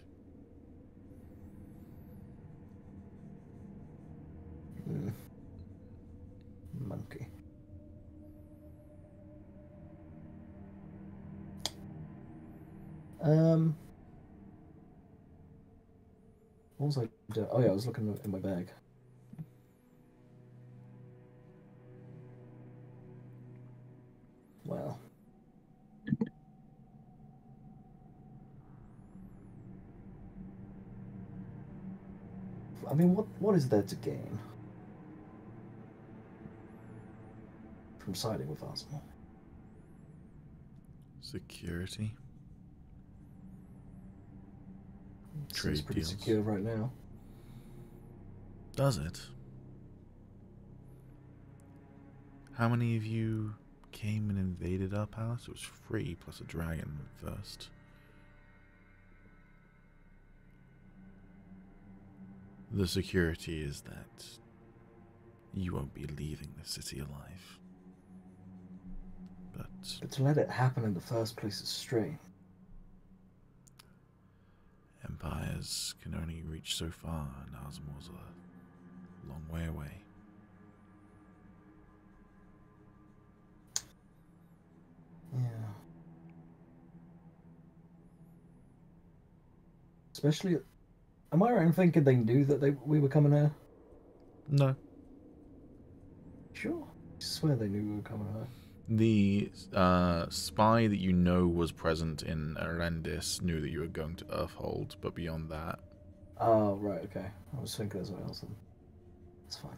Monkey. What was I doing? Oh yeah, I was looking in my bag. Wow. I mean, what is there to gain from siding with Arsenal? Security. Seems pretty deals. secure right now. Does it? How many of you came and invaded our palace? It was free plus a dragon at first. The security is that you won't be leaving the city alive. But to let it happen in the first place is strange. Empires can only reach so far, and Azamul's a long way away. Yeah. Especially, am I right in thinking they knew that we were coming here? No. Sure. I swear they knew we were coming here. The spy that you know was present in Arendis knew that you were going to Earthhold, but beyond that... Oh, right, okay. I was thinking as well, then. It's fine.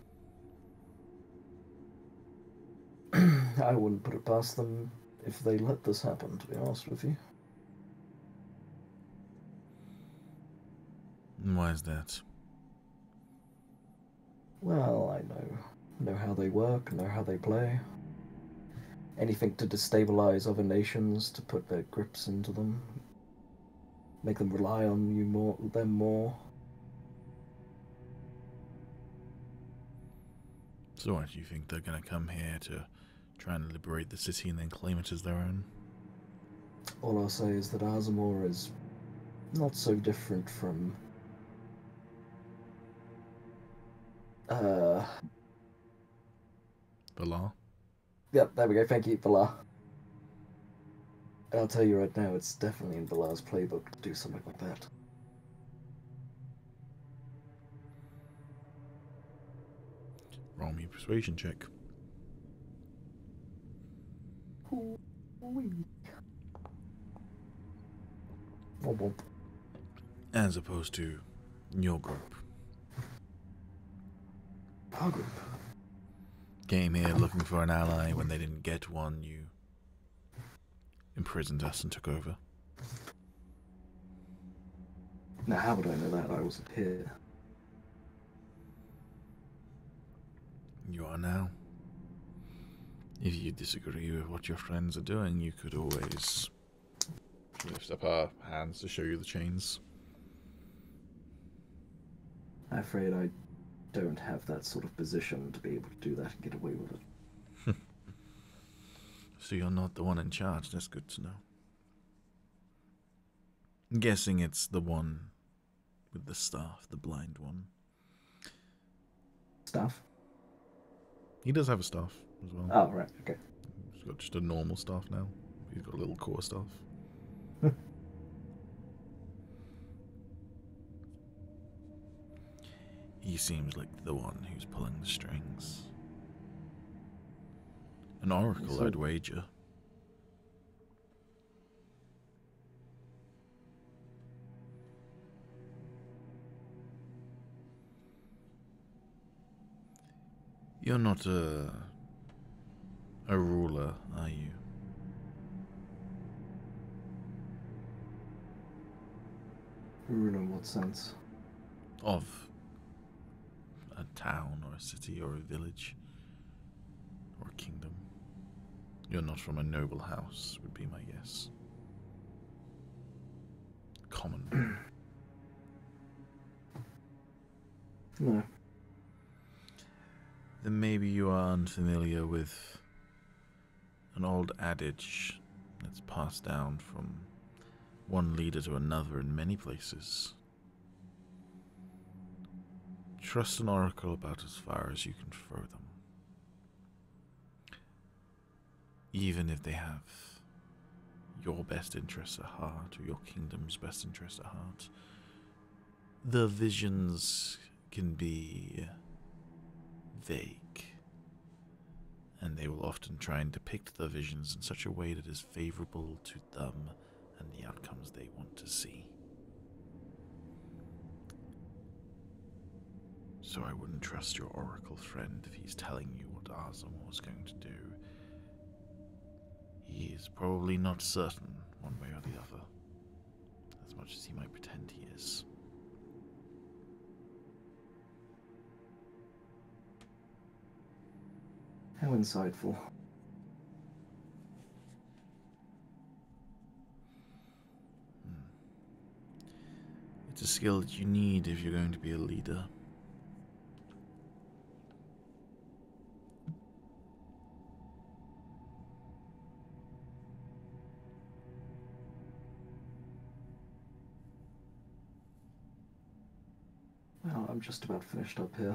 I wouldn't put it past them if they let this happen, to be honest with you. Why is that? Well, I know how they work, know how they play. Anything to destabilize other nations, to put their grips into them, make them rely on them more. So what, do you think they're going to come here to try and liberate the city and then claim it as their own? All I'll say is that Azamor is not so different from Valar? Yep, there we go. Thank you, Valar. And I'll tell you right now, it's definitely in Valar's playbook to do something like that. Roll me a persuasion check. As opposed to your group. Our group? Came here looking for an ally. When they didn't get one, you imprisoned us and took over. Now, how would I know that? I wasn't here. You are now. If you disagree with what your friends are doing, you could always... She lifts up her hands to show you the chains. I'm afraid I don't have that sort of position to be able to do that and get away with it. So you're not the one in charge. That's good to know. I'm guessing it's the one with the staff, the blind one. Staff? He does have a staff as well. Oh, right, okay. He's got just a normal staff now. He's got a little core staff. He seems like the one who's pulling the strings. An oracle, I'd wager. You're not a ruler, are you? Ruler in what sense? Of a town or a city or a village or a kingdom. You're not from a noble house, would be my guess. Common. No. Then maybe you are unfamiliar with an old adage that's passed down from one leader to another in many places. Trust an oracle about as far as you can throw them. Even if they have your best interests at heart or your kingdom's best interests at heart, the visions can be vague, and they will often try and depict their visions in such a way that is favorable to them and the outcomes they want to see. So I wouldn't trust your oracle friend if he's telling you what Azamor is going to do. He is probably not certain one way or the other, as much as he might pretend he is. How insightful. It's a skill that you need if you're going to be a leader. Well, I'm just about finished up here.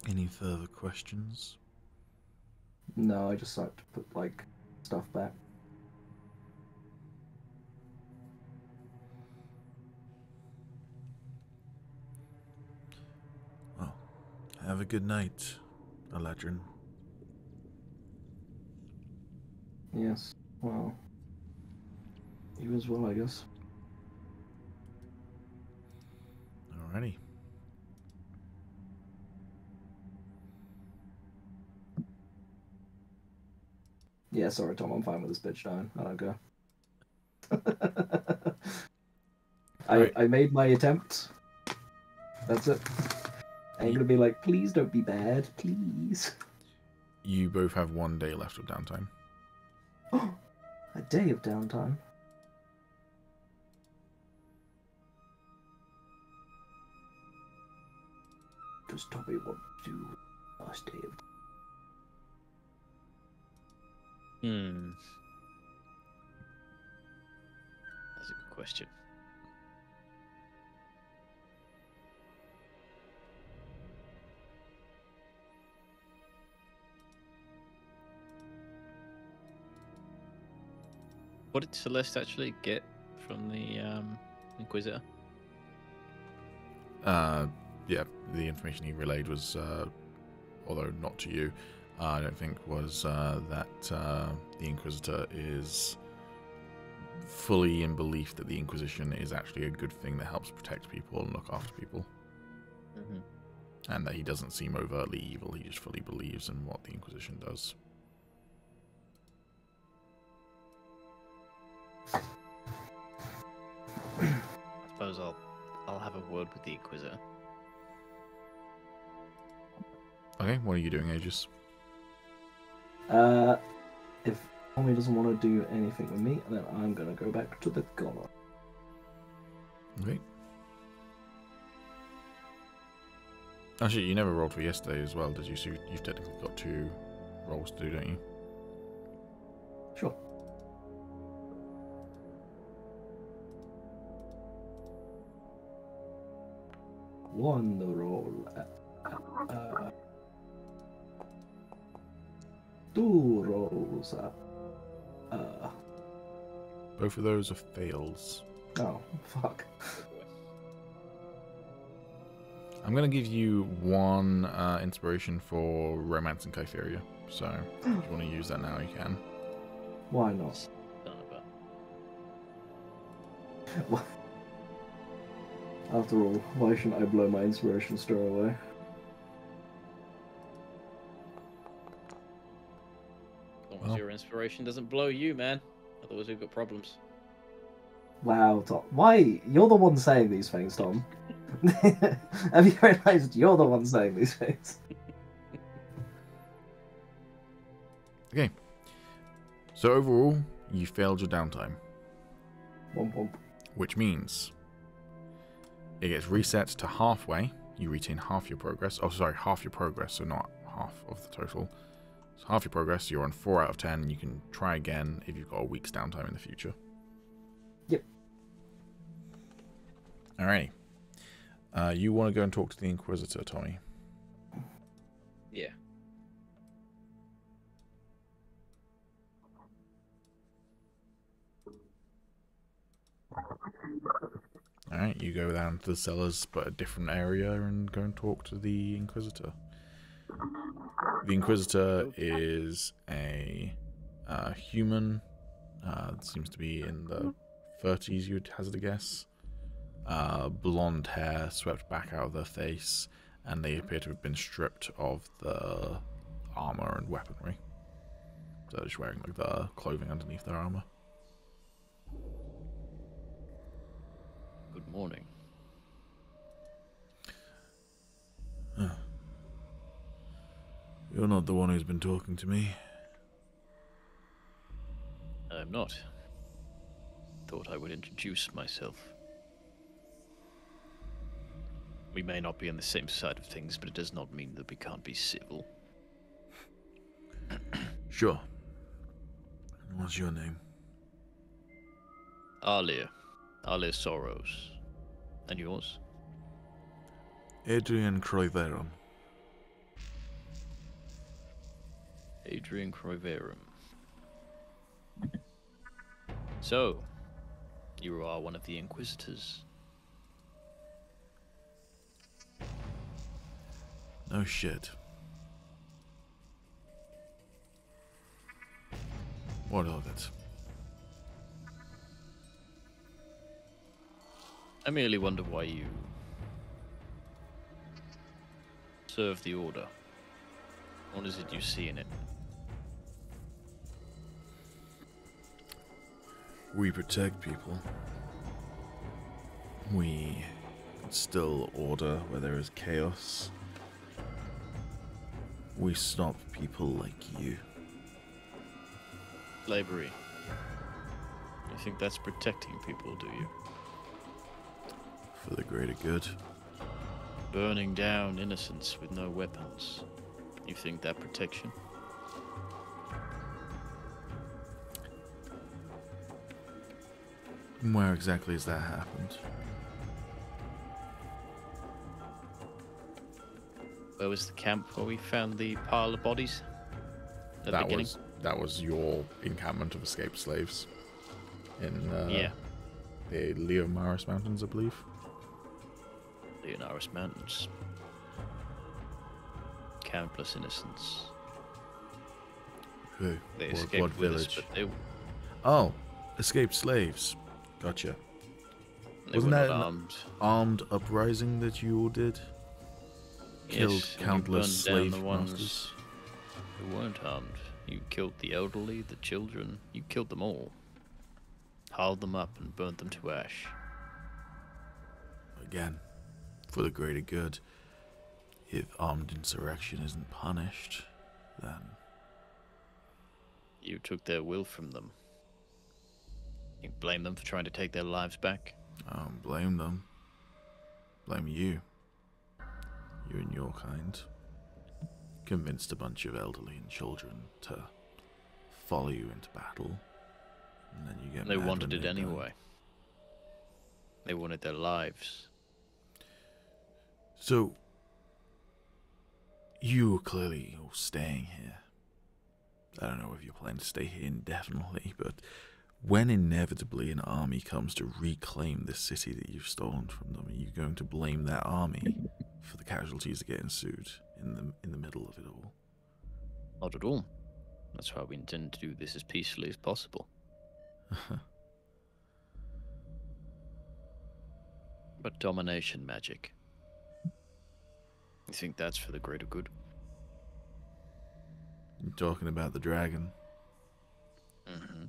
Any further questions? No, I just like to put, like, stuff back. Have a good night, Eladrin. Yes. Well, you as well, I guess. Alrighty. Yeah, sorry, Tom. I'm fine with this bitch dying. I don't care. Right. I made my attempt. That's it. I ain't gonna be like, please don't be bad, please. You both have 1 day left of downtime. A day of downtime. Just tell me what to do last day of. That's a good question. What did Celeste actually get from the Inquisitor? Yeah, the information he relayed was, although not to you, I don't think, was that the Inquisitor is fully in belief that the Inquisition is actually a good thing that helps protect people and look after people. Mm-hmm. And that he doesn't seem overtly evil, he just fully believes in what the Inquisition does. I suppose I'll have a word with the Inquisitor. Okay, what are you doing, Agis? If Tommy doesn't want to do anything with me, then I'm gonna go back to the collar. Okay. Actually, you never rolled for yesterday as well, did you? So you've technically got 2 rolls to do, don't you? Sure. One roll. 2 rolls. Both of those are fails. Oh, fuck. I'm going to give you 1 inspiration for Romance and Kytheria. So, if you want to use that now, you can. Why not? Son of a- What? After all, why shouldn't I blow my inspiration star away? As long as your inspiration doesn't blow you, man. Otherwise, we've got problems. Wow, Tom. Why? You're the one saying these things, Tom. Have you realised you're the one saying these things? Okay. So overall, you failed your downtime. Womp womp. Which means it gets reset to halfway. You retain half your progress. Oh, sorry, half your progress, so not half of the total. So half your progress, you're on 4 out of 10. You can try again if you've got a week's downtime in the future. Yep. Alrighty. You want to go and talk to the Inquisitor, Tommy? Yeah. Alright, you go down to the cellars, but a different area, and go and talk to the Inquisitor. The Inquisitor is a human. Seems to be in the 30s, you'd hazard a guess. Blonde hair swept back out of their face, and they appear to have been stripped of the armor and weaponry. So they're just wearing like the clothing underneath their armor. Good morning. You're not the one who's been talking to me. I'm not. Thought I would introduce myself. We may not be on the same side of things, but it does not mean that we can't be civil. Sure. What's your name? Alia. Alia Sorrows. And yours? Adrian Croiveron. Adrian Croiverum. So, you are one of the Inquisitors. No shit. What of it? I merely wonder why you serve the Order. What is it you see in it? We protect people. We instill order where there is chaos. We stop people like you. Slavery. You think that's protecting people, do you? For the greater good. Burning down innocents with no weapons. You think that protection? Where exactly has that happened? Where was the camp where we found the pile of bodies? At the beginning? That was your encampment of escaped slaves in Yeah. the Leomaris Mountains, I believe. Leonaris Mountains. Countless innocents. Who? They What escaped with us, village? but they Oh, escaped slaves. Gotcha. were Wasn't not that an armed. armed uprising that you all did? Killed Yes, and you countless burned down slave the ones masters. who weren't armed. You killed the elderly, the children. You killed them all. Piled them up and burnt them to ash. Again, for the greater good. If armed insurrection isn't punished, then You took their will from them. You blame them for trying to take their lives back? I don't blame them. Blame you. You and your kind. Convinced a bunch of elderly and children to follow you into battle. And then you get They mad wanted when it they don't. anyway. They wanted their lives. So, you are clearly all staying here. I don't know if you're planning to stay here indefinitely, but when inevitably an army comes to reclaim this city that you've stolen from them, are you going to blame that army for the casualties that get ensued in the middle of it all? Not at all. That's why we intend to do this as peacefully as possible. But domination magic. You think that's for the greater good? You're talking about the dragon. Mm-hmm.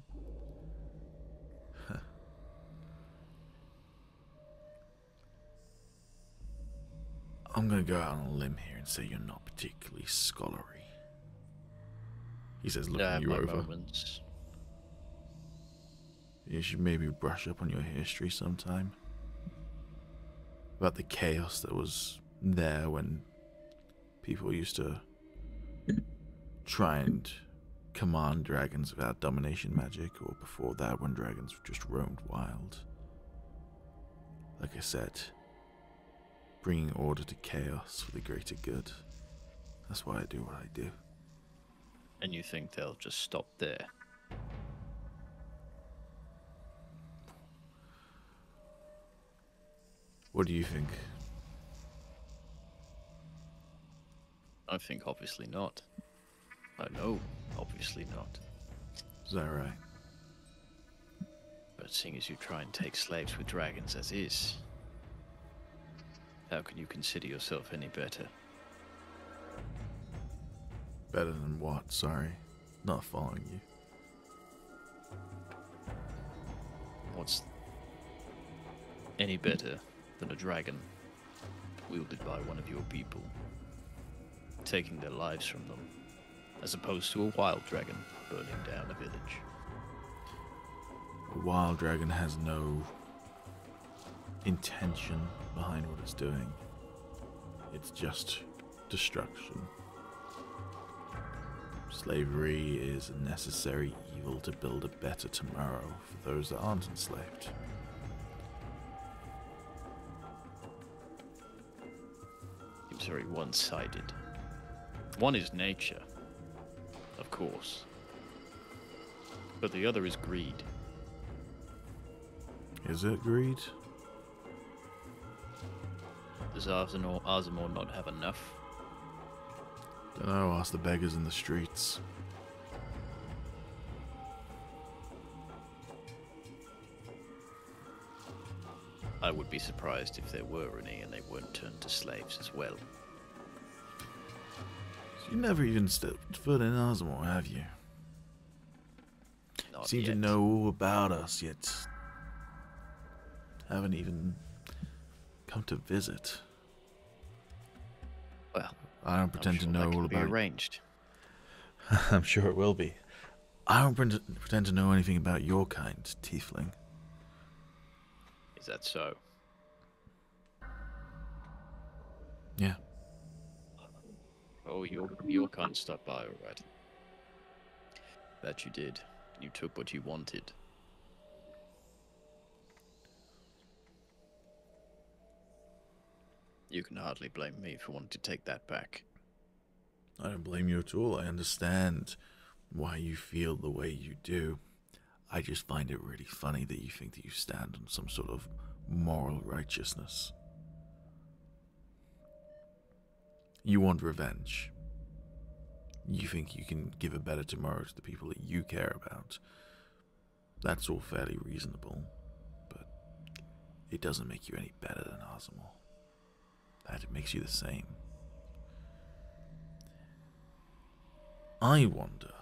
I'm gonna go out on a limb here and say you're not particularly scholarly. He says, I looking have you my over. moments. You should maybe brush up on your history sometime. About the chaos that was there when people used to try and command dragons without domination magic, or before that when dragons just roamed wild. Like I said, bringing order to chaos for the greater good. That's why I do what I do. And you think they'll just stop there? What do you think? I think obviously not. I know, obviously not. Is that right? But seeing as you try and take slaves with dragons as is, how can you consider yourself any better? Better than what? Sorry. Not following you. What's any better than a dragon wielded by one of your people, taking their lives from them, as opposed to a wild dragon burning down a village? A wild dragon has no intention behind what it's doing. It's just destruction. Slavery is a necessary evil to build a better tomorrow for those that aren't enslaved. Seems very one-sided. One is nature, of course, but the other is greed. Is it greed? Does Arzamor not have enough? Dunno, ask the beggars in the streets. I would be surprised if there were any and they weren't turned to slaves as well. You never even stepped foot in Ozmore, have you? Not Seem yet. to know all about us, yet haven't even come to visit. Well, I don't pretend to know all be about. arranged. I'm sure it will be. I don't pretend to know anything about your kind, tiefling. Is that so? Yeah. Oh, your kind stopped by, alright. That you did. You took what you wanted. You can hardly blame me for wanting to take that back. I don't blame you at all. I understand why you feel the way you do. I just find it really funny that you think that you stand on some sort of moral righteousness. You want revenge. You think you can give a better tomorrow to the people that you care about. That's all fairly reasonable, but it doesn't make you any better than Ozmore. That makes you the same. I wonder,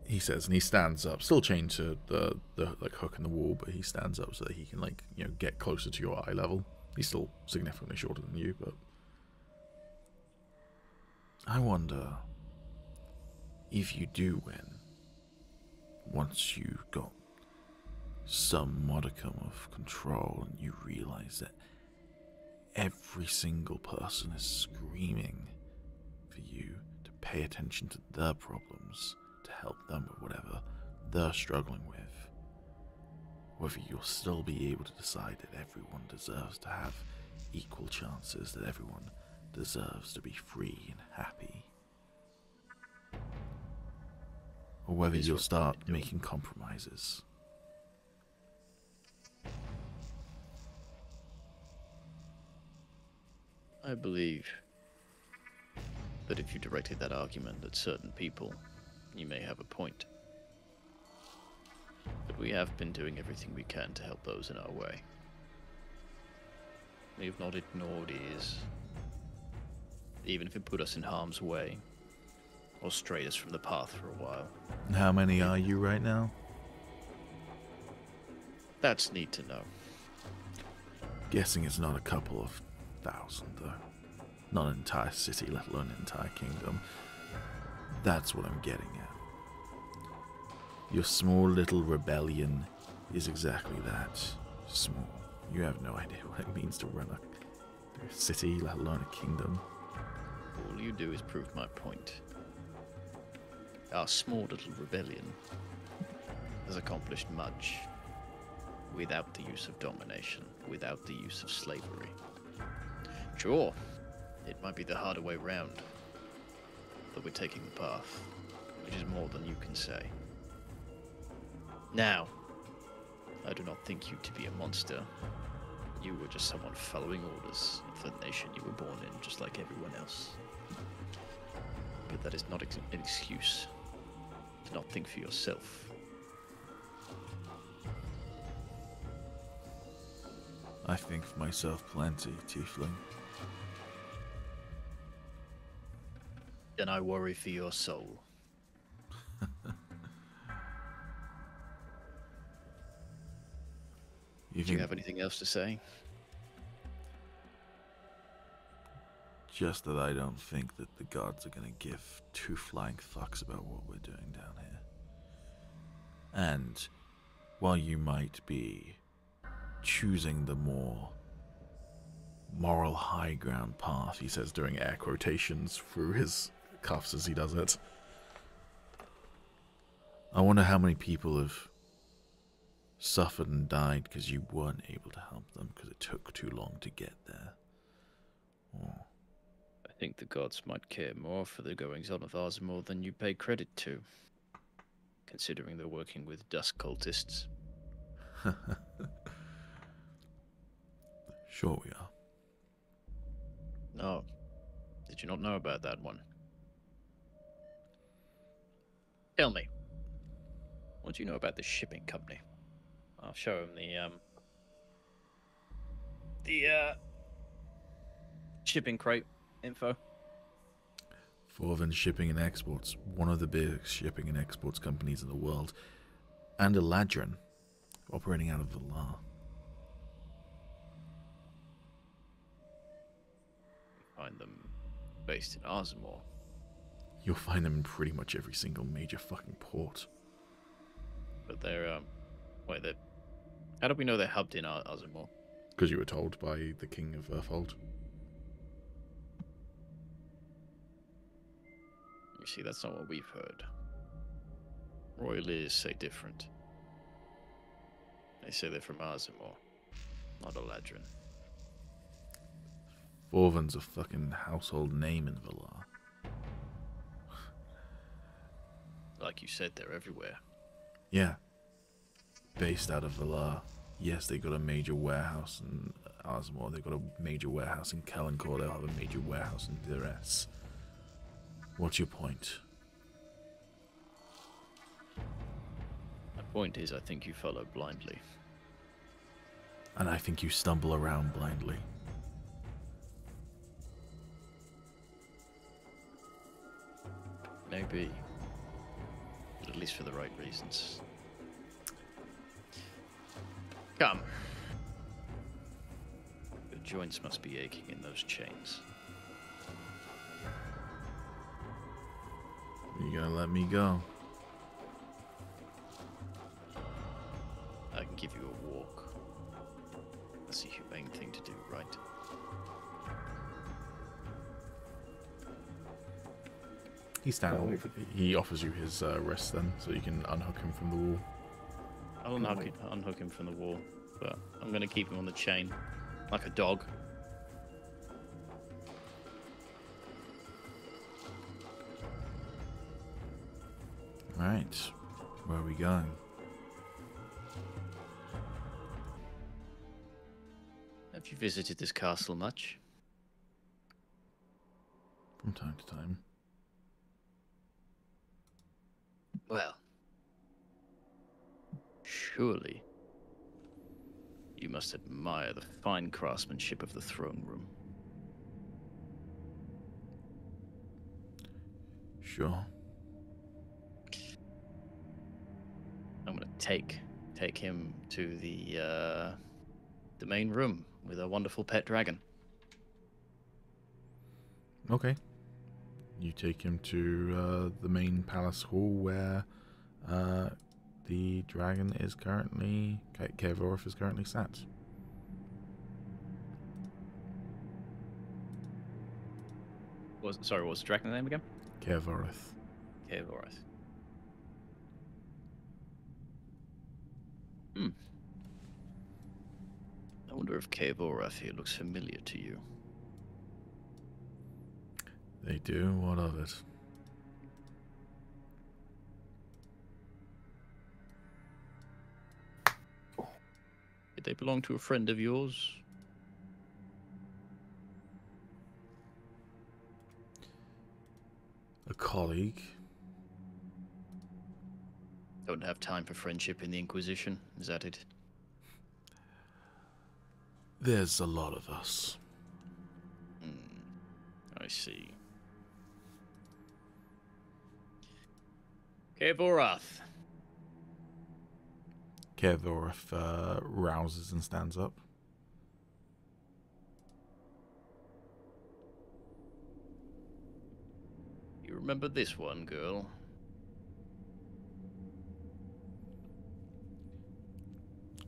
he says, and he stands up, still chained to the like hook in the wall, but he stands up so that he can, like, you know, get closer to your eye level. He's still significantly shorter than you, but I wonder if you do win, once you got some modicum of control and you realize that every single person is screaming for you to pay attention to their problems, to help them with whatever they're struggling with, whether you'll still be able to decide that everyone deserves to have equal chances, that everyone deserves to be free and happy, or whether you'll start making compromises. I believe that if you directed that argument at certain people, you may have a point. But we have been doing everything we can to help those in our way. We have not ignored ears, even if it put us in harm's way, or strayed us from the path for a while. And how many are you right now? That's neat to know. Guessing it's not a couple of thousand, though. Not an entire city, let alone an entire kingdom. That's what I'm getting at. Your small little rebellion is exactly that. Small. You have no idea what it means to run a city, let alone a kingdom. All you do is prove my point. Our small little rebellion has accomplished much without the use of domination, without the use of slavery. Sure, it might be the harder way round, but we're taking the path, which is more than you can say. Now, I do not think you to be a monster. You were just someone following orders for the nation you were born in, just like everyone else. But that is not an excuse to not think for yourself. I think for myself plenty, tiefling. Then I worry for your soul. Do you have anything else to say? Just that I don't think that the gods are going to give two flying fucks about what we're doing down here. And while you might be choosing the more moral high ground path, he says, doing air quotations through his cuffs as he does it, I wonder how many people have suffered and died because you weren't able to help them because it took too long to get there. Or I think the gods might care more for the goings-on of Ozmore than you pay credit to, considering they're working with dusk cultists. Sure we are. Oh, did do not know about that one. Tell me, what do you know about the shipping company? I'll show him the shipping crate info. Forvin Shipping and Exports, one of the biggest shipping and exports companies in the world, and Eladrin, operating out of Valar. Find them based in Aasimar. You'll find them in pretty much every single major fucking port. But they're how do we know they're hubbed in Aasimar? Because you were told by the King of Earthhold. You see, that's not what we've heard. Royalists say different. They say they're from Aasimar, not Eladrin. Forvin's a fucking household name in Valar. Like you said, they're everywhere. Yeah. Based out of Valar. Yes, they got a major warehouse in Aasimar. They got a major warehouse in Kellencor. They'll have a major warehouse in Duress. What's your point? My point is, I think you follow blindly. And I think you stumble around blindly. Maybe. But at least for the right reasons. Come. Your joints must be aching in those chains. You gonna let me go? I can give you a walk. That's the humane thing to do, right? He offers you his wrist then, so you can unhook him from the wall. I'll unhook him from the wall, but I'm going to keep him on the chain, like a dog. Right, where are we going? Have you visited this castle much? From time to time. Well, surely you must admire the fine craftsmanship of the throne room. Sure. I'm gonna take him to the main room with a wonderful pet dragon. Okay. You take him to the main palace hall where the dragon is currently, Kevorith is currently sat. Sorry, what's the dragon's name again? Kevorith. Oriss. I wonder if Oriss here looks familiar to you. They do? What of it? Did they belong to a friend of yours? A colleague? Don't have time for friendship in the Inquisition, is that it? There's a lot of us. I see. Kevorith. Kevorith rouses and stands up. You remember this one, girl?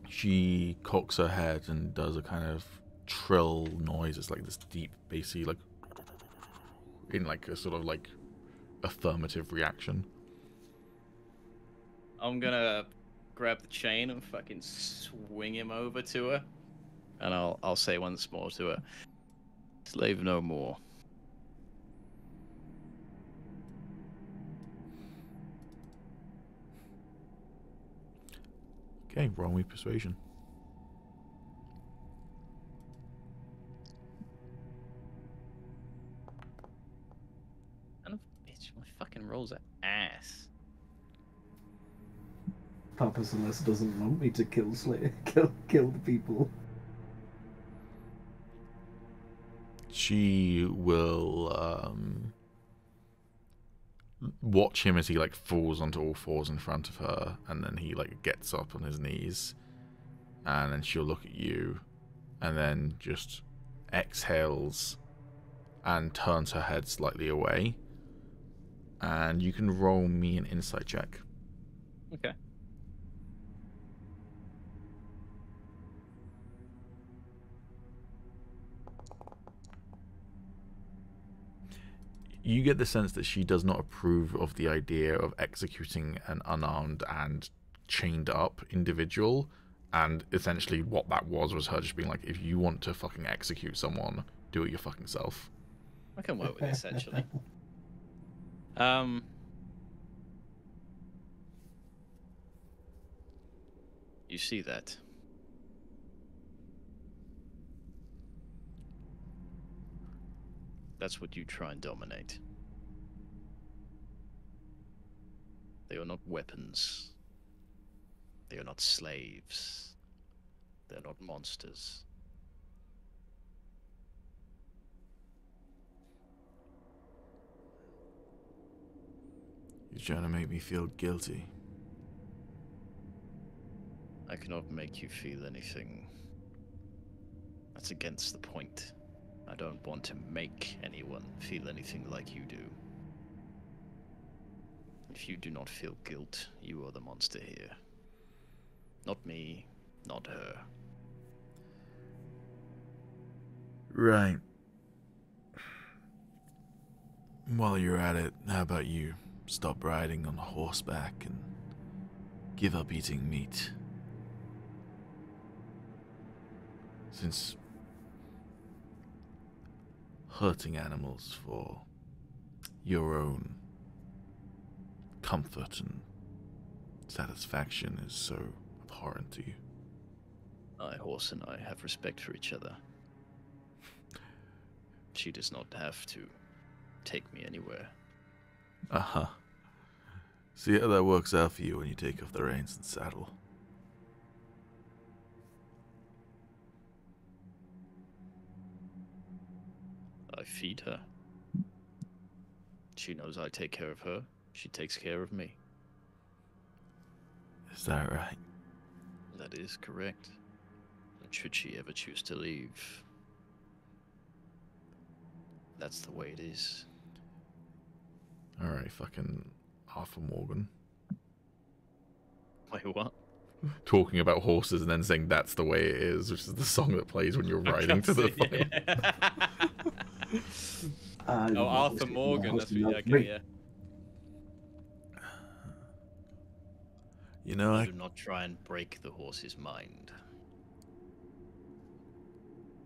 She cocks her head and does a kind of trill noise. It's like this deep, bassy, like, in like a sort of like affirmative reaction. I'm gonna grab the chain and fucking swing him over to her. And I'll say once more to her, slave no more. Okay, roll me persuasion. fucking rolls are ass. Papa Celeste doesn't want me to kill the people. She will watch him as he like falls onto all fours in front of her, and then he like gets up on his knees, and then she'll look at you, and then just exhales and turns her head slightly away. And you can roll me an insight check. Okay. You get the sense that she does not approve of the idea of executing an unarmed and chained up individual, and essentially what that was her just being like, if you want to fucking execute someone, do it your fucking self. I can work with this, actually. You see that? That's what you try and dominate. They are not weapons. They are not slaves. They're not monsters. You're trying to make me feel guilty. I cannot make you feel anything. That's against the point. I don't want to make anyone feel anything like you do. If you do not feel guilt, you are the monster here. Not me, not her. Right. While you're at it, how about you stop riding on horseback and give up eating meat? Since hurting animals for your own comfort and satisfaction is so abhorrent to you. My horse and I have respect for each other. She does not have to take me anywhere. Uh-huh. See how that works out for you when you take off the reins and saddle. I feed her. She knows I take care of her. She takes care of me. Is that right? That is correct. And should she ever choose to leave, that's the way it is. Alright, fucking Arthur Morgan. Wait, what? Talking about horses and then saying that's the way it is, which is the song that plays when you're riding to the fight. Oh, Arthur Morgan. That's what, okay, yeah. You know, Do not try and break the horse's mind.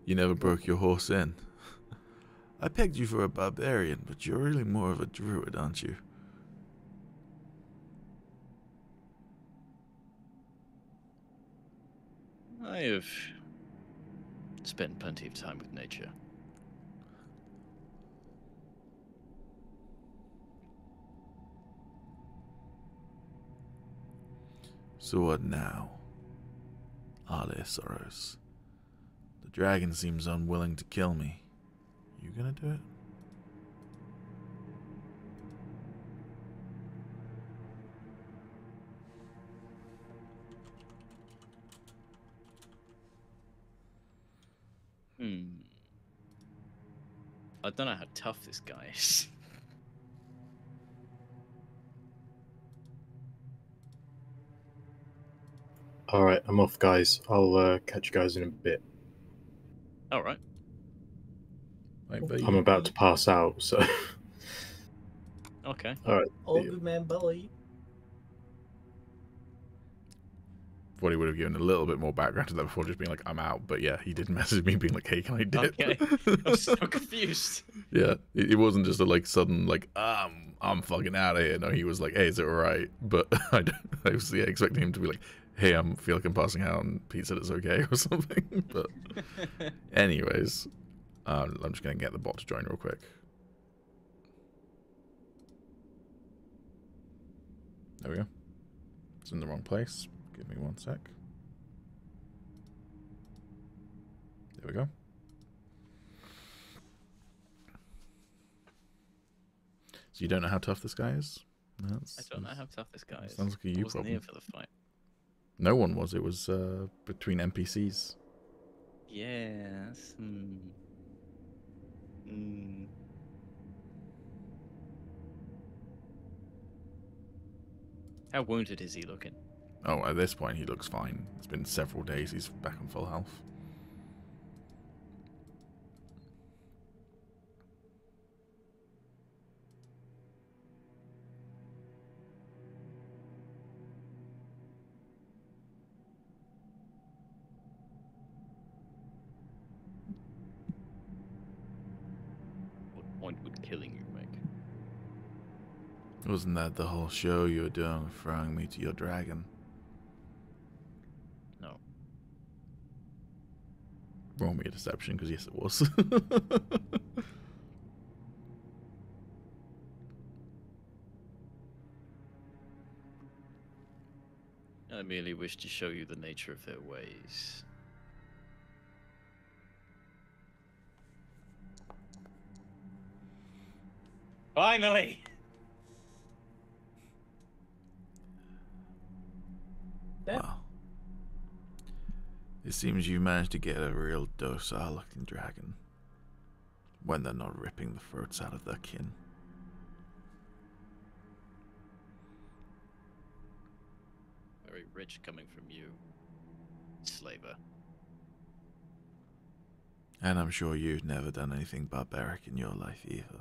You never broke your horse in. I pegged you for a barbarian, but you're really more of a druid, aren't you? I have spent plenty of time with nature. So what now? Oriss. The dragon seems unwilling to kill me. You gonna do it? I don't know how tough this guy is. Alright, I'm off, guys. I'll catch you guys in a bit. Alright. I'm about to pass out, so... Okay. Alright. All good, man, Bully. Thought he would have given a little bit more background to that before just being like, I'm out. But yeah, he did message me being like, hey, can I dip? Okay. I'm so confused. Yeah, it wasn't just a like sudden like, I'm fucking out of here. No, he was like, hey, is it alright? But I was expecting him to be like, hey, I feel like I'm passing out, and Pete said it's okay or something. But anyways, I'm just going to get the bot to join real quick. There we go. It's in the wrong place. Give me 1 sec. There we go. So you don't know how tough this guy is? I don't know how tough this guy is. Sounds like a I you wasn't problem. here for the fight. No one was. It was between NPCs. Yes. How wounded is he looking? Oh, at this point he looks fine. It's been several days. He's back on full health. What point would killing you make? Wasn't that the whole show you were doing, throwing me to your dragon? No. Roll me a deception, because yes, it was. I merely wish to show you the nature of their ways. Finally! Well, it seems you managed to get a real docile-looking dragon when they're not ripping the throats out of their kin. Very rich coming from you, slaver. And I'm sure you've never done anything barbaric in your life either.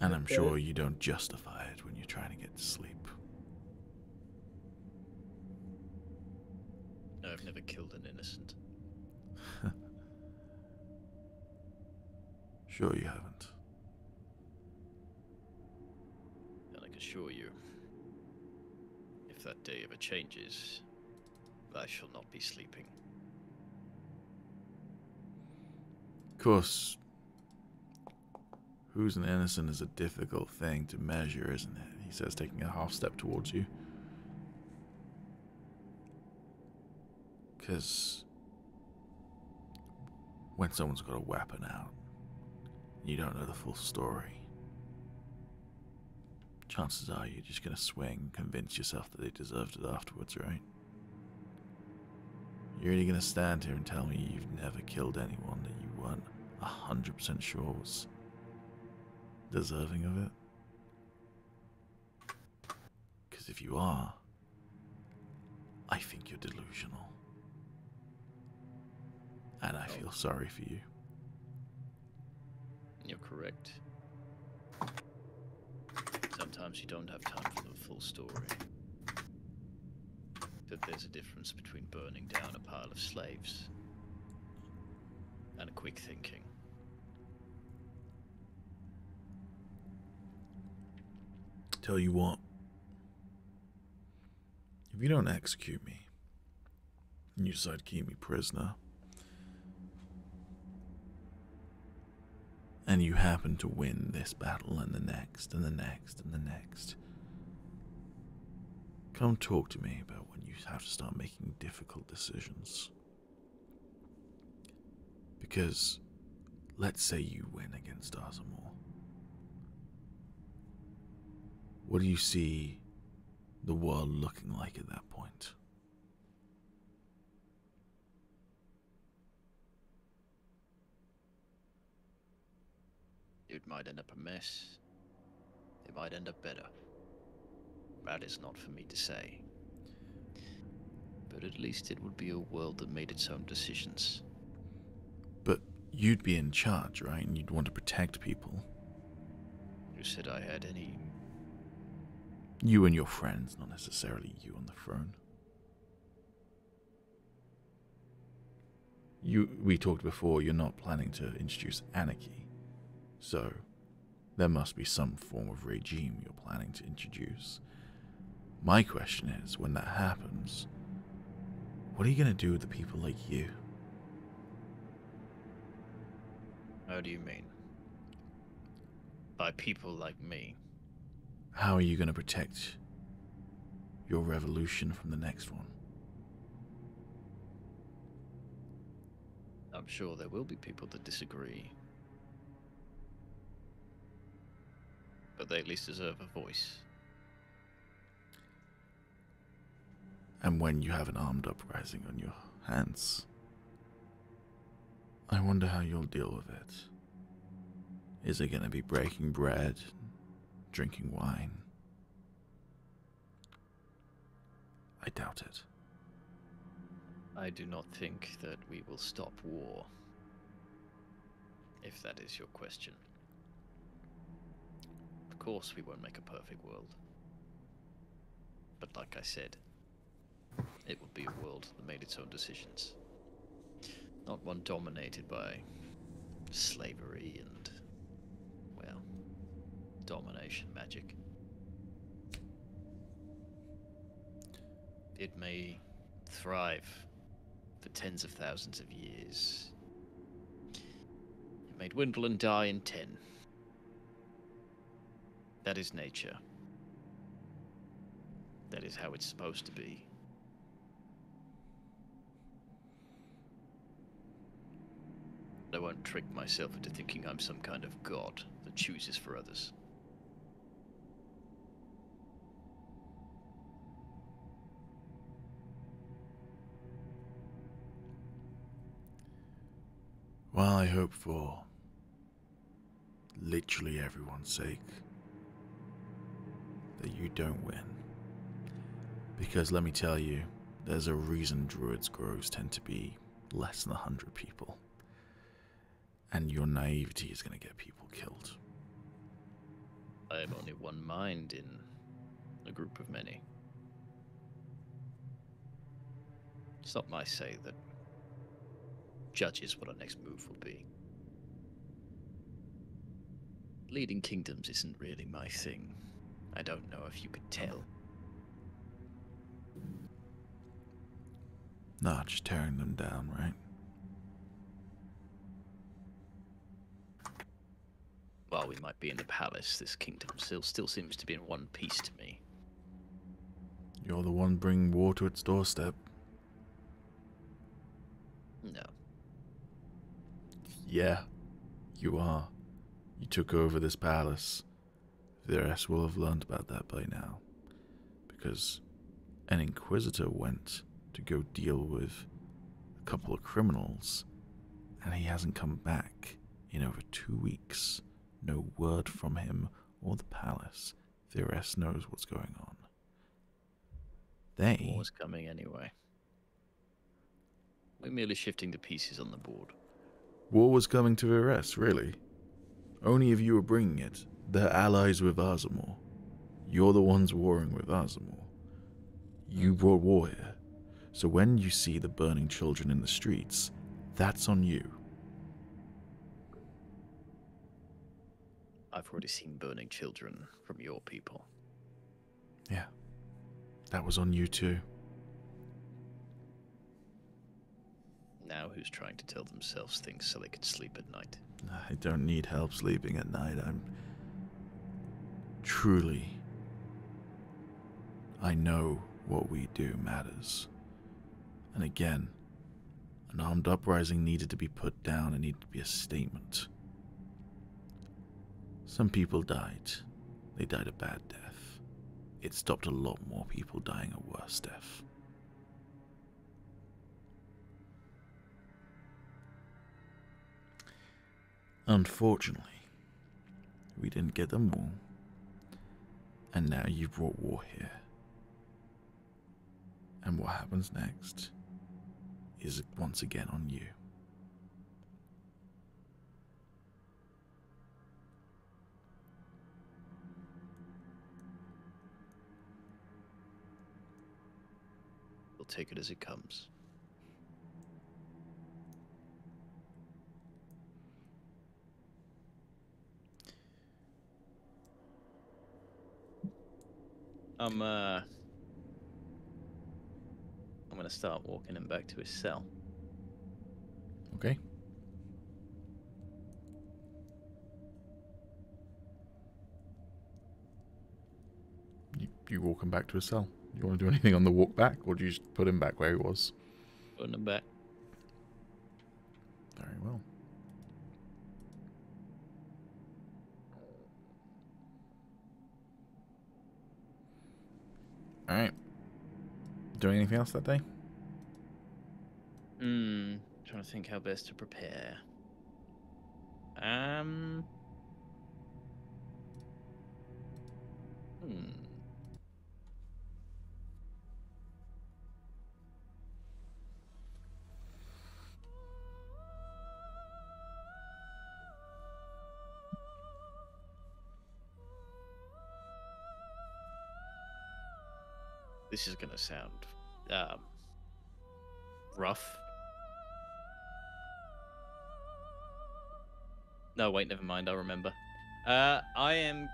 And I'm sure you don't justify it when you're trying to get to sleep. No, I've never killed an innocent. Sure you haven't. And I can assure you, if that day ever changes, I shall not be sleeping. Of course, who's an innocent is a difficult thing to measure, isn't it? He says, taking a half step towards you. Because when someone's got a weapon out, you don't know the full story, chances are you're just going to swing and convince yourself that they deserved it afterwards, right? You're really going to stand here and tell me you've never killed anyone that you weren't 100% sure was deserving of it? Because if you are, I think you're delusional. And I feel sorry for you. You're correct. Sometimes you don't have time for the full story. But there's a difference between burning down a pile of slaves and a quick thinking. Tell you what, if you don't execute me, and you decide to keep me prisoner, and you happen to win this battle and the next and the next and the next, come talk to me about when you have to start making difficult decisions. Because let's say you win against Arzamor. What do you see the world looking like at that point? It might end up a mess. It might end up better. That is not for me to say. But at least it would be a world that made its own decisions. But you'd be in charge, right? And you'd want to protect people. Who said I had any? You and your friends, not necessarily you on the throne. We talked before, you're not planning to introduce anarchy. So, there must be some form of regime you're planning to introduce. My question is, when that happens, what are you going to do with the people like you? How do you mean? By people like me? How are you going to protect your revolution from the next one. I'm sure there will be people that disagree. But they at least deserve a voice. And when you have an armed uprising on your hands, I wonder how you'll deal with it. Is it going to be breaking bread, drinking wine? I doubt it. I do not think that we will stop war, if that is your question. Of course we won't make a perfect world. But like I said, it will be a world that made its own decisions. Not one dominated by slavery and, well, domination magic. It may thrive for tens of thousands of years. It may dwindle and die in 10. That is nature. That is how it's supposed to be. I won't trick myself into thinking I'm some kind of god that chooses for others. Well, I hope for literally everyone's sake that you don't win. Because let me tell you, there's a reason druids' groves tend to be less than 100 people. And your naivety is going to get people killed. I have only one mind in a group of many. It's not my say that judges what our next move will be. Leading kingdoms isn't really my thing. I don't know if you could tell. Nah, just tearing them down, right? While we might be in the palace, this kingdom still seems to be in one piece to me. You're the one bringing war to its doorstep. No. Yeah, you are. You took over this palace. The rest will have learned about that by now. Because an inquisitor went to go deal with a couple of criminals, and he hasn't come back in over 2 weeks. No word from him or the palace. The rest knows what's going on. War was coming anyway. We're merely shifting the pieces on the board. War was coming to Oriss, really. Only if you were bringing it. They're allies with Azamor. You're the ones warring with Azamor. You brought war here. So when you see the burning children in the streets, that's on you. I've already seen burning children from your people. Yeah, that was on you too. Now who's trying to tell themselves things so they can sleep at night? I don't need help sleeping at night. I know what we do matters. And again, an armed uprising needed to be put down. It needed to be a statement. Some people died. They died a bad death. It stopped a lot more people dying a worse death. Unfortunately, we didn't get them all. And now you've brought war here. And what happens next is once again on you. We'll take it as it comes. I'm gonna start walking him back to his cell. Okay. You walk him back to his cell. You want to do anything on the walk back, or do you just put him back where he was? Putting him back. Very well. Alright. Doing anything else that day? Trying to think how best to prepare. This is gonna sound rough. No, wait, never mind. I'll remember. I am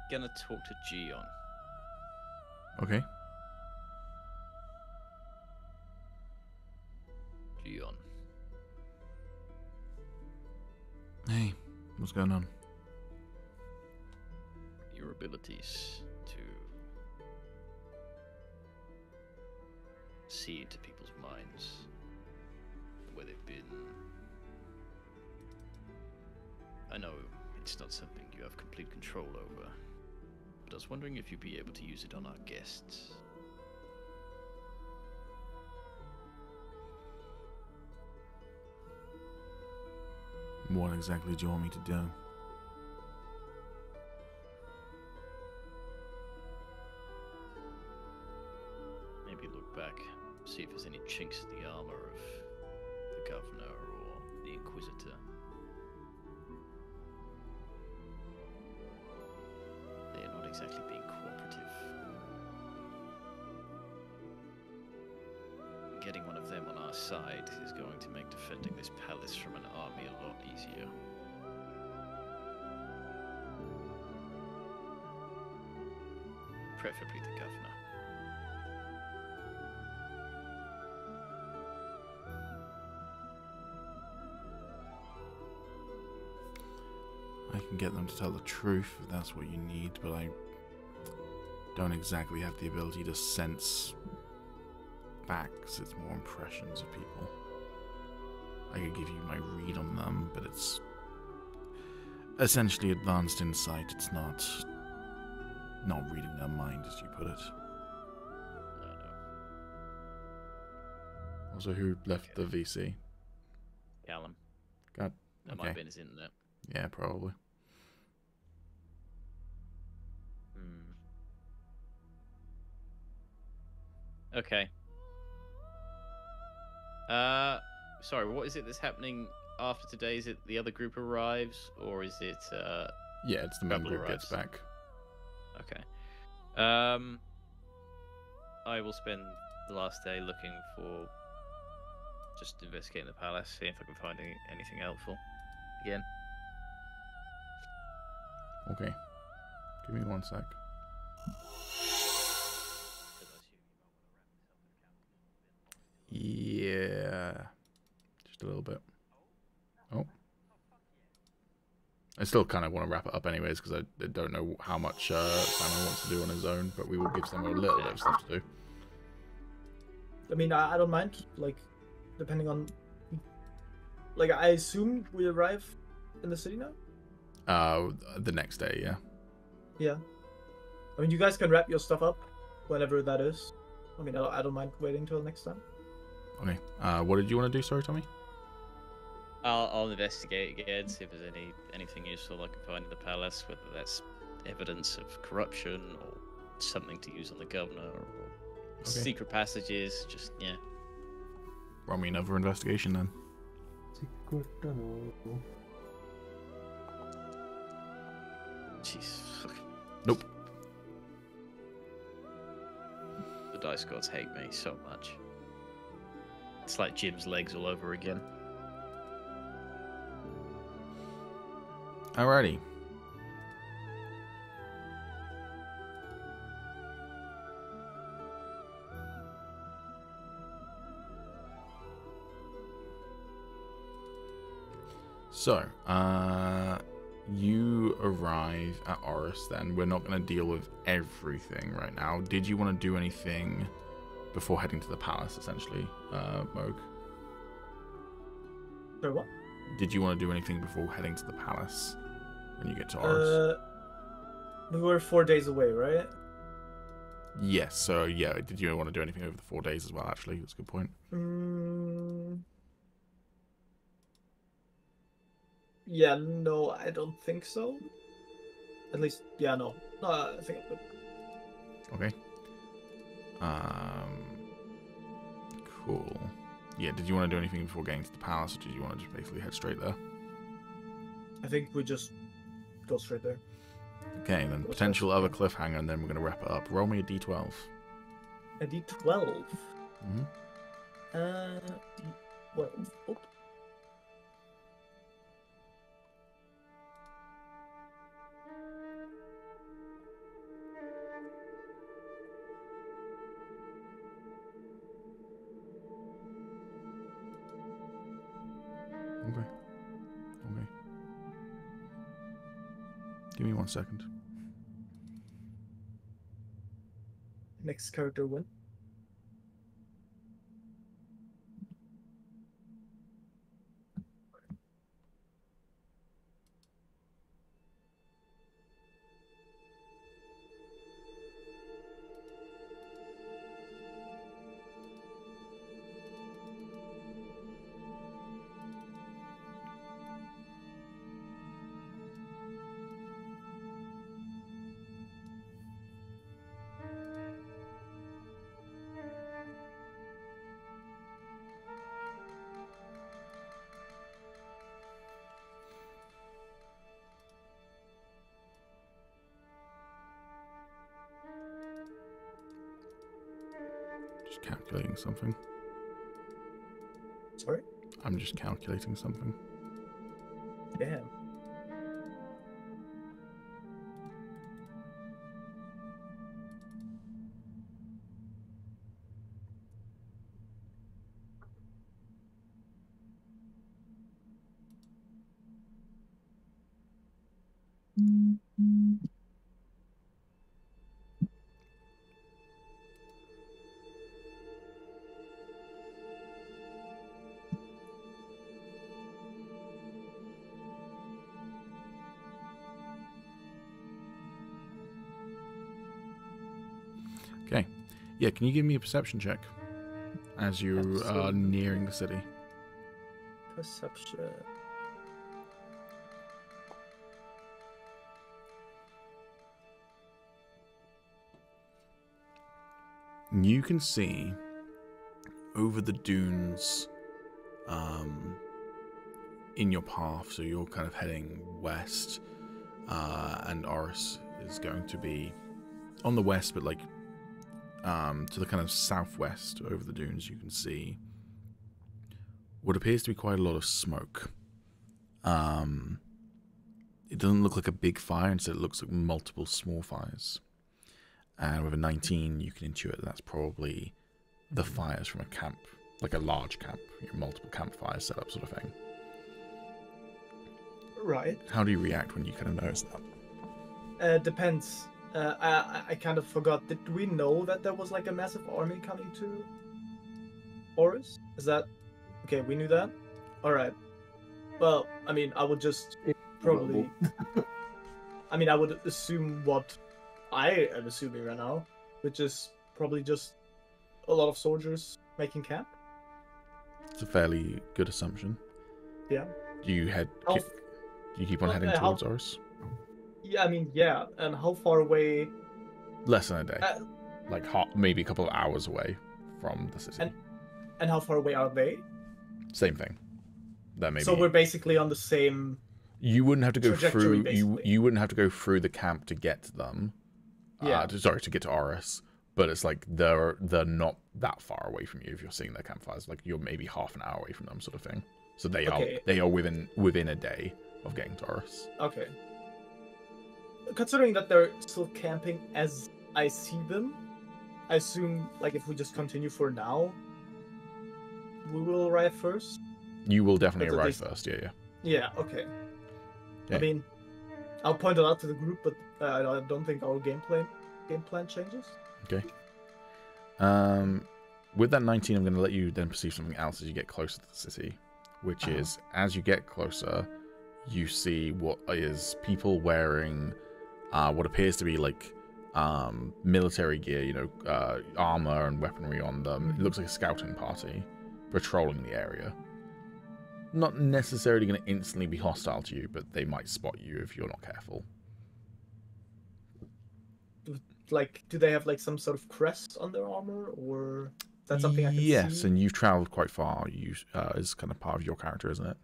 gonna talk to Gion. Okay. Gion. Hey, what's going on? Your abilities to see into people's minds, where they've been. I know it's not something you have complete control over, but I was wondering if you'd be able to use it on our guests. What exactly do you want me to do? Maybe look back, see if there's any chinks in the armor of the governor or the Inquisitor. They are not exactly being cooperative. Getting one of them on our side is going to make defending this palace from an army a lot easier. Preferably the governor. I can get them to tell the truth if that's what you need, but I don't exactly have the ability to sense facts. It's more impressions of people. I could give you my read on them, but it's essentially advanced insight. It's not reading their mind, as you put it. No. Also, who left the VC? Calum. God. That might have been his internet. Yeah, probably. Okay. Sorry, what is it that's happening after today? Is it the other group arrives, or is it, Yeah, it's the main Rebel group gets arrives. back. Okay. I will spend the last day looking for... just investigating the palace, seeing if I can find anything helpful. Again. Okay. Give me 1 sec. Yeah. Just a little bit. Oh. I still kind of want to wrap it up anyways, because I don't know how much Simon wants to do on his own, but we will give Simon a little bit of stuff to do. I mean, I don't mind, like, depending on... Like, I assume we arrive in the city now? The next day, yeah. Yeah. I mean, you guys can wrap your stuff up whenever that is. I mean, I don't mind waiting till next time. Okay. What did you want to do? Sorry, Tommy? I'll investigate again, see if there's anything useful I can find in the palace, whether that's evidence of corruption or something to use on the governor or secret passages. Just yeah. Roll me another investigation then. Secret tunnel. Jeez. Nope. The dice gods hate me so much. It's like Jim's legs all over again. Alrighty. So, you arrive at Oriss then. We're not going to deal with everything right now. Did you want to do anything before heading to the palace, essentially, Mogh? Sorry, what? Did you want to do anything before heading to the palace when you get to Oriss? We were 4 days away, right? Yes, so yeah, did you want to do anything over the 4 days as well, actually? That's a good point. Yeah, no, I don't think so. At least, yeah, no. No, I think I'm good. Okay. Cool. Yeah, did you want to do anything before getting to the palace, or did you want to just basically head straight there? I think we just go straight there. Okay, then potential other cliffhanger, and then we're going to wrap it up. Roll me a d12. A d12? Mm-hmm. D12. Oh. Okay. Give me 1 second. Next character win. Just calculating something. Sorry? I'm just calculating something. Damn. Okay. Yeah, can you give me a perception check as you are Absolutely. nearing the city? Perception. You can see over the dunes in your path, so you're kind of heading west, and Oriss is going to be on the west, but like to the kind of southwest over the dunes. You can see what appears to be quite a lot of smoke. It doesn't look like a big fire, instead it looks like multiple small fires. And with a 19, you can intuit that's probably the fires from a camp, like a large camp, multiple campfires set up sort of thing. Right. How do you react when you kind of notice that? Depends. I kind of forgot. Did we know that there was like a massive army coming to Oriss? Is that okay? We knew that. All right. Well, I mean, I would just probably. I mean, I would assume what I am assuming right now, which is probably just a lot of soldiers making camp. It's a fairly good assumption. Yeah. Do you keep on heading towards Oriss? Yeah, I mean, yeah. And how far away? Less than a day. Like maybe a couple of hours away from the city. And how far away are they? Same thing. That maybe. So we're basically on the same. You wouldn't have to go through. Basically. You wouldn't have to go through the camp to get to them. Yeah. To get to Oriss. But it's like they're not that far away from you if you're seeing their campfires. Like you're maybe half an hour away from them, sort of thing. So they are within a day of getting to Oriss. Okay. Considering that they're still camping as I see them, I assume like if we just continue for now, we will arrive first. You will definitely But at arrive least- first. Yeah. Yeah. Okay. I Okay. mean, I'll point it out to the group, but I don't think our game plan changes. Okay. With that 19, I'm going to let you then perceive something else as you get closer to the city, which is as you get closer, you see what is people wearing what appears to be like military gear, you know, armor and weaponry on them. It looks like a scouting party patrolling the area. Not necessarily going to instantly be hostile to you, but they might spot you if you're not careful. Like, do they have like some sort of crest on their armor, or is that something I can see? Yes, and you've traveled quite far. You is kind of part of your character, isn't it?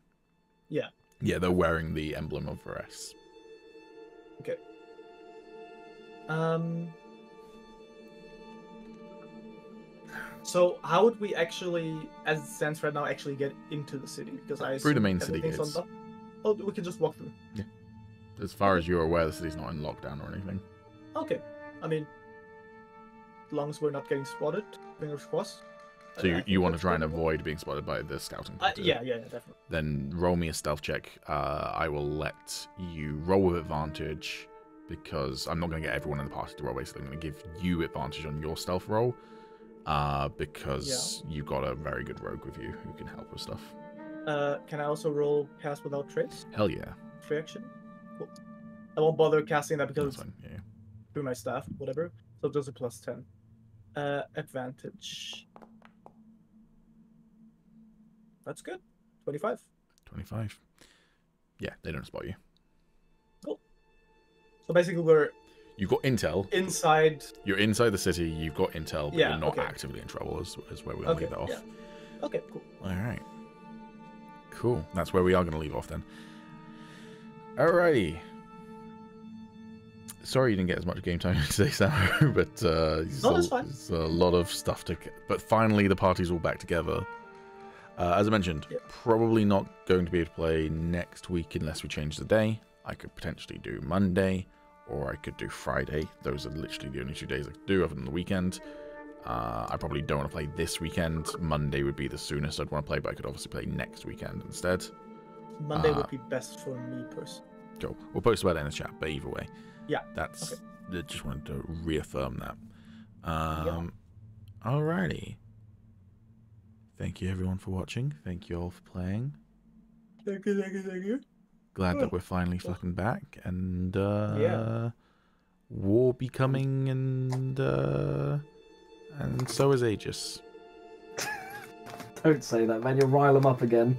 Yeah. Yeah, they're wearing the emblem of Oriss. Okay. So how would we actually, as it stands right now, actually get into the city? Because I Through the assume main city everything's gates. on top. Oh, we can just walk through. Yeah. As far as you're aware, the city's not in lockdown or anything. Okay. I mean, as long as we're not getting spotted, fingers crossed. So you want to try and avoid being spotted by the scouting party? Yeah, definitely. Then roll me a stealth check. I will let you roll with advantage because I'm not going to get everyone in the party to roll. Basically, I'm going to give you advantage on your stealth roll because you got a very good rogue with you who can help with stuff. Can I also roll cast without trace? Hell yeah. Free action? Cool. I won't bother casting that because That's it's fine. Yeah. through my staff, whatever. So just a plus 10. Advantage. That's good. 25. 25. Yeah, they don't spot you. Cool. So basically we're You've got intel. inside. You're inside the city. You've got intel, but Yeah, you're not okay. actively in trouble. Is where we're going to leave that off. Yeah. Okay, cool. All right. Cool. That's where we are going to leave off then. Alrighty. Sorry you didn't get as much game time today, Sam, but that's fine. it's a lot of stuff to... But finally, the party's all back together. As I mentioned, probably not going to be able to play next week unless we change the day. I could potentially do Monday, or I could do Friday. Those are literally the only 2 days I could do other than the weekend. I probably don't want to play this weekend. Monday would be the soonest I'd want to play, but I could obviously play next weekend instead. Monday would be best for me personally. Cool. We'll post about it in the chat, but either way. Yeah. That's... Okay. I just wanted to reaffirm that. Alrighty. Thank you everyone for watching. Thank you all for playing. Thank you. Glad that we're finally fucking back, and Yeah. war be coming, and so is Agis. Don't say that, man. You'll rile them up again.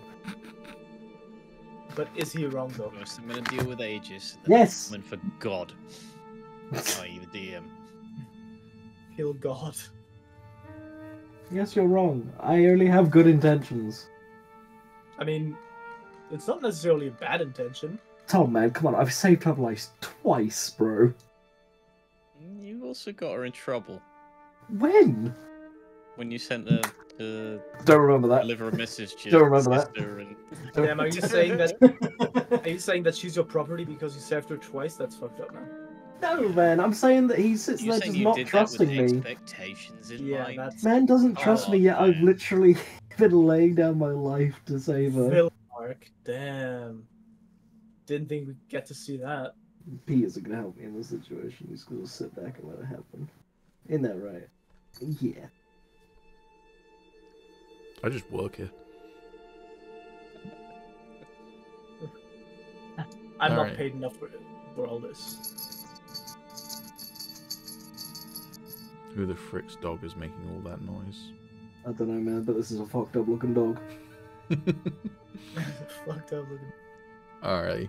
But is he wrong though? First, I'm going to deal with Agis. Yes. And for God, i.e. the DM. Kill God. Yes, you're wrong. I only have good intentions. I mean, it's not necessarily a bad intention. Tom, man, come on. I've saved her life twice, bro. You also got her in trouble When? when you sent her to Don't remember that. deliver a message to Don't your remember that. sister. And... Damn, are you saying that? Are you saying that she's your property because you saved her twice? That's fucked up, man. No, man. I'm saying that he sits You're there saying just you not did trusting that with me. expectations in Yeah, mind? that's Man doesn't trust Oh, me yet. I've man. literally been laying down my life to save her. Phil Mark. Damn. Didn't think we'd get to see that. Pete isn't gonna help me in this situation. He's gonna sit back and let it happen. Isn't that right? Yeah. I just work here. I'm not Alright. paid enough for all this. Who the frick's dog is making all that noise? I don't know, man, but this is a fucked up looking dog. Fucked up looking. Alrighty.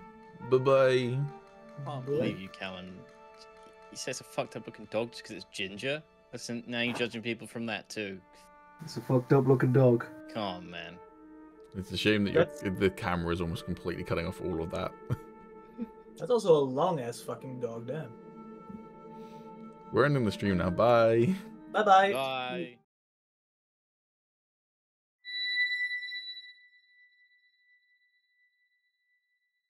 Bye-bye. I can't believe you, Calum. He says a fucked up looking dog just because it's ginger. Listen, now you're judging people from that too. It's a fucked up looking dog. Come on, man. It's a shame that the camera is almost completely cutting off all of that. That's also a long ass fucking dog, damn. We're ending the stream now. Bye. Bye bye. Bye.